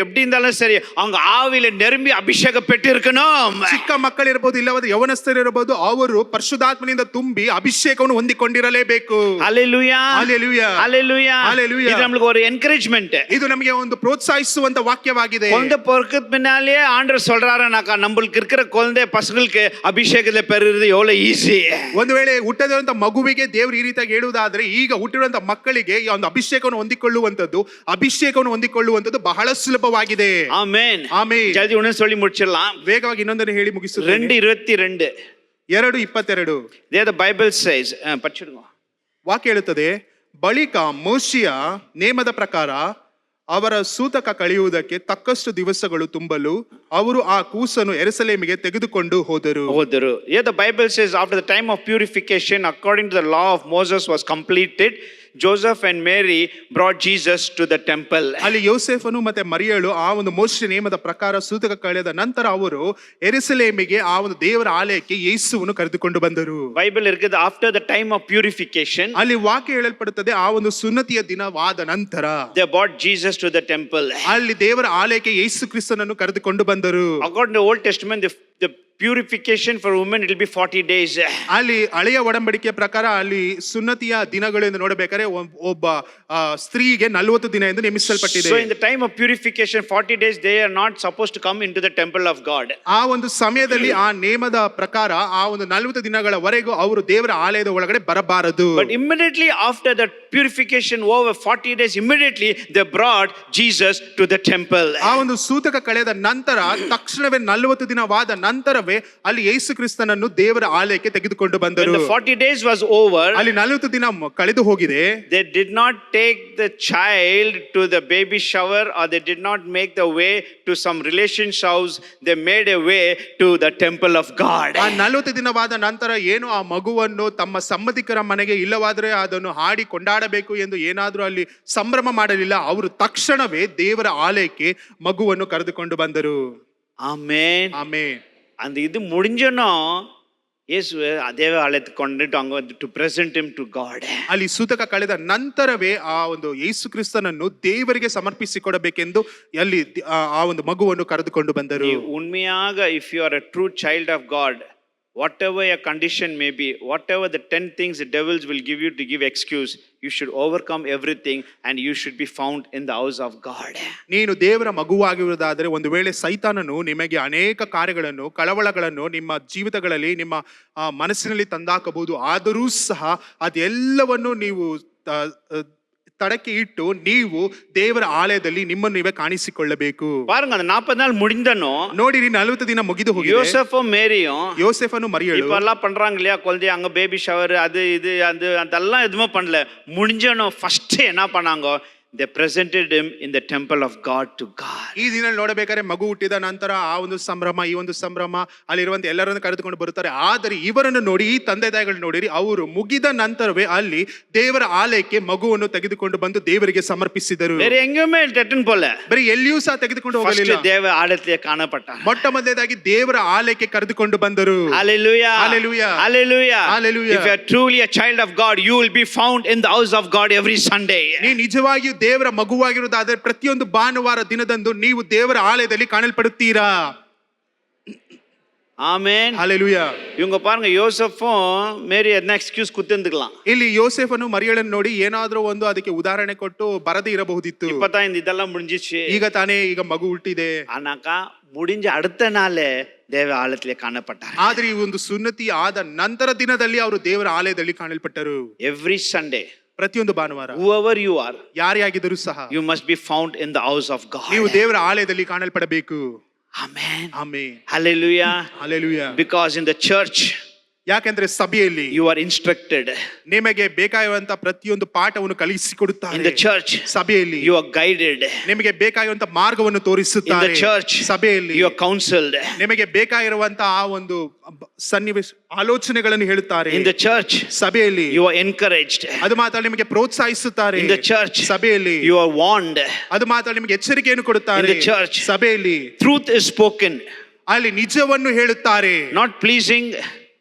எப்படி இருந்தாலும் சரி, அவங்க ஆவியில நிரம்பி ಅಭಿಷೇಕ ಪೆಟ್ಟಿರುக்கணும்.
ಚಿಕ್ಕ ಮಕ್ಕಳಿರಬಹುದು, ಇಲ್ಲವಾದ ಯೌವನಸ್ಥರಿರಬಹುದು, ಅವರು ಪರಿಶುದ್ಧಾತ್ಮನಿಂದ ತುಂಬಿ ಅಭಿಷೇಕವನ್ನು ಹೊಂದಿಕೊಂಡಿರಲೇಬೇಕು.
Hallelujah,
hallelujah,
hallelujah,
hallelujah.
ಇದು ನಮಗೆ ಒಂದು ಎನ್ಕರೇಜ್ಮೆಂಟ್.
ಇದು ನಮಗೆ ಒಂದು ಪ್ರೋತ್ಸಾಹಿಸುವಂತ ವಾಕ್ಯವಾಗಿದೆ.
குழந்தை பொறுக்கிறதுக்கு முன்னாலே ஆண்டவர் சொல்றாருனாக்கா, நம்மளுக்கு இருக்கிற குழந்தை பசங்களுக்கு அபிஷேகத்துல பெறுறது எவ்வளவு ஈஸி.
ಒಂದು ವೇಳೆ ಹುಟ್ಟದಿರುವಂತ ಮಗುವಿಗೆ ದೇವರು ಈ ರೀತಿಯಾಗಿ ಹೇಳುವುದಾದ್ರೆ, ಈಗ ಹುಟ್ಟಿರುವಂತ ಮಕ್ಕಳಿಗೆ ಈ ಒಂದು ಅಭಿಷೇಕವನ್ನು ಹೊಂದಿಕೊಳ್ಳುವಂತದ್ದು ಬಹಳ ಸುಲಭವಾಗಿದೆ.
Amen,
amen.
ಜಲ್ದಿ ಉನ್ನ சொல்லி முடிச்சிடலாம்.
ವೇಗವಾಗಿ ಇನ್ನೊಂದನ್ನು ಹೇಳಿ ಮುಗಿಸುತ್ತೇನೆ.
2:22
2:22
there the bible says, ಪಚ್ಚಿಡುಗ
ವಾಕ್ಯ ಹೇಳುತ್ತದೆ, ಬಳಿಕ ಮೋಶೆಯ ನೇಮದ ಪ್ರಕಾರ ಅವರ ಸೂತಕ ಕಳೆಯುವುದಕ್ಕೆ ತಕ್ಕಷ್ಟು ದಿವಸಗಳು ತುಂಬಲು ಅವರು ಆ ಕೂಸನ್ನು ಯೆರೂಸಲೇಮಿಗೆ ತೆಗೆದುಕೊಂಡು ಹೋದರು.
Here the bible says, after the time of purification according to the law of Moses was completed, Joseph and Mary brought Jesus to the temple.
ಅಲ್ಲಿ ಯೋಸೇಫನು ಮತ್ತೆ ಮರಿಯಳು ಆ ಒಂದು ಮೋಶೆ ನೇಮದ ಪ್ರಕಾರ ಸೂತಕ ಕಳೆದ ನಂತರ ಅವರು ಯೆರೂಸಲೇಮಿಗೆ ಆ ಒಂದು ದೇವರ ಆಲಯಕ್ಕೆ ಯೇಸುವನ್ನು ಕರೆದುಕೊಂಡು ಬಂದರು.
Bible இருக்குது after the time of purification
ಅಲ್ಲಿ ವಾಕ್ಯ ಹೇಳಲ್ಪಡುತ್ತದೆ ಆ ಒಂದು ಸುನ್ನತಿಯ ದಿನವಾದ ನಂತರ
they brought Jesus to the temple.
ಅಲ್ಲಿ ದೇವರ ಆಲಯಕ್ಕೆ ಯೇಸು ಕ್ರಿಸ್ತನನ್ನು ಕರೆದುಕೊಂಡು ಬಂದರು.
According to the Old Testament, the purification for women it will be 40 days.
ಅಲ್ಲಿ ಹಳೆಯ ಒಡಂಬಡಿಕೆಯ ಪ್ರಕಾರ ಅಲ್ಲಿ ಸುನ್ನತಿಯ ದಿನಗಳು ಎಂದು ನೋಡಬೇಕಾದ್ರೆ ಒಬ್ಬ ಸ್ತ್ರೀಗೆ 40 ದಿನ ಎಂದು ನೇಮಿಸಲ್ಪಟ್ಟಿದೆ.
So in the time of purification 40 days they are not supposed to come into the temple of God.
ಆ ಒಂದು ಸಮಯದಲ್ಲಿ ಆ ನೇಮದ ಪ್ರಕಾರ ಆ ಒಂದು 40 ದಿನಗಳವರೆಗೂ ಅವರು ದೇವರ ಆಲಯದ ಒಳಗಡೆ ಬರಬಾರದು.
But immediately after that purification over 40 days immediately they brought Jesus to the temple.
ಆ ಒಂದು ಸೂತಕ ಕಳೆದ ನಂತರ ತಕ್ಷಣವೇ 40 ದಿನವಾದ ನಂತರವೇ ಅಲ್ಲಿ ಯೇಸು ಕ್ರಿಸ್ತನನ್ನು ದೇವರ ಆಲಯಕ್ಕೆ ತೆಗೆದುಕೊಂಡು
When
ಬಂದರು.
the 40 days was over,
ಅಲ್ಲಿ 40 ದಿನ ಕಳೆದು ಹೋಗಿದೆ.
they did not take the child to the baby shower or they did not make the way to some relation's house. They made a way to the temple of God.
ಆ 40 ದಿನವಾದ ನಂತರ ಏನು ಆ ಮಗುವನ್ನು ತಮ್ಮ ಸಂಬಂಧಿಕರ ಮನೆಗೆ ಇಲ್ಲವಾದರೆ ಅದನ್ನು ಹಾಡಿ ಕೊಂಡಾಡಬೇಕು ಎಂದು ಏನಾದರೂ ಅಲ್ಲಿ ಸಂಭ್ರಮ ಮಾಡಲಿಲ್ಲ. ಅವರು ತಕ್ಷಣವೇ ದೇವರ ಆಲಯಕ್ಕೆ ಮಗುವನ್ನು ಕರೆದುಕೊಂಡು ಬಂದರು.
Amen.
ಆಮೆನ್.
அந்த இது முடிஞ்சனோ இயேசுவை தேவ ஆலயத்துக்கு கொண்டுட்டு அங்க வந்து to present him to God.
ಅಲ್ಲಿ ಸೂತಕ ಕಳೆದ ನಂತರವೇ ಆ ಒಂದು ಯೇಸು ಕ್ರಿಸ್ತನನ್ನು ದೇವರಿಗೆ ಸಮರ್ಪಿಸಿಕೊಡಬೇಕೆಂದು ಅಲ್ಲಿ ಆ ಒಂದು ಮಗುವನ್ನು ಕರೆದುಕೊಂಡು ಬಂದರು.
உண்மையாக if you are a true child of God, whatever your condition may be, whatever the 10 things the devils will give you to give excuse, you should overcome everything and you should be found in the house of God.
ನೀನು ದೇವರ ಮಗುವಾಗಿರುವುದಾದರೆ ಒಂದು ವೇಳೆ ಸೈತಾನನು ನಿಮಗೆ ಅನೇಕ ಕಾರ್ಯಗಳನ್ನು ಕಳವಳಗಳನ್ನು ನಿಮ್ಮ ಜೀವಿತಗಳಲ್ಲಿ ನಿಮ್ಮ ಮನಸ್ಸಿನಲ್ಲಿ ತಂದಾಕಬಹುದು. ಆದರೂ ಸಹ ಅದೆಲ್ಲವನ್ನು ನೀವು ತಡಕ್ಕೆ ಇಟ್ಟು ನೀವು ದೇವರ ಆಲಯದಲ್ಲಿ ನಿಮ್ಮನ್ನು ನೀವೇ ಕಾಣಿಸಿಕೊಳ್ಳಬೇಕು.
பாருங்க அந்த 40 நாள் முடிந்தனோ
ನೋಡಿರಿ 40 ದಿನ ಮುಗಿದು ಹೋಗಿದೆ.
யோசேப்பும் மேரியும்
ಯೋಸೇಫನು ಮರಿಯಳು
இப்ப எல்லாம் பண்றாங்க இல்லையா, குழந்தை அங்க பேபி ஷவர் அது இது அதெல்லாம் எதுவுமே பண்ணல. முடிஞ்சனோ ஃபர்ஸ்ட் என்ன பண்ணாங்க, they presented him in the temple of God to God.
ಈ ದಿನ ನೋಡಬೇಕಾದ್ರೆ ಮಗು ಹುಟ್ಟಿದ ನಂತರ ಆ ಒಂದು ಸಂಭ್ರಮ ಈ ಒಂದು ಸಂಭ್ರಮ ಅಲ್ಲಿರುವಂತ ಎಲ್ಲರನ್ನು ಕರೆದುಕೊಂಡು ಬರುತ್ತಾರೆ. ಆದರೆ ಇವರನ್ನು ನೋಡಿ, ಈ ತಂದೆ ತಾಯಿಗಳು ನೋಡಿರಿ, ಅವರು ಮುಗಿದ ನಂತರವೇ ಅಲ್ಲಿ ದೇವರ ಆಲಯಕ್ಕೆ ಮಗುವನ್ನು ತೆಗೆದುಕೊಂಡು ಬಂದು ದೇವರಿಗೆ ಸಮರ್ಪಿಸಿದರು.
வேற எங்கேயுமே டெட்டன் போல,
ಬರೀ ಎಲ್ಲಿಯೂ ಸಹ ತೆಗೆದುಕೊಂಡು ಹೋಗಲಿಲ್ಲ.
தேவ ஆலயத்திலே காணப்பட்டார்.
ಮೊಟ್ಟ ಮೊದಲನೇದಾಗಿ ದೇವರ ಆಲಯಕ್ಕೆ ಕರೆದುಕೊಂಡು ಬಂದರು.
Hallelujah.
Hallelujah.
Hallelujah.
Hallelujah.
If you are truly a child of God, you will be found in the house of God every Sunday.
ನೀ ನಿಜವಾಗಿಯೂ ದೇವರ ಮಗುವಾಗಿರುವುದಾದರೆ ಪ್ರತಿಯೊಂದು ಭಾನುವಾರ ದಿನದಂದು ನೀವು ದೇವರ ಆಲಯದಲ್ಲಿ ಕಾಣಲ್ಪಡುತ್ತೀರಾ.
ஆமென்.
ಹಲ್ಲೆಲೂಯಾ.
இவங்க பாருங்க, யோசேப்பும் மேரி என்ன எக்ஸ்கியூஸ் குத்திருந்துக்கலாம்.
ಇಲ್ಲಿ ಯೋಸೇಫನು ಮರಿಯಳನ್ನು ನೋಡಿ ಏನಾದ್ರೂ ಒಂದು ಅದಕ್ಕೆ ಉದಾಹರಣೆ ಕೊಟ್ಟು ಬರದೇ ಇರಬಹುದಿತ್ತು.
இப்பதான் இந்த இதெல்லாம் முடிஞ்சிச்சு,
ಈಗ ಮಗು ಹುಟ್ಟಿದೆ.
ஆனாக்கா முடிஞ்ச அடுத்த நாளே தேவ ஆலயத்திலே காணப்பட்டார்.
ಆದ್ರೆ ಈ ಒಂದು ಸುನ್ನತಿ ಆದ ನಂತರ ದಿನದಲ್ಲಿ ಅವರು ದೇವರ ಆಲಯದಲ್ಲಿ ಕಾಣಲ್ಪಟ್ಟರು.
Every Sunday,
ಪ್ರತಿಯೊಂದು ಭಾನುವಾರ
whoever you are,
ಯಾರೇ ಆಗಿದ್ದರೂ ಸಹ
you must be found in the house of God.
ನೀವು ದೇವರ ಆಲಯದಲ್ಲಿ ಕಾಣಲ್ಪಡಬೇಕು.
Amen.
Amen.
Hallelujah.
Hallelujah.
Because in the church
ಯಾಕೆಂದ್ರೆ ಸಭೆಯಲ್ಲಿ
you are instructed,
ನಿಮಗೆ ಬೇಕಾಗಿರುವಂತ ಪ್ರತಿಯೊಂದು ಪಾಠವನ್ನು ಕಲಿಸಿಕೊಡುತ್ತಾರೆ.
in the church
ಸಭೆಯಲ್ಲಿ
you are guided,
ನಿಮಗೆ ಬೇಕಾಗಿರುವಂತ ಮಾರ್ಗವನ್ನು
in
ತೋರಿಸುತ್ತಾರೆ.
the church
ಸಭೆಯಲ್ಲಿ
you are counseled,
ನಿಮಗೆ ಬೇಕಾಗಿರುವಂತ ಆ ಒಂದು ಸನ್ನಿವೇಶ ಆಲೋಚನೆಗಳನ್ನು ಹೇಳುತ್ತಾರೆ.
in the church
ಸಭೆಯಲ್ಲಿ
you are encouraged,
ಅದು ಮಾತ್ರ ನಿಮಗೆ ಪ್ರೋತ್ಸಾಹಿಸುತ್ತಾರೆ.
in the church
ಸಭೆಯಲ್ಲಿ
you are warned,
ಅದು ಮಾತ್ರ ನಿಮಗೆ ಎಚ್ಚರಿಕೆಯನ್ನು ಕೊಡುತ್ತಾರೆ.
in the church
ಸಭೆಯಲ್ಲಿ
truth is spoken,
ಅಲ್ಲಿ ನಿಜವನ್ನು ಹೇಳುತ್ತಾರೆ.
not pleasing,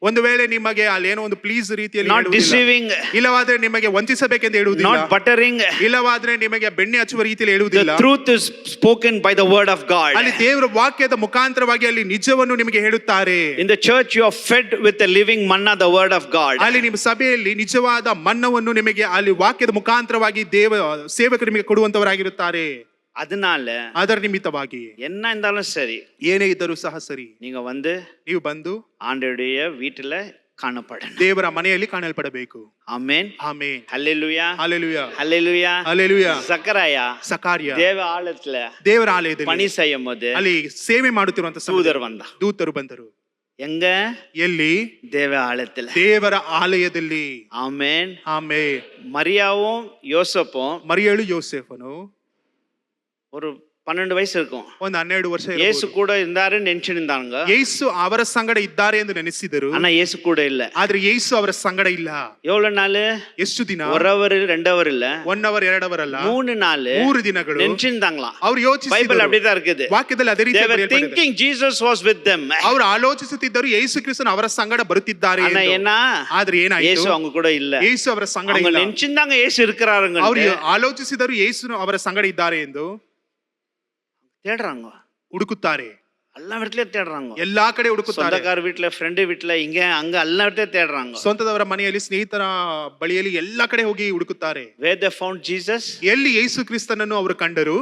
ಒಂದು ವೇಳೆ ನಿಮಗೆ ಅಲ್ಲಿ ಏನೋ ಒಂದು ಪ್ಲೀಸ್ ರೀತಿಯಲ್ಲಿ
not
ಹೇಳುವುದಿಲ್ಲ.
deceiving,
ಇಲ್ಲವಾದ್ರೆ ನಿಮಗೆ ವಂಚಿಸಬೇಕೆಂದು ಹೇಳುವುದಿಲ್ಲ.
not buttering.
ಇಲ್ಲವಾದ್ರೆ ನಿಮಗೆ ಬೆಣ್ಣೆ ಹಚ್ಚುವ ರೀತಿಯಲ್ಲಿ
The
ಹೇಳುವುದಿಲ್ಲ.
truth is spoken by the word of God.
ಅಲ್ಲಿ ದೇವರ ವಾಕ್ಯದ ಮುಖಾಂತರವಾಗಿ ಅಲ್ಲಿ ನಿಜವನ್ನು ನಿಮಗೆ ಹೇಳುತ್ತಾರೆ.
In the church you are fed with the living manna, the word of God.
ಅಲ್ಲಿ ನಿಮ್ಮ ಸಭೆಯಲ್ಲಿ ನಿಜವಾದ ಮನ್ನವನ್ನು ನಿಮಗೆ ಅಲ್ಲಿ ವಾಕ್ಯದ ಮುಖಾಂತರವಾಗಿ ಸೇವಕರು ನಿಮಗೆ ಕೊಡುವಂತವರಾಗಿರುತ್ತಾರೆ.
அதனால
ಅದರ ನಿಮಿತ್ತವಾಗಿ
என்ன இருந்தாலும் சரி,
ಏನೇ ಇದ್ದರೂ ಸಹ ಸರಿ,
நீங்க வந்து
ನೀವು ಬಂದು
ஆண்டவருடைய வீட்டுல காணப்படணும்.
ದೇವರ ಮನೆಯಲ್ಲಿ ಕಾಣಲ್ಪಡಬೇಕು.
ஆமென்.
ಆಮೆನ್.
ஹல்லேலூயா.
ಹಲ್ಲೆಲೂಯಾ.
ஹல்லேலூயா.
ಹಲ್ಲೆಲೂಯಾ.
சக்கராயா
ಸಕಾರ್ಯ
தேவ ஆலயத்துல
ದೇವರ ಆಲಯದಲ್ಲಿ
பணி செய்யும் போது
ಅಲ್ಲಿ ಸೇವೆ ಮಾಡುತ್ತಿರುವಂತ
தூதர் வந்தா.
ದೂತರು ಬಂದರು.
எங்க?
ಎಲ್ಲಿ?
தேவ ஆலயத்துல.
ದೇವರ ಆಲಯದಲ್ಲಿ.
ஆமென்.
ಆಮೆನ್.
மரியாவும் யோசேப்பும்
ಮರಿಯಳು ಯೋಸೇಫನು
ஒரு 12 வயசு இருக்கும்.
ಒಂದು 12 ವರ್ಷ
இயேசு
ಇರಬಹುದು.
கூட இருந்தாரு நினைச்சிருந்தாங்க.
ಯೇಸು ಅವರ ಸಂಗಡ ಇದ್ದಾರೆ ಎಂದು ನೆನೆಸಿದರು.
ஆனா இயேசு கூட இல்ல.
ಆದ್ರೆ ಯೇಸು ಅವರ ಸಂಗಡ ಇಲ್ಲ.
எவ்வளவு நாள்?
ಎಷ್ಟು ದಿನ?
1 hour 2 hour இல்ல,
1 hour 2 hour ಅಲ್ಲ,
3 நாள்
3 ದಿನಗಳು
நினைச்சிருந்தாங்களாம்.
ಅವರು
பைபிள்
ಯೋಚಿಸಿದರು.
அப்படிதான் இருக்குது.
ವಾಕ್ಯದಲ್ಲಿ ಅದೇ
They
ರೀತಿ
were
ಬರೆಯಲ್ಪಟ್ಟಿದೆ.
thinking Jesus was with them.
ಅವರು ಆಲೋಚಿಸುತ್ತಿದ್ದರು ಯೇಸು ಕ್ರಿಸ್ತನು ಅವರ ಸಂಗಡ ಬರುತ್ತಿದ್ದಾರೆ
ஆனா
ಎಂದು.
என்ன?
ಆದ್ರೆ ಏನಾಯಿತು?
இயேசு அவங்க கூட இல்ல.
ಯೇಸು ಅವರ ಸಂಗಡ
அவங்க
ಇಲ್ಲ.
நினைச்சிருந்தாங்க இயேசு இருக்கிறாருங்க.
ಅವರು ಆಲೋಚಿಸಿದರು ಯೇಸು ಅವರ ಸಂಗಡ ಇದ್ದಾರೆ ಎಂದು.
தேடுறாங்க.
ಹುಡುಕುತ್ತಾರೆ.
எல்லா இடத்துலயும் தேடுறாங்க.
ಎಲ್ಲಾ ಕಡೆ ಹುಡುಕುತ್ತಾರೆ.
சொந்தக்கார வீட்டுல, ஃப்ரெண்டு வீட்டுல, இங்க அங்க எல்லா இடத்துலயும் தேடுறாங்க.
ಸ್ವಂತದವರ ಮನೆಯಲ್ಲಿ, ಸ್ನೇಹಿತರ ಬಳಿಯಲ್ಲಿ ಎಲ್ಲಾ ಕಡೆ ಹೋಗಿ ಹುಡುಕುತ್ತಾರೆ.
Where they found Jesus?
ಎಲ್ಲಿ ಯೇಸು ಕ್ರಿಸ್ತನನ್ನು ಅವರು ಕಂಡರು?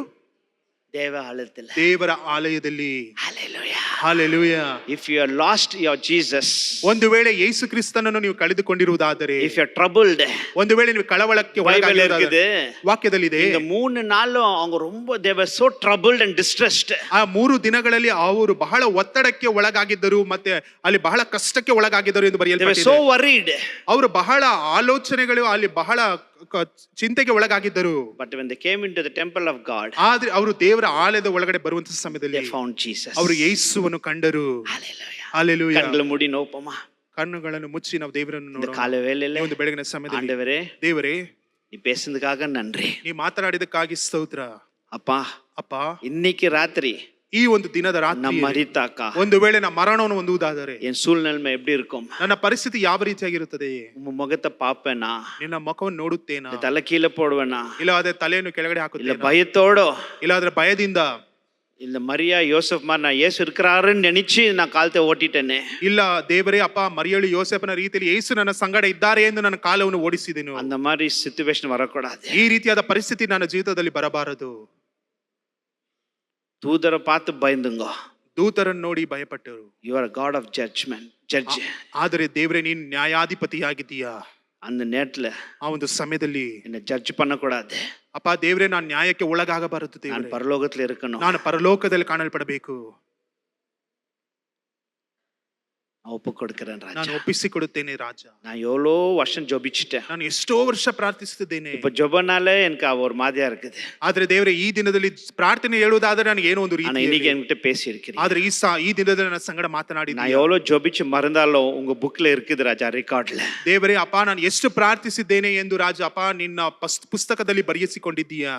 தேவ ஆலயத்துல.
ದೇವರ ಆಲಯದಲ್ಲಿ.
Hallelujah.
Hallelujah.
If you are lost your Jesus,
ಒಂದು ವೇಳೆ ಯೇಸು ಕ್ರಿಸ್ತನನ್ನು ನೀವು ಕಳೆದುಕೊಂಡಿರುವುದಾದರೆ,
if you are troubled,
ಒಂದು ವೇಳೆ ನೀವು ಕಳವಳಕ್ಕೆ
பைபிள்
ಒಳಗಾಗಿರುವುದಾದರೆ,
இருக்குது.
ವಾಕ್ಯದಲ್ಲಿದೆ,
இந்த 3 நாளும் அவங்க ரொம்ப they were so troubled and distressed.
ಆ 3 ದಿನಗಳಲ್ಲಿ ಅವರು ಬಹಳ ಒತ್ತಡಕ್ಕೆ ಒಳಗಾಗಿದ್ದರು ಮತ್ತೆ ಅಲ್ಲಿ ಬಹಳ ಕಷ್ಟಕ್ಕೆ ಒಳಗಾಗಿದ್ದರು ಎಂದು
They were
ಬರೆಯಲ್ಪಟ್ಟಿದೆ.
so worried.
ಅವರು ಬಹಳ ಆಲೋಚನೆಗಳು, ಅಲ್ಲಿ ಬಹಳ ಚಿಂತೆಗೆ ಒಳಗಾಗಿದ್ದರು.
But when they came into the temple of God,
ಆದ್ರೆ ಅವರು ದೇವರ ಆಲಯದ ಒಳಗಡೆ ಬರುವಂತ ಸಮಯದಲ್ಲಿ
they found Jesus.
ಅವರು ಯೇಸುವನ್ನು ಕಂಡರು.
Hallelujah.
Hallelujah.
கண்களை மூடி நோப்போமா?
ಕಣ್ಣುಗಳನ್ನು ಮುಚ್ಚಿ ನಾವು ದೇವರನ್ನು
இந்த
ನೋಡೋಣ.
காலை வேளையில
ಈ ಒಂದು ಬೆಳಗಿನ ಸಮಯದಲ್ಲಿ
ஆண்டவரே,
ದೇವರೇ,
நீ பேசுனதுக்காக நன்றி.
ನೀ ಮಾತನಾಡಿದಕ್ಕಾಗಿ ಸ್ತೋತ್ರ.
அப்பா,
ಅಪ್ಪ,
இன்னைக்கு ராத்திரி
ಈ ಒಂದು ದಿನದ ರಾತ್ರಿ
நம்ம மரித்தாக்கா
ಒಂದು ವೇಳೆ ನಾ ಮರಣವನ್ನು ಹೊಂದುವುದಾದರೆ
என் சூழ்நிலைமை எப்படி இருக்கும்?
ನನ್ನ ಪರಿಸ್ಥಿತಿ ಯಾವ ರೀತಿಯಾಗಿರುತ್ತದೆ?
உங்க முகத்தை பாப்பேனா?
ನಿನ್ನ ಮುಖವನ್ನು ನೋಡುತ್ತೇನಾ?
தலை கீழே போடுவேனா?
ಇಲ್ಲ ಅದೇ ತಲೆಯನ್ನು ಕೆಳಗಡೆ
இல்ல
ಹಾಕುತ್ತೇನಾ?
பயத்தோட,
ಇಲ್ಲ ಅದರ ಭಯದಿಂದ,
இந்த மரியா யோசப் மாதிரி நான் இயேசு இருக்கிறாருன்னு நினைச்சு நான் காலத்தை ஓட்டிட்டேனே,
ಇಲ್ಲ ದೇವರೇ ಅಪ್ಪ ಮರಿಯಳು ಯೋಸೇಫನ ರೀತಿಯಲ್ಲಿ ಯೇಸು ನನ್ನ ಸಂಗಡ ಇದ್ದಾರೆ ಎಂದು ನನ್ನ ಕಾಲವನ್ನು ಓಡಿಸಿದೆನು.
அந்த மாதிரி ಸಿಚುವೇಶನ್ வரக்கூடாது.
ಈ ರೀತಿಯಾದ ಪರಿಸ್ಥಿತಿ ನನ್ನ ಜೀವಿತದಲ್ಲಿ ಬರಬಾರದು.
தூதரை பார்த்து பயந்துங்க.
ದೂತರನ್ನು ನೋಡಿ ಭಯಪಟ್ಟರು.
You are God of judgment, judge.
ಆದರೆ ದೇವರೇ ನೀನು ನ್ಯಾಯಾಧಿಪತಿಯಾಗಿದ್ದೀಯಾ.
அந்த நேரத்துல
ಆ ಒಂದು ಸಮಯದಲ್ಲಿ
என்ன ஜட்ஜ் பண்ணக்கூடாது.
ಅಪ್ಪ ದೇವರೇ, ನಾನು ನ್ಯಾಯಕ್ಕೆ ಒಳಗಾಗಬಾರದು
நான்
ದೇವರೇ.
பரலோகத்துல இருக்கணும்.
ನಾನು ಪರಲೋಕದಲ್ಲಿ ಕಾಣಲ್ಪಡಬೇಕು.
நான் ஒப்பு கொடுக்கிறேன்
ನಾನು
ராஜா.
ಒಪ್ಪಿಸಿಕೊಡುತ್ತೇನೆ ರಾಜ.
நான் எவ்வளோ வருஷம் ஜெபிச்சிட்டேன்.
ನಾನು ಎಷ್ಟೋ ವರ್ಷ ಪ್ರಾರ್ಥಿಸುತ್ತಿದ್ದೇನೆ.
இப்ப ஜெபனாலே எனக்கு ஒரு மாதிரியா இருக்குது.
ಆದ್ರೆ ದೇವರೇ, ಈ ದಿನದಲ್ಲಿ ಪ್ರಾರ್ಥನೆ ಹೇಳುವುದಾದ್ರೆ ನನಗೆ ಏನೋ ಒಂದು
ஆனா
ರೀತಿ,
இன்னைக்கு என்கிட்ட பேசி இருக்கிறீங்க.
ಆದ್ರೆ ಈ ದಿನದಲ್ಲಿ ನನ್ನ ಸಂಗಡ
நான்
ಮಾತನಾಡಿದ್ದೀನಿ.
எவ்வளோ ஜெபிச்சு மறந்தாலும் உங்க புக்ல இருக்குது ராஜா, ರೆಕಾರ್ಡ್ல.
ದೇವರೇ ಅಪ್ಪ, ನಾನು ಎಷ್ಟು ಪ್ರಾರ್ಥಿಸಿದ್ದೇನೆ ಎಂದು ರಾಜ ಅಪ್ಪ ನಿನ್ನ ಪುಸ್ತಕದಲ್ಲಿ ಬರೆಯಿಸಿಕೊಂಡಿದ್ದೀಯಾ.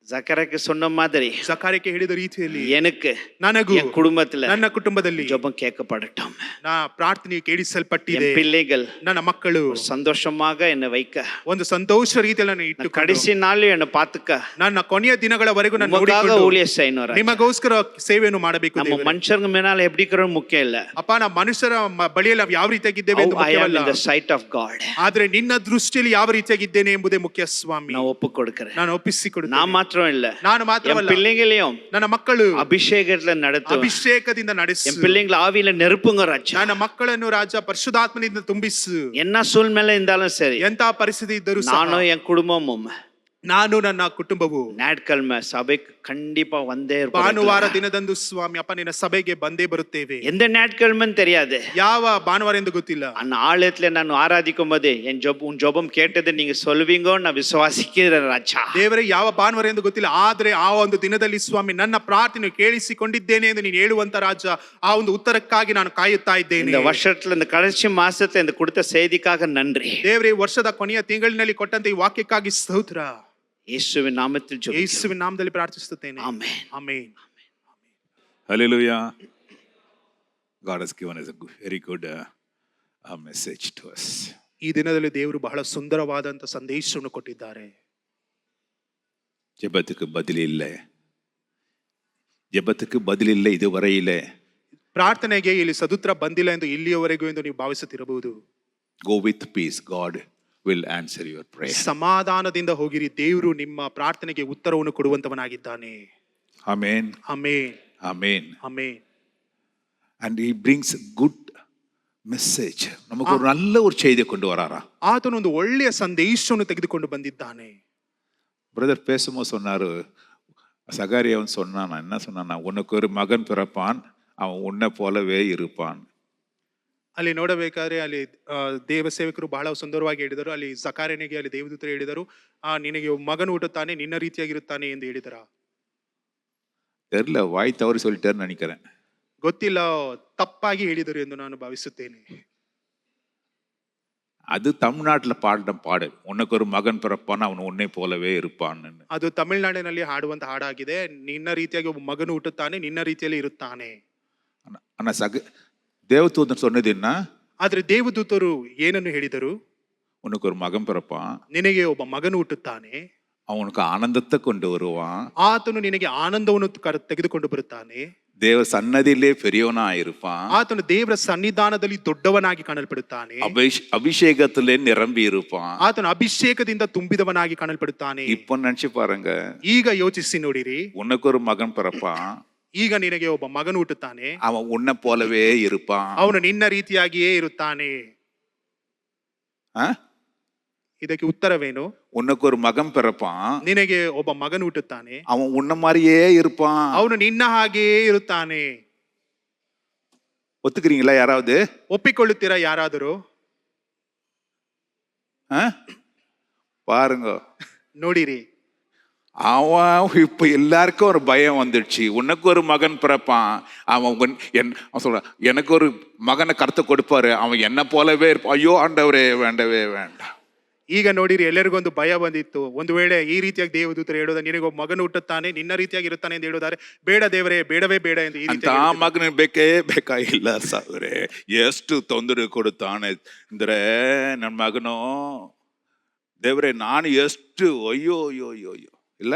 ஜக்கரக்கு சொன்ன மாதிரி
ಜಕಾರ್ಯಕ್ಕೆ ಹೇಳಿದ ರೀತಿಯಲ್ಲಿ
எனக்கு,
ನನಗೂ,
என் குடும்பத்துல
ನನ್ನ ಕುಟುಂಬದಲ್ಲಿ
ஜெபம் கேட்கப்படட்டும்.
ನಾ ಪ್ರಾರ್ಥನೆ ಕೇಳಿಸಲ್ಪಟ್ಟಿದೆ.
என் பிள்ளைகள்
ನನ್ನ ಮಕ್ಕಳು
சந்தோஷமாக என்னை வைக்க,
ಒಂದು ಸಂತೋಷ ರೀತಿಯಲ್ಲಿ ನಾನು
நான்
ಇಟ್ಟುಕೊಂಡು
கடைசி நாள் என்னை பார்த்துக்க,
ನನ್ನ ಕೊನೆಯ ದಿನಗಳವರೆಗೂ ನಾನು
உமக்காக
ನೋಡಿಕೊಂಡು
ஊழியம் செய்யணும் ராஜா.
ನಿಮಗೋಸ್ಕರ ಸೇವೆಯನ್ನು ಮಾಡಬೇಕು
நம்ம
ದೇವರೇ.
மனுஷங்க மேல எப்படி இருக்கிறோம் ಮುಖ್ಯ ಇಲ್ಲ.
ಅಪ್ಪ, ನಾವು ಮನುಷ್ಯರ ಬಳಿಯಲ್ಲಿ ನಾವು ಯಾವ ರೀತಿಯಾಗಿದ್ದೇವೆ ಎಂದು
I am
ಮುಖ್ಯವಲ್ಲ.
in the sight of God.
ಆದ್ರೆ ನಿನ್ನ ದೃಷ್ಟಿಯಲ್ಲಿ ಯಾವ ರೀತಿಯಾಗಿದ್ದೇನೆ ಎಂಬುದೇ ಮುಖ್ಯ ಸ್ವಾಮಿ.
நான் ஒப்பு கொடுக்கிறேன்.
ನಾನು ಒಪ್ಪಿಸಿಕೊಡುತ್ತೇನೆ.
நான் மாத்திரம் இல்ல,
ನಾನು
என்
ಮಾತ್ರವಲ್ಲ,
பிள்ளைங்களையும்
ನನ್ನ ಮಕ್ಕಳು
அபிஷேகத்துல நடத்தும்.
ಅಭಿಷೇಕದಿಂದ ನಡೆಸು.
என் பிள்ளைங்களை ஆவியில நெருப்புங்க ராஜா.
ನನ್ನ ಮಕ್ಕಳನ್ನು ರಾಜ ಪರಿಶುದ್ಧಾತ್ಮನಿಂದ ತುಂಬಿಸು.
என்ன சூழ்நிலை இருந்தாலும் சரி,
ಎಂತ ಪರಿಸ್ಥಿತಿ ಇದ್ದರೂ ಸಹ
நானும் என் குடும்பமும்
ನಾನು, ನನ್ನ ಕುಟುಂಬವು
ஞாயிற்றுக்கிழமை சபைக்கு கண்டிப்பா வந்தே
ಭಾನುವಾರ
இருப்போம்.
ದಿನದಂದು ಸ್ವಾಮಿ ಅಪ್ಪ ನಿನ್ನ ಸಭೆಗೆ ಬಂದೇ ಬರುತ್ತೇವೆ.
எந்த ஞாயிற்றுக்கிழமைன்னு தெரியாது,
ಯಾವ ಭಾನುವಾರ ಎಂದು ಗೊತ್ತಿಲ್ಲ.
அந்த ஆலயத்துல நான் ஆராதிக்கும் போது உன் ஜெபம் கேட்டது நீங்க சொல்லுவீங்கன்னு நான் விசுவாசிக்கிறேன் ராஜா.
ದೇವರೇ, ಯಾವ ಭಾನುವಾರ ಎಂದು ಗೊತ್ತಿಲ್ಲ, ಆದ್ರೆ ಆ ಒಂದು ದಿನದಲ್ಲಿ ಸ್ವಾಮಿ ನನ್ನ ಪ್ರಾರ್ಥನೆ ಕೇಳಿಸಿಕೊಂಡಿದ್ದೇನೆ ಎಂದು ನೀನು ಹೇಳುವಂತ ರಾಜ, ಆ ಒಂದು ಉತ್ತರಕ್ಕಾಗಿ ನಾನು ಕಾಯುತ್ತಾ ಇದ್ದೇನೆ.
இந்த வருஷத்துல இந்த கடைசி மாசத்துல இந்த கொடுத்த செய்திக்காக நன்றி.
ದೇವರೇ, ವರ್ಷದ ಕೊನೆಯ ತಿಂಗಳಿನಲ್ಲಿ ಕೊಟ್ಟಂತ ಈ ವಾಕ್ಯಕ್ಕಾಗಿ ಸ್ತೋತ್ರ.
இயேசுவின் நாமத்தில் ஜெபிக்கிறேன்.
ಯೇಸುವಿನ ನಾಮದಲ್ಲಿ ಪ್ರಾರ್ಥಿಸುತ್ತೇನೆ.
ஆமென்.
Amen.
Hallelujah. God has given us a very good message to us.
ಈ ದಿನದಲ್ಲಿ ದೇವರು ಬಹಳ ಸುಂದರವಾದಂತ ಸಂದೇಶವನ್ನು ಕೊಟ್ಟಿದ್ದಾರೆ.
ஜெபத்துக்கு பதில் இல்லை, ஜெபத்துக்கு பதில் இல்லை இதுவரையிலே.
ಪ್ರಾರ್ಥನೆಗೆ ಇಲ್ಲಿ ಸದುತ್ತರ ಬಂದಿಲ್ಲ ಎಂದು ಇಲ್ಲಿಯವರೆಗೂ ಎಂದು ನೀವು ಭಾವಿಸುತ್ತಿರಬಹುದು.
Go with peace, God will answer your prayer.
ಸಮಾಧಾನದಿಂದ ಹೋಗಿರಿ, ದೇವರು ನಿಮ್ಮ ಪ್ರಾರ್ಥನೆಗೆ ಉತ್ತರವನ್ನು ಕೊಡುವಂತವನಾಗಿದ್ದಾನೆ.
Amen.
Amen.
Amen.
Amen.
And he brings good message. நமக்கு ஒரு நல்ல ஒரு செய்தியை கொண்டு வராரா.
ಆತನು ಒಂದು ಒಳ್ಳೆಯ ಸಂದೇಶವನ್ನು ತೆಗೆದುಕೊಂಡು ಬಂದಿದ್ದಾನೆ.
பிரதர் பேசும்போது சொன்னாரு, சகாரியாவும் சொன்னான், என்ன சொன்னான், உனக்கு ஒரு மகன் பிறப்பான், அவன் உன்னை போலவே இருப்பான்.
ಅಲ್ಲಿ ನೋಡಬೇಕಾದ್ರೆ ಅಲ್ಲಿ ದೇವ ಸೇವಕರು ಬಹಳ ಸುಂದರವಾಗಿ ಹೇಳಿದರು. ಅಲ್ಲಿ ಜಕಾರ್ಯನಿಗೆ ಅಲ್ಲಿ ದೇವದೂತರು ಹೇಳಿದರು, ನಿನಗೆ ಮಗನು ಹುಟ್ಟುತ್ತಾನೆ, ನಿನ್ನ ರೀತಿಯಾಗಿರುತ್ತಾನೆ ಎಂದು ಹೇಳಿದರ.
தெரியல, வாய் தவறி சொல்லிட்டேன்னு நினைக்கிறேன்.
ಗೊತ್ತಿಲ್ಲ, ತಪ್ಪಾಗಿ ಹೇಳಿದರು ಎಂದು ನಾನು ಭಾವಿಸುತ್ತೇನೆ.
அது தமிழ்நாட்டுல பாடின பாடு, உனக்கு ஒரு மகன் பிறப்பான் அவன் உன்னை போலவே இருப்பான்னு.
ಅದು ತಮಿಳುನಾಡಿನಲ್ಲಿ ಹಾಡುವಂತ ಹಾಡಾಗಿದೆ. ನಿನ್ನ ರೀತಿಯಾಗಿ ಒಬ್ಬ ಮಗನು ಹುಟ್ಟುತ್ತಾನೆ, ನಿನ್ನ ರೀತಿಯಲ್ಲಿ ಇರುತ್ತಾನೆ.
ஆனா தேவதூதன் சொன்னது என்ன?
ಆದ್ರೆ ದೇವದೂತರು ಏನನ್ನು ಹೇಳಿದರು?
உனக்கு ஒரு மகன் பிறப்பான்,
ನಿನಗೆ ಒಬ್ಬ ಮಗನು ಹುಟ್ಟುತ್ತಾನೆ,
அவனுக்கு ஆனந்தத்தை கொண்டு வருவான்,
ಆತನು ನಿನಗೆ ಆನಂದವನ್ನು ತೆಗೆದುಕೊಂಡು ಬರುತ್ತಾನೆ,
தேவ சன்னதியிலே பெரியவனா இருப்பான்,
ಆತನು ದೇವರ ಸನ್ನಿಧಾನದಲ್ಲಿ ದೊಡ್ಡವನಾಗಿ ಕಾಣಲ್ಪಡುತ್ತಾನೆ,
அபிஷேகத்திலே நிரம்பி இருப்பான்.
ಆತನು ಅಭಿಷೇಕದಿಂದ ತುಂಬಿದವನಾಗಿ ಕಾಣಲ್ಪಡುತ್ತಾನೆ.
இப்போ நினைச்சு பாருங்க,
ಈಗ ಯೋಚಿಸಿ ನೋಡಿರಿ,
உனக்கு ஒரு மகன் பிறப்பான்,
ಈಗ ನಿನಗೆ ಒಬ್ಬ ಮಗನು ಹುಟ್ಟುತ್ತಾನೆ,
அவன் உன்னை போலவே இருப்பான்.
ಅವನು ನಿನ್ನ ರೀತಿಯಾಗಿಯೇ ಇರುತ್ತಾನೆ. ಇದಕ್ಕೆ ಉತ್ತರವೇನು?
உனக்கு ஒரு மகன் பிறப்பான்,
ನಿನಗೆ ಒಬ್ಬ ಮಗನು ಹುಟ್ಟುತ್ತಾನೆ,
அவன் உன்ன மாதிரியே இருப்பான்.
ಅವನು ನಿನ್ನ ಹಾಗೆಯೇ ಇರುತ್ತಾನೆ.
ஒத்துக்கிறீங்களா யாராவது?
ಒಪ್ಪಿಕೊಳ್ಳುತ್ತೀರಾ ಯಾರಾದರೂ?
பாருங்க,
ನೋಡಿರಿ,
அவன் இப்ப எல்லாருக்கும் ஒரு பயம் வந்துடுச்சு. உனக்கு ஒரு மகன் பிறப்பான், அவன் சொல்றான் எனக்கு ஒரு மகனை கருத்தை கொடுப்பாரு, அவன் என்ன போலவே இருப்பான். ஐயோ ஆண்டவரே, வேண்டவே வேண்டாம்.
ಈಗ ನೋಡಿರಿ, ಎಲ್ಲರಿಗೊಂದು ಭಯ ಬಂದಿತ್ತು. ಒಂದು ವೇಳೆ ಈ ರೀತಿಯಾಗಿ ದೇವದೂತರು ಹೇಳೋದ, ನಿನಗೆ ಒಬ್ಬ ಮಗನು ಹುಟ್ಟುತ್ತಾನೆ, ನಿನ್ನ ರೀತಿಯಾಗಿ ಇರುತ್ತಾನೆ ಎಂದು ಹೇಳೋದಾರೆ, ಬೇಡ ದೇವರೇ, ಬೇಡವೇ ಬೇಡ ಎಂದು ಈ ರೀತಿ
ಮಗನ ಬೇಕೇ ಬೇಕಾಗಿಲ್ಲ ಸಾವ್ರೆ. ಎಷ್ಟು ತೊಂದರೆ ಕೊಡುತ್ತಾನೆ ಅಂದ್ರೆ ನನ್ನ ಮಗನು, ದೇವರೇ ನಾನು ಎಷ್ಟು ಅಯ್ಯೋ ಅಯ್ಯೋ ಅಯ್ಯೋ ಅಯ್ಯೋ ಇಲ್ಲ.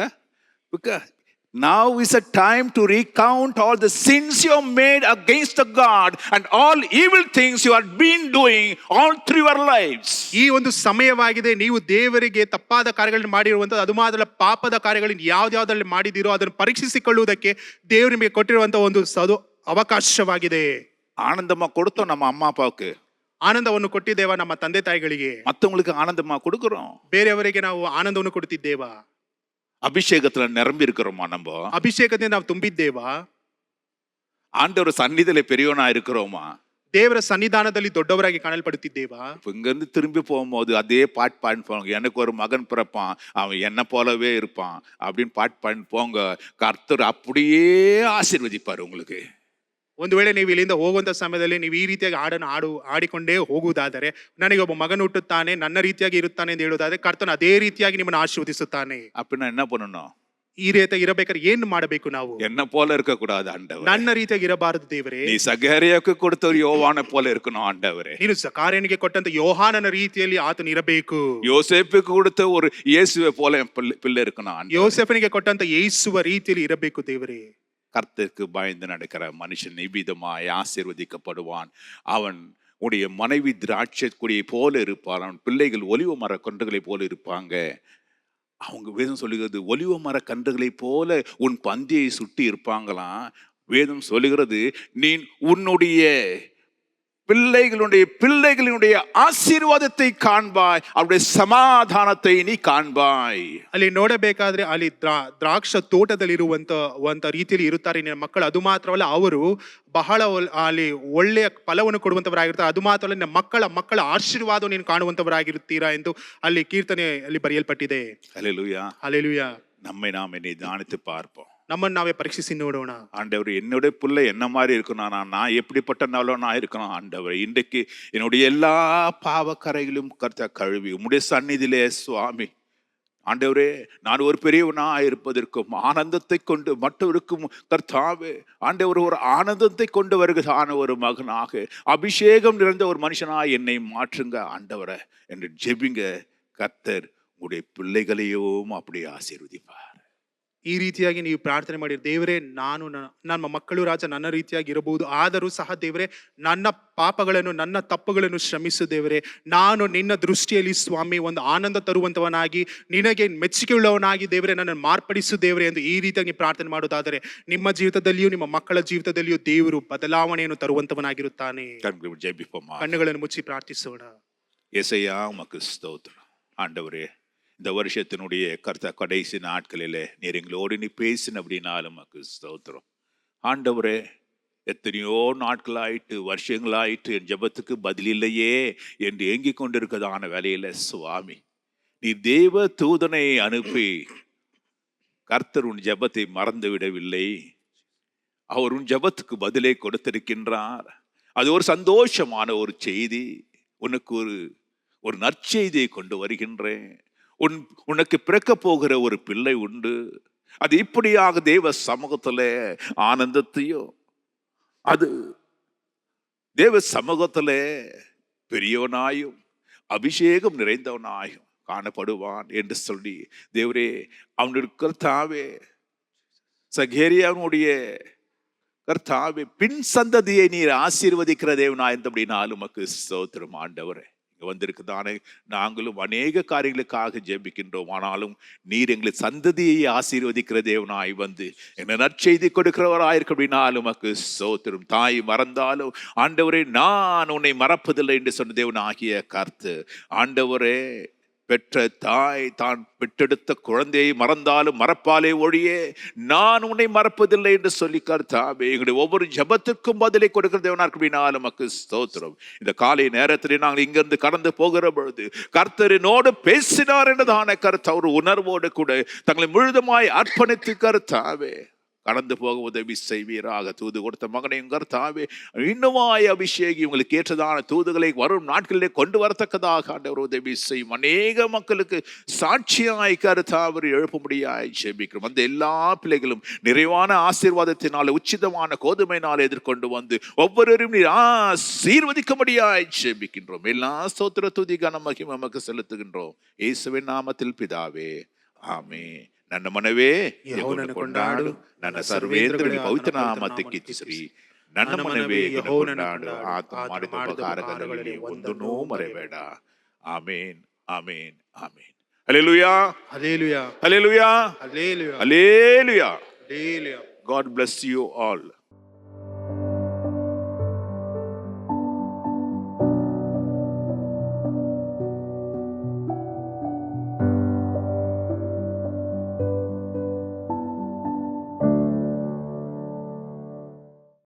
Because now is a time to recount all the sins you have made against the God and all evil things you have been doing all through your lives.
ಈ ಒಂದು ಸಮಯವಾಗಿದೆ, ನೀವು ದೇವರಿಗೆ ತಪ್ಪಾದ ಕಾರ್ಯಗಳನ್ನು ಮಾಡಿರುವಂತಹ, ಅದು ಮಾತ್ರ ಪಾಪದ ಕಾರ್ಯಗಳನ್ನು ಯಾವ್ದಾವ್ದ್ರಲ್ಲಿ ಮಾಡಿದಿರೋ ಅದನ್ನು ಪರೀಕ್ಷಿಸಿಕೊಳ್ಳುವುದಕ್ಕೆ ದೇವರು ನಿಮಗೆ ಕೊಟ್ಟಿರುವಂತಹ ಒಂದು ಅವಕಾಶವಾಗಿದೆ.
ஆனந்தமா கொடுத்தோம் நம்ம அம்மா அப்பாவுக்கு,
ಆನಂದವನ್ನು ಕೊಟ್ಟಿದ್ದೇವಾ ನಮ್ಮ ತಂದೆ ತಾಯಿಗಳಿಗೆ?
மற்றவங்களுக்கு ஆனந்தமா கொடுக்கிறோம்,
ಬೇರೆಯವರಿಗೆ ನಾವು ಆನಂದವನ್ನು ಕೊಡುತ್ತಿದ್ದೇವಾ?
அபிஷேகத்துல நிரம்பி இருக்கிறோமா? நம்ம
ಅಭಿಷೇಕದಿಂದ ನಾವು ತುಂಬಿದ್ದೇವಾ?
ஆண்டவர் சந்நிதியில பெரியவனா இருக்கிறோமா?
ದೇವರ ಸನ್ನಿಧಾನದಲ್ಲಿ ದೊಡ್ಡವರಾಗಿ ಕಾಣಲ್ಪಡುತ್ತಿದ್ದೇವಾ?
இங்கிருந்து திரும்பி போகும்போது அதே பாட்டு பாடி போங்க, எனக்கு ஒரு மகன் பிறப்பான், அவன் என்ன போலவே இருப்பான் அப்படின்னு பாட்டு பாடி போங்க. கர்த்தர் அப்படியே ஆசீர்வதிப்பார் உங்களுக்கு.
ಒಂದು ವೇಳೆ ನೀವು ಇಲ್ಲಿಂದ ಹೋಗುವಂತ ಸಮಯದಲ್ಲಿ ನೀವು ಈ ರೀತಿಯಾಗಿ ಹಾಡನ್ನು ಆಡಿಕೊಂಡೇ ಹೋಗುವುದಾದರೆ, ನನಗೆ ಒಬ್ಬ ಮಗನು ಹುಟ್ಟುತ್ತಾನೆ, ನನ್ನ ರೀತಿಯಾಗಿ ಇರುತ್ತಾನೆ ಎಂದು ಹೇಳುವುದಾದರೆ, ಕರ್ತನು ಅದೇ ರೀತಿಯಾಗಿ ನಿಮ್ಮನ್ನು ಆಶೀರ್ವದಿಸುತ್ತಾನೆ.
அப்படின்னா என்ன பண்ணணும்?
ಈ ರೀತಿಯಾಗಿ ಇರಬೇಕಾದ್ರೆ ಏನು ಮಾಡಬೇಕು ನಾವು?
என்ன போல இருக்க கூடாது ஆண்டவரே.
ನನ್ನ ರೀತಿಯಾಗಿ ಇರಬಾರದು ದೇವರೇ.
நீ சகரியாவுக்கு கொடுத்த ஒரு யோவானை போல இருக்கணும் ஆண்டவரே.
ನೀನು ಸಕಾರ್ಯನಿಗೆ ಕೊಟ್ಟಂತ ಯೋಹಾನನ ರೀತಿಯಲ್ಲಿ ಆತನು ಇರಬೇಕು.
யோசேப்புக்கு கொடுத்த ஒரு இயேசுவை போல பிள்ளை இருக்கணும் ஆண்டவரே.
ಯೋಸೇಫನಿಗೆ ಕೊಟ್ಟಂತ ಯೇಸುವ ರೀತಿಯಲ್ಲಿ ಇರಬೇಕು ದೇವರೇ.
கர்த்தருக்கு பயந்து நடக்கிற மனுஷன் நிபிதமாய் ஆசீர்வதிக்கப்படுவான். அவன் உடைய மனைவி திராட்சை கொடியை போல இருப்பான், அவன் பிள்ளைகள் ஒலிவ மர கன்றுகளை போல இருப்பாங்க. அவங்க வேதம் சொல்லுகிறது, ஒலிவ மர கன்றுகளை போல உன் பந்தியை சுட்டி இருப்பாங்களாம். வேதம் சொல்லுகிறது, நீ உன்னுடைய பிள்ளைகளுடைய ஆசீர்வாதத்தை காண்பாய், அவருடைய சமாதானத்தை நீ காண்பாய்.
ಅಲ್ಲಿ ನೋಡಬೇಕಾದ್ರೆ ಅಲ್ಲಿ ದ್ರಾಕ್ಷ ತೋಟದಲ್ಲಿರುವಂತ ರೀತಿಯಲ್ಲಿ ಇರುತ್ತಾರೆ ನಿನ್ನ ಮಕ್ಕಳು. ಅದು ಮಾತ್ರವಲ್ಲ, ಅವರು ಬಹಳ ಅಲ್ಲಿ ಒಳ್ಳೆಯ ಫಲವನ್ನು ಕೊಡುವಂತವರಾಗಿರ್ತಾರೆ. ಅದು ಮಾತ್ರವಲ್ಲ, ನಿನ್ನ ಮಕ್ಕಳ ಆಶೀರ್ವಾದವನ್ನು ನೀನು ಕಾಣುವಂತವರಾಗಿರುತ್ತೀರಾ ಎಂದು ಅಲ್ಲಿ ಕೀರ್ತನೆಯಲ್ಲಿ ಬರೆಯಲ್ಪಟ್ಟಿದೆ.
Hallelujah,
hallelujah.
நம்மை நாமே நிதானித்து பார்ப்போம்.
ನಮ್ಮನ್ನು ನಾವೇ ಪರೀಕ್ಷಿಸಿ ನೋಡೋಣ.
ஆண்டவர், என்னுடைய பிள்ளை என்ன மாதிரி இருக்கணும், நான் எப்படிப்பட்ட நல்லவனா இருக்கணும் ஆண்டவர். இன்றைக்கு என்னுடைய எல்லா பாவக்கரைகளும் கர்த்தர் கழுவி உம்முடைய சந்நிதியிலே சுவாமி ஆண்டவரே, நான் ஒரு பெரியவனா இருப்பதற்கும் ஆனந்தத்தை கொண்டு மற்றவருக்கும் கர்த்தாவே ஆண்டவர் ஒரு ஆனந்தத்தை கொண்டு வருகிறதான ஒரு மகனாக அபிஷேகம் நிறைந்த ஒரு மனுஷனாக என்னை மாற்றுங்க ஆண்டவரை என்று ஜெபிங்க. கர்த்தர் உங்களுடைய பிள்ளைகளையும் அப்படி ஆசீர்வதிப்பார்.
ಈ ರೀತಿಯಾಗಿ ನೀವು ಪ್ರಾರ್ಥನೆ ಮಾಡಿ, ದೇವರೇ, ನಮ್ಮ ಮಕ್ಕಳು ರಾಜ ನನ್ನ ರೀತಿಯಾಗಿ ಇರಬಹುದು, ಆದರೂ ಸಹ ದೇವರೇ ನನ್ನ ಪಾಪಗಳನ್ನು ನನ್ನ ತಪ್ಪುಗಳನ್ನು ಶ್ರಮಿಸು ದೇವರೇ. ನಾನು ನಿನ್ನ ದೃಷ್ಟಿಯಲ್ಲಿ ಸ್ವಾಮಿ ಒಂದು ಆನಂದ ತರುವಂತವನಾಗಿ, ನಿನಗೆ ಮೆಚ್ಚುಗೆ ಉಳ್ಳವನಾಗಿ ದೇವರೇ ನನ್ನನ್ನು ಮಾರ್ಪಡಿಸು ದೇವರೇ ಎಂದು ಈ ರೀತಿಯಾಗಿ ಪ್ರಾರ್ಥನೆ ಮಾಡೋದಾದರೆ, ನಿಮ್ಮ ಜೀವಿತದಲ್ಲಿಯೂ ನಿಮ್ಮ ಮಕ್ಕಳ ಜೀವಿತದಲ್ಲಿಯೂ ದೇವರು ಬದಲಾವಣೆಯನ್ನು ತರುವಂತವನಾಗಿರುತ್ತಾನೆ. ಕಣ್ಣುಗಳನ್ನು ಮುಚ್ಚಿ ಪ್ರಾರ್ಥಿಸೋಣ.
ஏசையா உமக்கு ஸ்தோத்திரம் ஆண்டவரே. இந்த வருஷத்தினுடைய கடைசி நாட்களிலே நீர் எங்களோடு நீ பேசின அப்படின்னாலும் உமக்கு ஸ்தோத்திரம் ஆண்டவரே. எத்தனையோ நாட்களாயிட்டு வருஷங்களாயிட்டு என் ஜெபத்துக்கு பதில் இல்லையே என்று ஏங்கிக் கொண்டிருக்கிறதான வேலையில சுவாமி, நீ தேவ தூதனை அனுப்பி கர்த்தர் உன் ஜெபத்தை மறந்து விடவில்லை. அவர் உன் ஜெபத்துக்கு பதிலை கொடுத்திருக்கின்றார். அது ஒரு சந்தோஷமான ஒரு செய்தி. உனக்கு ஒரு நற்செய்தியை கொண்டு வருகின்றேன். உனக்கு பிறக்க போகிற ஒரு பிள்ளை உண்டு. அது இப்படியாக தேவ சமூகத்துல ஆனந்தத்தையும், அது தேவ சமூகத்துல பெரியவனாயும் அபிஷேகம் நிறைந்தவனாயும் காணப்படுவான் என்று சொல்லி தேவரே அவனுடைய கர்த்தாவே, சகேரியாவுடைய கர்த்தாவே, பின் சந்ததியை நீர் ஆசீர்வதிக்கிற தேவனாயிருந்தபடினாலும் உமக்கு ஸ்தோத்திரம் ஆண்டவரே. இங்க வந்திருக்குதானே நாங்களும் அநேக காரியங்களுக்காக ஜெபிக்கின்றோம். ஆனாலும் நீர் எங்களை சந்ததியை ஆசீர்வதிக்கிற தேவனாய் வந்து என்ன நற்செய்தி கொடுக்கிறவராயிருக்க அப்படின்னாலும் உமக்கு ஸ்தோத்திரம். தாய் மறந்தாலும் ஆண்டவரே நான் உன்னை மறப்பதில்லை என்று சொன்ன தேவன் ஆகிய கர்த்தர். ஆண்டவரே, பெற்ற தாய் தான் பெற்றெடுத்த குழந்தையை மறந்தாலும் மறப்பாலே ஒழியே நான் உன்னை மறப்பதில்லை என்று சொல்லி கர்த்தாவே எங்களுடைய ஒவ்வொரு ஜெபத்திற்கும் பதிலை கொடுக்கிற தேவனார் அப்படின்னாலும் நமக்கு ஸ்தோத்திரம். இந்த காலை நேரத்தில் நாங்கள் இங்கிருந்து கடந்து போகிற பொழுது கர்த்தரினோடு பேசினார் என்றதான கருத்து அவர் உணர்வோடு கூட தங்களை முழுதுமாய் அர்ப்பணித்து கர்த்தாவே கடந்து போக உதவி செய்வீராக. தூது கொடுத்த மகனையும் கர்த்தாவே இன்னுமாய் அபிஷேகி உங்களுக்கு ஏற்றதான தூதுகளை வரும் நாட்களிலே கொண்டு வரத்தக்கதாக ஆண்டவர் உதவி செய்யும். அநேக மக்களுக்கு சாட்சியாய் கர்த்தாவர் எழுப்பும்படியாய் ஜெபிக்கிறோம். அந்த எல்லா பிள்ளைகளும் நிறைவான ஆசீர்வாதத்தினால உச்சிதமான கோதுமையினால் எதிர்கொண்டு வந்து ஒவ்வொருவரும் நீர் ஆசீர்வதிக்கும்படியாய் ஜெபிக்கின்றோம். எல்லா ஸ்தோத்திர துதி கன மகிமை நமக்கு செலுத்துகின்றோம் இயேசுவின் நாமத்தில் பிதாவே, ஆமென். ನನ್ನ ಮನವೇ ಯೆಹೋವನನ್ನು ಕೊಂಡಾಡು, ನನ್ನ ಸರ್ವೇಂದ್ರಗಳ ಪವಿತ್ರ ನಾಮಕ್ಕೆ ಸ್ತುತಿ. ನನ್ನ ಮನವೇ ಯೆಹೋವನನ್ನು ಕೊಂಡಾಡು, ಆತನು ಮಾಡಿದ ಉಪಕಾರಗಳಲ್ಲಿ ಒಂದನ್ನೂ ಮರೆಯಬೇಡ. Amen, amen, amen. Hallelujah,
hallelujah,
hallelujah,
hallelujah,
hallelujah.
Hallelujah.
God bless you all.